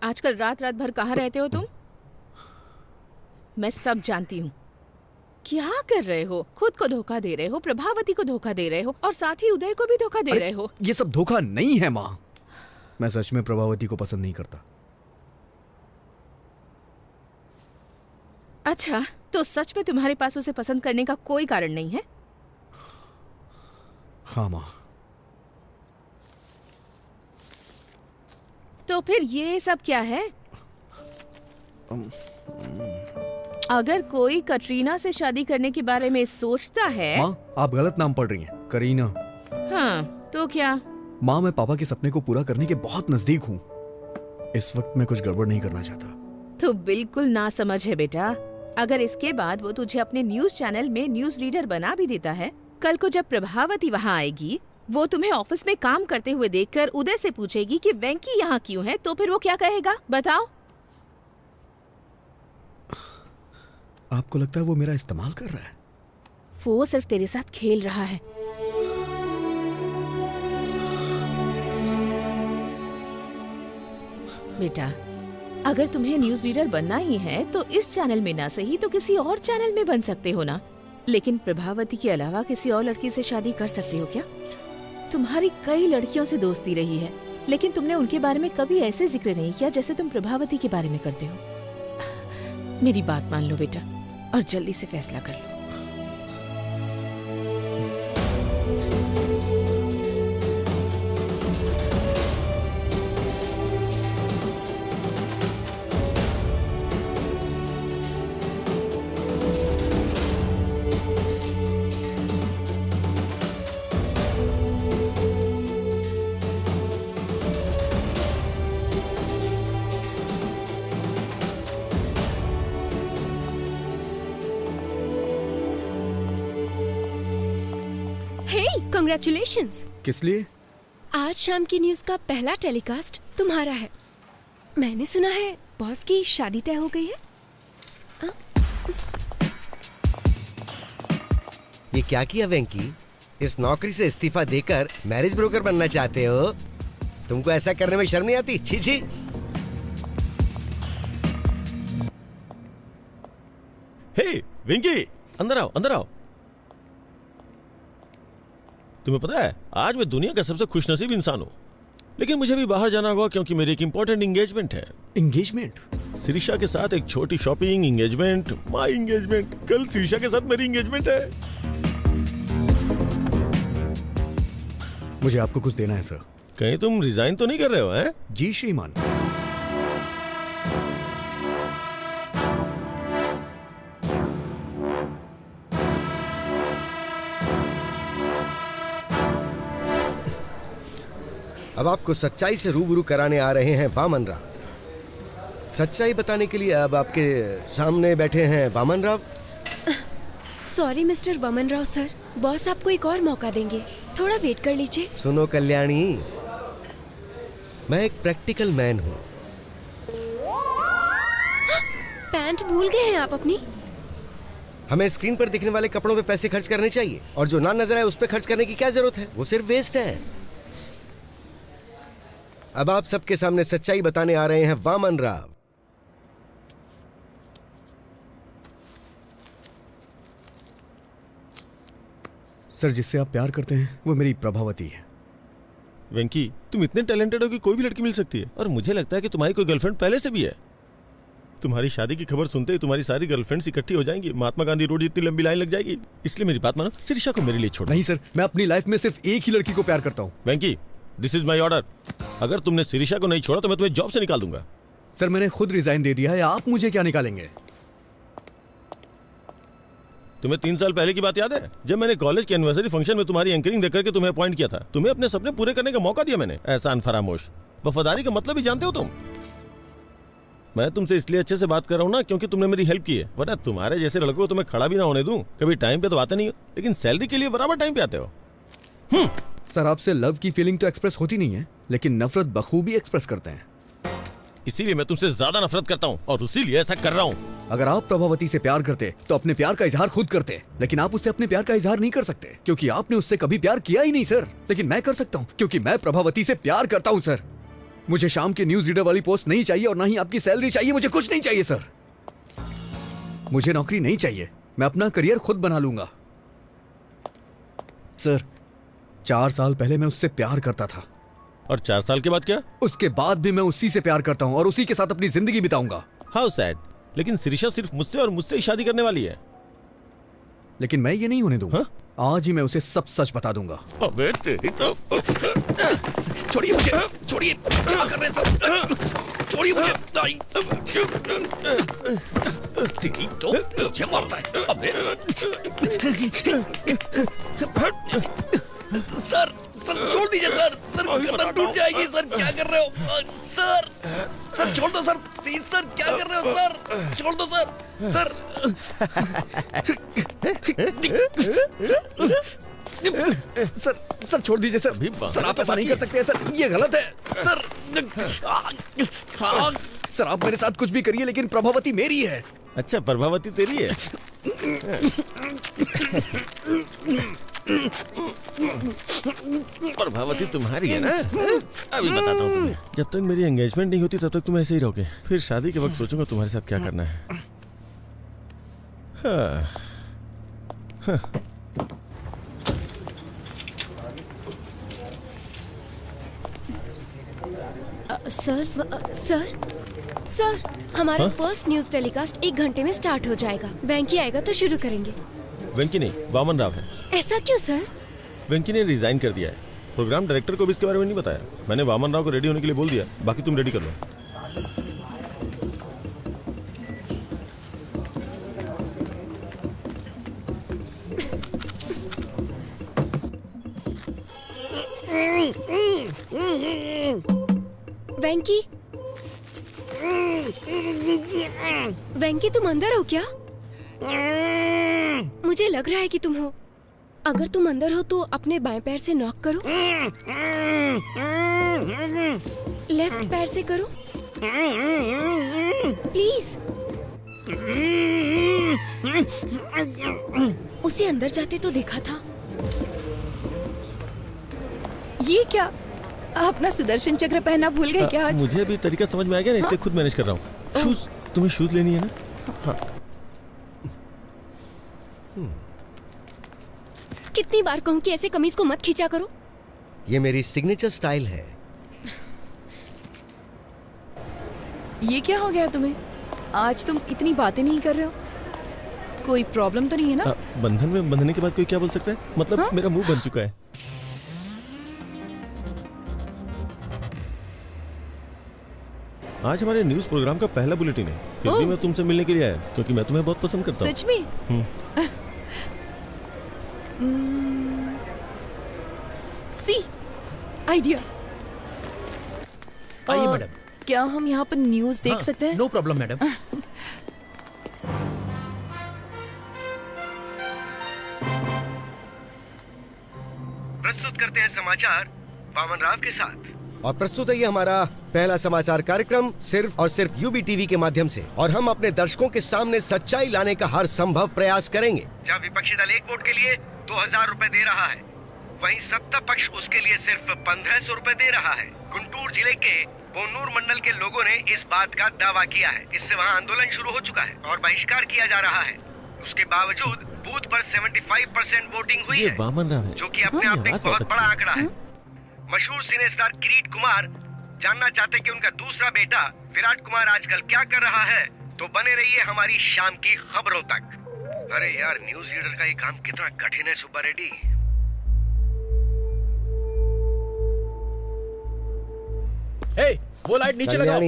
आजकल रात भर कहाँ रहते हो तुम? मैं सब जानती हूँ। क्या कर रहे हो? खुद को धोखा दे रहे हो, प्रभावती को धोखा दे रहे हो और साथ ही उदय को भी धोखा दे रहे हो। ये सब धोखा नहीं है माँ। मैं सच में प्रभावती को पसंद नहीं करता। अच्छा, तो सच में तुम्हारे पास उसे पसंद करने का कोई कारण नहीं है? हाँ माँ। तो फिर ये सब क्या है? अगर कोई कटरीना से शादी करने के बारे में सोचता है। माँ, आप गलत नाम पढ़ रही हैं। करीना। हाँ, तो क्या? माँ, मैं पापा के सपने को पूरा करने के बहुत नजदीक हूँ। इस वक्त मैं कुछ गड़बड़ नहीं करना चाहता। तो बिल्कुल ना समझ है बेटा। अगर इसके बाद वो तुझे अपने न्यूज चैनल में न्यूज रीडर बना भी देता है, कल को जब प्रभावती वहाँ आएगी, वो तुम्हें ऑफिस में काम करते हुए देखकर उदय से पूछेगी कि वेंकी यहाँ क्यों है, तो फिर वो क्या कहेगा बताओ? आपको लगता है वो मेरा इस्तेमाल कर रहा है? वो सिर्फ तेरे साथ खेल रहा है। बेटा, अगर तुम्हें न्यूज रीडर बनना ही है तो इस चैनल में ना सही तो किसी और चैनल में बन सकते हो ना। लेकिन प्रभावती के अलावा किसी और लड़की से शादी कर सकते हो क्या? तुम्हारी कई लड़कियों से दोस्ती रही है, लेकिन तुमने उनके बारे में कभी ऐसे जिक्र नहीं किया जैसे तुम प्रभावती के बारे में करते हो। मेरी बात मान लो बेटा और जल्दी से फैसला कर लो। हे, कांग्रेचुलेशंस। किस लिए? आज शाम की न्यूज का पहला टेलीकास्ट तुम्हारा है। मैंने सुना है बॉस की शादी तय हो गई है। ये क्या किया वेंकी? इस नौकरी से इस्तीफा देकर मैरिज ब्रोकर बनना चाहते हो? तुमको ऐसा करने में शर्म नहीं आती? छी छी। हे वेंकी, अंदर आओ, अंदर आओ। तुम्हें पता है आज मैं दुनिया का सबसे खुशनसीब इंसान हूँ, लेकिन मुझे भी बाहर जाना होगा क्योंकि मेरी एक इंपॉर्टेंट एंगेजमेंट है। एंगेजमेंट? सिरिशा के साथ एक छोटी शॉपिंग, एंगेजमेंट, माय एंगेजमेंट। कल सिरिशा के साथ मेरी एंगेजमेंट है। मुझे आपको कुछ देना है सर। कहीं तुम रिजाइन तो नहीं कर रहे हो? हैं? जी श्रीमान। अब आपको सच्चाई से रूबरू कराने आ रहे हैं वामन राव। सच्चाई बताने के लिए अब आपके सामने बैठे हैं Vaman Rao. Sorry mister Vaman Rao sir, boss आपको एक और मौका देंगे, थोड़ा वेट कर लीजिए। सुनो कल्याणी, मैं एक प्रैक्टिकल मैन हूँ। पैंट भूल गए हैं आप अपनी? हमें स्क्रीन पर दिखने वाले कपड़ों पे पैसे खर्च करने चाहिए, और जो ना नजर आए उस पे खर्च करने की क्या जरूरत है? वो सिर्फ वेस्ट है। अब आप सबके सामने सच्चाई बताने आ रहे हैं वामन राव। सर, जिससे आप प्यार करते हैं वो मेरी प्रभावती है। वेंकी, तुम इतने टैलेंटेड हो कि कोई भी लड़की मिल सकती है, और मुझे लगता है कि तुम्हारी कोई गर्लफ्रेंड पहले से भी है। तुम्हारी शादी की खबर सुनते ही तुम्हारी सारी गर्लफ्रेंड्स इकट्ठी हो जाएंगी, महात्मा गांधी रोड जितनी लंबी लाइन लग जाएगी। इसलिए मेरी बात मानो, सिरिशा को मेरे लिए छोड़ो। नहीं सर, मैं अपनी लाइफ में सिर्फ एक ही लड़की को प्यार करता हूँ। वेंकी, दिस इज माई ऑर्डर। अगर तुमने सिरिशा को नहीं छोड़ा तो मैं तुम्हें जॉब से निकाल दूंगा। सर, मैंने खुद रिजाइन दे दिया है, आप मुझे क्या निकालेंगे? तुम्हें 3 साल पहले की बात याद है, जब मैंने कॉलेज के एनिवर्सरी फंक्शन में तुम्हारी एंकरिंग देख करके तुम्हें अपॉइंट किया था? तुम्हें अपने सपने पूरे करने का मौका दिया मैंने। एहसान फरामोश। वफादारी का मतलब ही जानते हो तुम। मैं तुमसे इसलिए अच्छे से बात कर रहा हूँ ना क्योंकि तुमने मेरी हेल्प की है, वरना तुम्हारे जैसे लड़कों को तुम्हें खड़ा भी ना होने दूं। कभी टाइम पे तो आते नहीं हो, लेकिन सैलरी के लिए बराबर टाइम पे आते हो। सर, आपसे लव की फीलिंग तो एक्सप्रेस होती नहीं है, लेकिन नफरत बखूबी एक्सप्रेस करते हैं। इसीलिए मैं तुमसे ज्यादा नफरत करता हूँ और इसीलिए ऐसा कर रहा हूँ। अगर आप प्रभावती से प्यार करते तो अपने प्यार का इजहार खुद करते, लेकिन आप उससे अपने प्यार का इजहार नहीं कर सकते क्योंकि आपने उससे कभी प्यार किया ही नहीं सर। लेकिन मैं कर सकता हूँ क्योंकि मैं प्रभावती से प्यार करता हूँ सर। मुझे शाम की न्यूज रीडर वाली पोस्ट नहीं चाहिए और ना ही आपकी सैलरी चाहिए। मुझे कुछ नहीं चाहिए सर। मुझे नौकरी नहीं चाहिए, मैं अपना करियर खुद बना लूंगा। सर, 4 साल पहले मैं उससे प्यार करता था। और 4 साल के बाद क्या? उसके बाद भी मैं उसी से प्यार करता हूँ और उसी के साथ अपनी जिंदगी बिताऊंगा। How sad. लेकिन सिरिशा सिर्फ मुझसे और मुझसे ही शादी करने वाली है। लेकिन मैं ये नहीं होने दूंगा। आज ही मैं उसे सब सच बता दूंगा। अबे तेरी तो। छोड़िए मुझे, छोड़िए। क्या कर रहे हैं सब? छोड़िए मुझे। तेरी तो मुझे मारता है। अबे सर, सर छोड़ दीजिए सर। सर, गर्दन टूट जाएगी सर। क्या कर रहे हो सर? सर छोड़ दो सर, प्लीज सर। क्या कर रहे हो सर? छोड़ दो सर। सर सर, सर छोड़ दीजिए सर। सर, आप ऐसा नहीं कर सकते सर, ये गलत है सर। सर, आप मेरे साथ कुछ भी करिए लेकिन प्रभावती मेरी है। अच्छा, प्रभावती तेरी है? प्रभावती तुम्हारी है ना? अभी बताता हूँ तुम्हें। जब तक मेरी एंगेजमेंट नहीं होती तब तक तुम ऐसे ही रहोगे, फिर शादी के वक्त सोचूंगा तुम्हारे साथ क्या करना है। सर, सर, हमारा फर्स्ट न्यूज टेलीकास्ट 1 घंटे में स्टार्ट हो जाएगा। वेंकी आएगा तो शुरू करेंगे। वेंकी नहीं, वामन राव है। ऐसा क्यों सर? वेंकी ने रिजाइन कर दिया है। प्रोग्राम डायरेक्टर को भी इसके बारे में नहीं बताया। मैंने वामन राव को रेडी होने के लिए बोल दिया, बाकी तुम रेडी कर लो। वेंकी, वेंकी तुम अंदर हो क्या? मुझे लग रहा है कि तुम हो। अगर तुम अंदर हो तो अपने बाएं पैर से नॉक करो। लेफ्ट पैर से करो प्लीज। उसे अंदर जाते तो देखा था। ये क्या, अपना सुदर्शन चक्र पहनना भूल गए क्या आज? मुझे अभी तरीका समझ में आ गया ना, इसलिए खुद मैनेज कर रहा हूँ। शूज, तुम्हें शूज लेनी है ना? हाँ। कितनी बार कहूँ कि ऐसे कमीज को मत खींचा करो। ये मेरी सिग्नेचर स्टाइल है। ये क्या हो गया तुम्हें? आज तुम इतनी बातें नहीं कर रहे हो। कोई प्रॉब्लम तो नहीं है ना? बंधन में बंधने के बाद कोई क्या बोल सकता है? मतलब हाँ? मेरा मुंह बन चुका है। आज हमारे न्यूज प्रोग्राम का पहला बुलेटिन है, फिर भी मैं तुमसे मिलने के लिए आया क्योंकि मैं तुम्हें बहुत पसंद करता हूँ। सच में? See idea. आइए मैडम। क्या हम यहाँ पर न्यूज देख सकते हैं? No problem madam. प्रस्तुत करते हैं समाचार वामन राव के साथ। और प्रस्तुत है ये हमारा पहला समाचार कार्यक्रम सिर्फ और सिर्फ यूबी टीवी के माध्यम से, और हम अपने दर्शकों के सामने सच्चाई लाने का हर संभव प्रयास करेंगे। जहाँ विपक्षी दल एक वोट के लिए 2000 रुपए दे रहा है, वहीं सत्ता पक्ष उसके लिए सिर्फ 1500 रुपए दे रहा है। गुंटूर जिले के बोनूर मंडल के लोगों ने इस बात का दावा किया है। इससे वहाँ आंदोलन शुरू हो चुका है और बहिष्कार किया जा रहा है। उसके बावजूद बूथ पर 75% वोटिंग हुई है, जो कि अपने आप में एक बहुत बड़ा आंकड़ा है। मशहूर सिने स्टार किरीट कुमार जानना चाहते कि उनका दूसरा बेटा विराट कुमार आजकल क्या कर रहा है, तो बने रहिए हमारी शाम की खबरों तक। अरे यार, न्यूज रीडर का ये काम कितना कठिन है सुपर रेड्डी। वो लाइट नीचे लगाओ।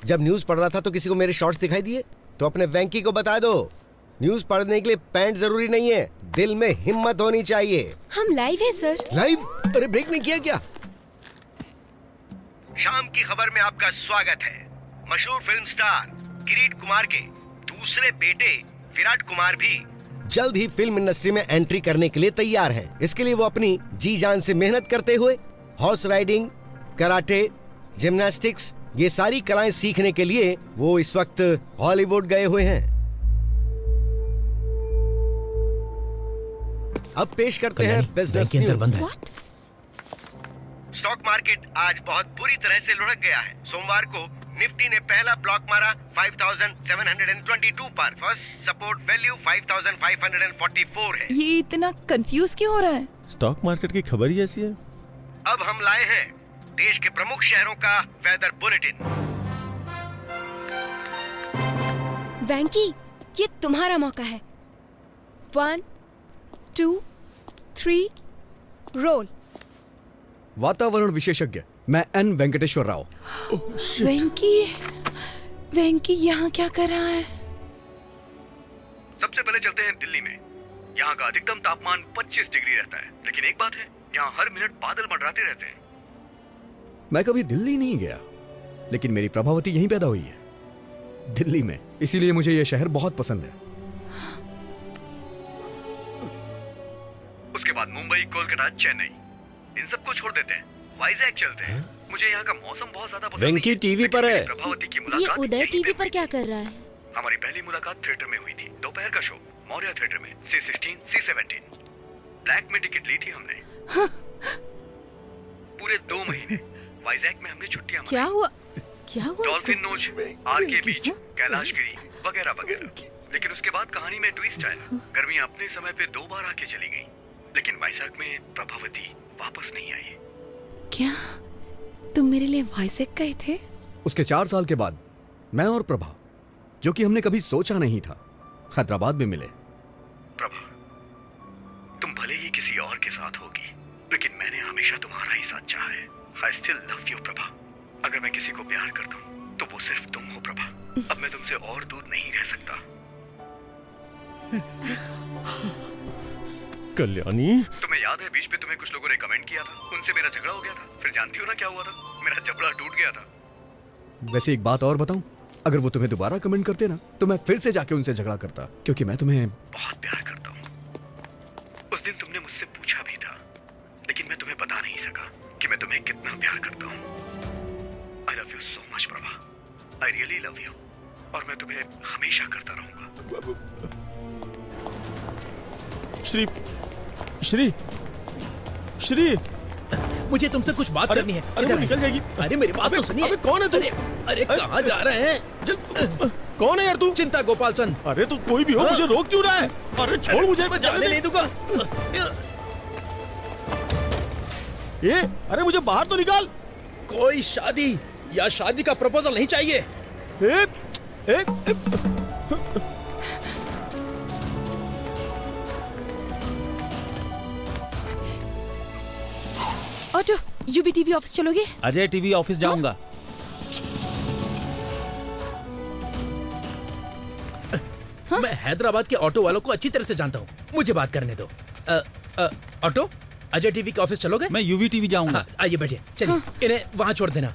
जब न्यूज पढ़ रहा था तो किसी को मेरे शॉर्ट्स दिखाई दिए, तो अपने वेंकी को बता दो, न्यूज पढ़ने के लिए पैंट जरूरी नहीं है, दिल में हिम्मत होनी चाहिए। हम लाइव है सर। लाइव? अरे ब्रेक नहीं किया क्या? शाम की खबर में आपका स्वागत है। मशहूर फिल्म स्टार किरीट कुमार के दूसरे बेटे विराट कुमार भी जल्द ही फिल्म इंडस्ट्री में एंट्री करने के लिए तैयार है। इसके लिए वो अपनी जी जान से मेहनत करते हुए हॉर्स राइडिंग, कराटे, जिम्नास्टिक्स, ये सारी कलाएं सीखने के लिए वो इस वक्त हॉलीवुड गए हुए हैं। अब पेश करते हैं बिजनेस न्यूज। स्टॉक मार्केट आज बहुत बुरी तरह से लुढ़क गया है। सोमवार को निफ्टी ने पहला ब्लॉक मारा 5722 पर। फर्स्ट सपोर्ट वैल्यू 5544 है। ये इतना कंफ्यूज क्यों हो रहा है? स्टॉक मार्केट की खबर ही ऐसी है। अब हम लाए हैं देश के प्रमुख शहरों का वेदर बुलेटिन। वैंकी, ये तुम्हारा मौका है। 1 2 3 रोल। वातावरण विशेषज्ञ मैं एन वेंकटेश्वर राव। वेंकी यहाँ क्या कर रहा है? सबसे पहले चलते हैं दिल्ली में। यहाँ का अधिकतम तापमान 25 डिग्री रहता है, लेकिन एक बात है, यहाँ हर मिनट बादल मंडराते रहते हैं। मैं कभी दिल्ली नहीं गया, लेकिन मेरी प्रभावती यहीं पैदा हुई है, दिल्ली में, इसीलिए मुझे यह शहर बहुत पसंद है। उसके बाद मुंबई, कोलकाता, चेन्नई, इन सबको छोड़ देते हैं, वाइजैक चलते हैं। मुझे यहाँ का मौसम बहुत ज्यादा पसंद वेंकी टीवी पर है। प्रभावती की ये मुलाकात उदय टीवी पर क्या कर रहा है? हमारी पहली मुलाकात थिएटर में हुई थी, दोपहर का शो मौर्य थिएटर में, C16, C17। ब्लैक में टिकट ली थी हमने। पूरे 2 महीने वाइजैक में हमने छुट्टियां क्या हुआ? डॉल्फिन नोच, आरके बीच, कैलाशगिरी वगैरह वगैरह। लेकिन उसके बाद कहानी में ट्विस्ट आया। गर्मियां अपने समय पे 2 बार आके चली गईं, लेकिन वाइजैक में प्रभावती वापस नहीं आई। क्या तुम मेरे लिए वाइजैक गए थे? उसके 4 साल के बाद मैं और प्रभा, जो कि हमने कभी सोचा नहीं था, हैदराबाद में मिले। प्रभा, तुम भले ही किसी और के साथ होगी, लेकिन मैंने हमेशा तुम्हारा ही साथ चाहा है। I still love you, Prabha. अगर मैं किसी को प्यार करता हूँ तो वो सिर्फ तुम हो प्रभा। अब मैं तुमसे और दूर नहीं रह सकता। कल्याणी, तुम्हें याद है बीच में तुम्हें कुछ लोगों ने कमेंट किया था, उनसे मेरा झगड़ा हो गया था। फिर जानती हो ना क्या हुआ था? मेरा जबड़ा टूट गया था। वैसे एक बात और बताऊं, अगर वो तुम्हें दोबारा कमेंट करते ना, तो मैं फिर से जाके उनसे झगड़ा करता, क्योंकि मैं तुम्हें बहुत प्यार करता हूँ। उस भी था, लेकिन मैं तुम्हें बता नहीं सका कि मैं तुम्हें कितना प्यार करता हूँ। आई love you so much Prabha, I really love you, और मैं तुम्हें हमेशा करता रहूंगा। श्री श्री श्री, मुझे तुमसे कुछ बात करनी है। अरे वो निकल जाएगी। अरे मेरी बात तो सुनिए। अबे कौन है तू? अरे कहाँ जा रहे हैं? कौन है यार तू? चिंता गोपाल चंद। अरे तू कोई भी हो, मुझे रोक क्यों रहा है? अरे छोड़ मुझे, मैं जाने नहीं दूंगा। ये अरे मुझे बाहर तो निकाल। कोई शादी या शादी का प्रपोजल नहीं चाहिए। ऑटो, यूबी टीवी ऑफिस चलोगे? अजय टीवी ऑफिस जाऊंगा। मैं हैदराबाद के ऑटो वालों को अच्छी तरह से जानता हूँ, मुझे बात करने दो। ऑटो, अजय टीवी के ऑफिस चलोगे? मैं यूवी टीवी जाऊंगा। आइए बैठिए, चलिए इन्हें वहाँ छोड़ देना।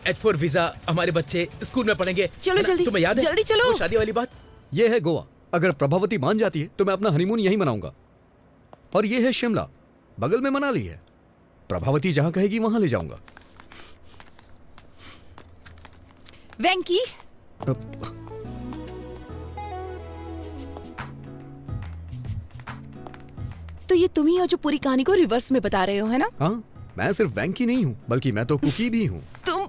H4 वीजा, हमारे बच्चे स्कूल में पढ़ेंगे। चलो जल्दी, तुम्हें याद है जल्दी चलो। वो शादी वाली बात? ये है गोवा। अगर प्रभावती मान जाती है तो मैं अपना हनीमून यहीं मनाऊंगा। और ये है शिमला, बगल में मनाली है। प्रभावती जहां कहेगी वहां ले जाऊंगा। वेंकी, तो ये तुम ही हो जो पूरी कहानी को रिवर्स में बता रहे हो, है ना? हाँ, मैं सिर्फ वैंकी नहीं हूँ, बल्कि मैं तो कुकी भी हूँ। तुम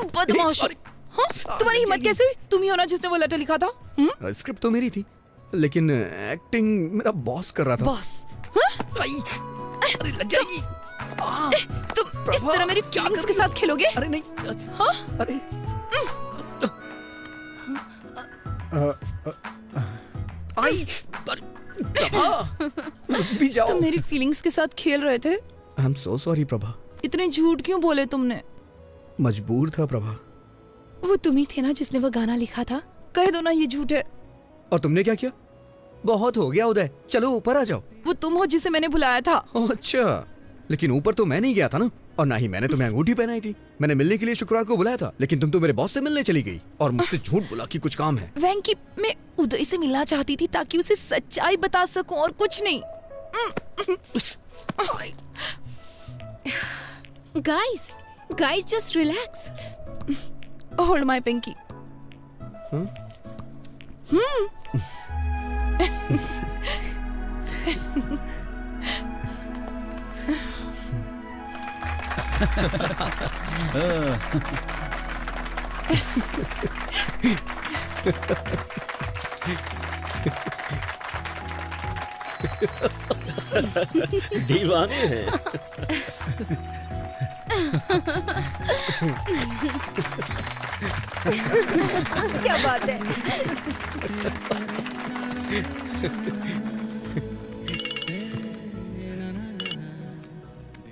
बदमाश हो। हाँ? तुम्हारी हिम्मत कैसे हुई? तुम ही हो ना जिसने वो लेटर लिखा था? स्क्रिप्ट तो मेरी थी, लेकिन एक्टिंग मेरा बॉस कर रहा था। बॉस? अरे लग जाएगी। तुम इस तरह मेरी फीलिंग्स के साथ खेलोगे? अरे नहीं। हाँ? अरे भी जाओ। तुम मेरी फीलिंग्स के साथ खेल रहे थे। I am so sorry Prabha. इतने झूठ क्यों बोले तुमने? मजबूर था प्रभा। वो तुम ही थे ना जिसने वो गाना लिखा था? कह दो ना ये झूठ है। और तुमने क्या किया? बहुत हो गया उदय, चलो ऊपर आ जाओ। वो तुम हो जिसे मैंने बुलाया था। अच्छा, लेकिन ऊपर तो मैं नहीं गया था ना, और ना ही मैंने तुम्हें अंगूठी पहनाई थी। मैंने मिलने के लिए शुक्रवार को बुलाया था, लेकिन तुम तो मेरे बॉस से मिलने चली गई और मुझसे झूठ बोला कि कुछ काम है। वेंकी, मैं उदय से मिलना चाहती थी ताकि उसे सच्चाई बता सकूं और कुछ नहीं। Guys, just relax. Hold my pinky. दीवाने हैं। क्या बात है?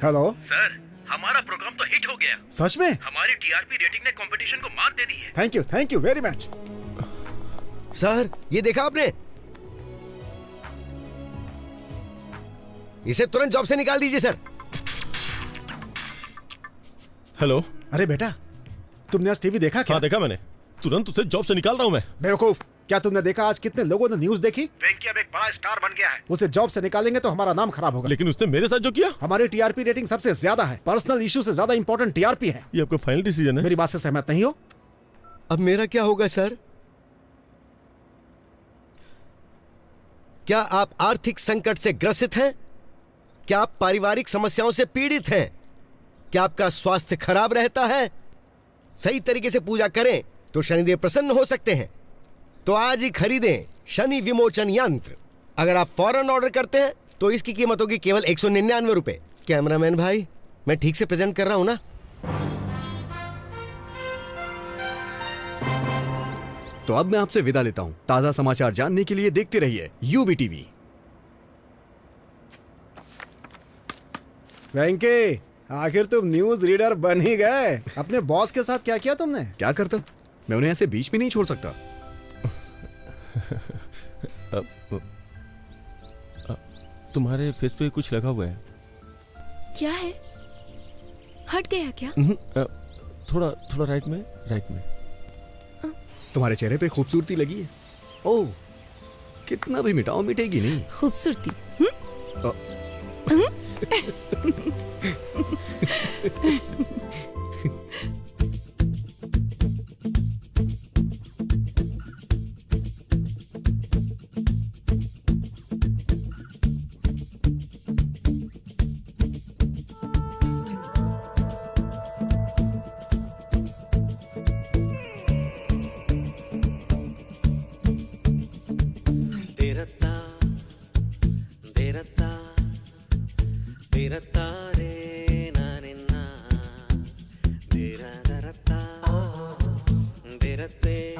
हेलो सर, हमारा प्रोग्राम तो हिट हो गया। सच में? हमारी टीआरपी रेटिंग ने कंपटीशन को मात दे दी है। Thank you very much. Sir, ये देखा आपने? इसे तुरंत जॉब से निकाल दीजिए सर। हेलो। अरे बेटा, तुमने आज टीवी देखा क्या? हाँ देखा मैंने, तुरंत उसे जॉब से निकाल रहा हूँ मैं। बेवकूफ, क्या तुमने देखा आज कितने लोगों ने न्यूज देखी? वेंकी अब एक बड़ा स्टार बन गया है। उसे जॉब से निकालेंगे तो हमारा नाम खराब होगा। लेकिन उसने मेरे साथ जो किया। हमारी टीआरपी रेटिंग सबसे ज्यादा है, पर्सनल इशू से ज्यादा इंपॉर्टेंट टीआरपी है। ये आपका फाइनल डिसीजन है? मेरी बात से सहमत नहीं हो? अब मेरा क्या होगा सर? क्या आप आर्थिक संकट से ग्रसित हैं? क्या आप पारिवारिक समस्याओं से पीड़ित हैं? क्या आपका स्वास्थ्य खराब रहता है? सही तरीके से पूजा करें तो शनिदेव प्रसन्न हो सकते हैं। तो आज ही खरीदें शनि विमोचन यंत्र। अगर आप फौरन ऑर्डर करते हैं तो इसकी कीमत होगी केवल 199 रुपए। कैमरामैन भाई, मैं ठीक से प्रेजेंट कर रहा हूं ना? तो अब मैं आपसे विदा लेता हूं। ताजा समाचार जानने के लिए देखते रहिए यूबी टीवी। वेंकी, आखिर तुम न्यूज रीडर बन ही गए। अपने बॉस के साथ क्या किया तुमने? क्या करता, मैं उन्हें ऐसे बीच में नहीं छोड़ सकता। तुम्हारे फेस पे कुछ लगा हुआ है। क्या है? हट गया क्या? थोड़ा राइट में। तुम्हारे चेहरे पे खूबसूरती लगी है। ओह, कितना भी मिटाओ मिटेगी नहीं। खूबसूरती? Derate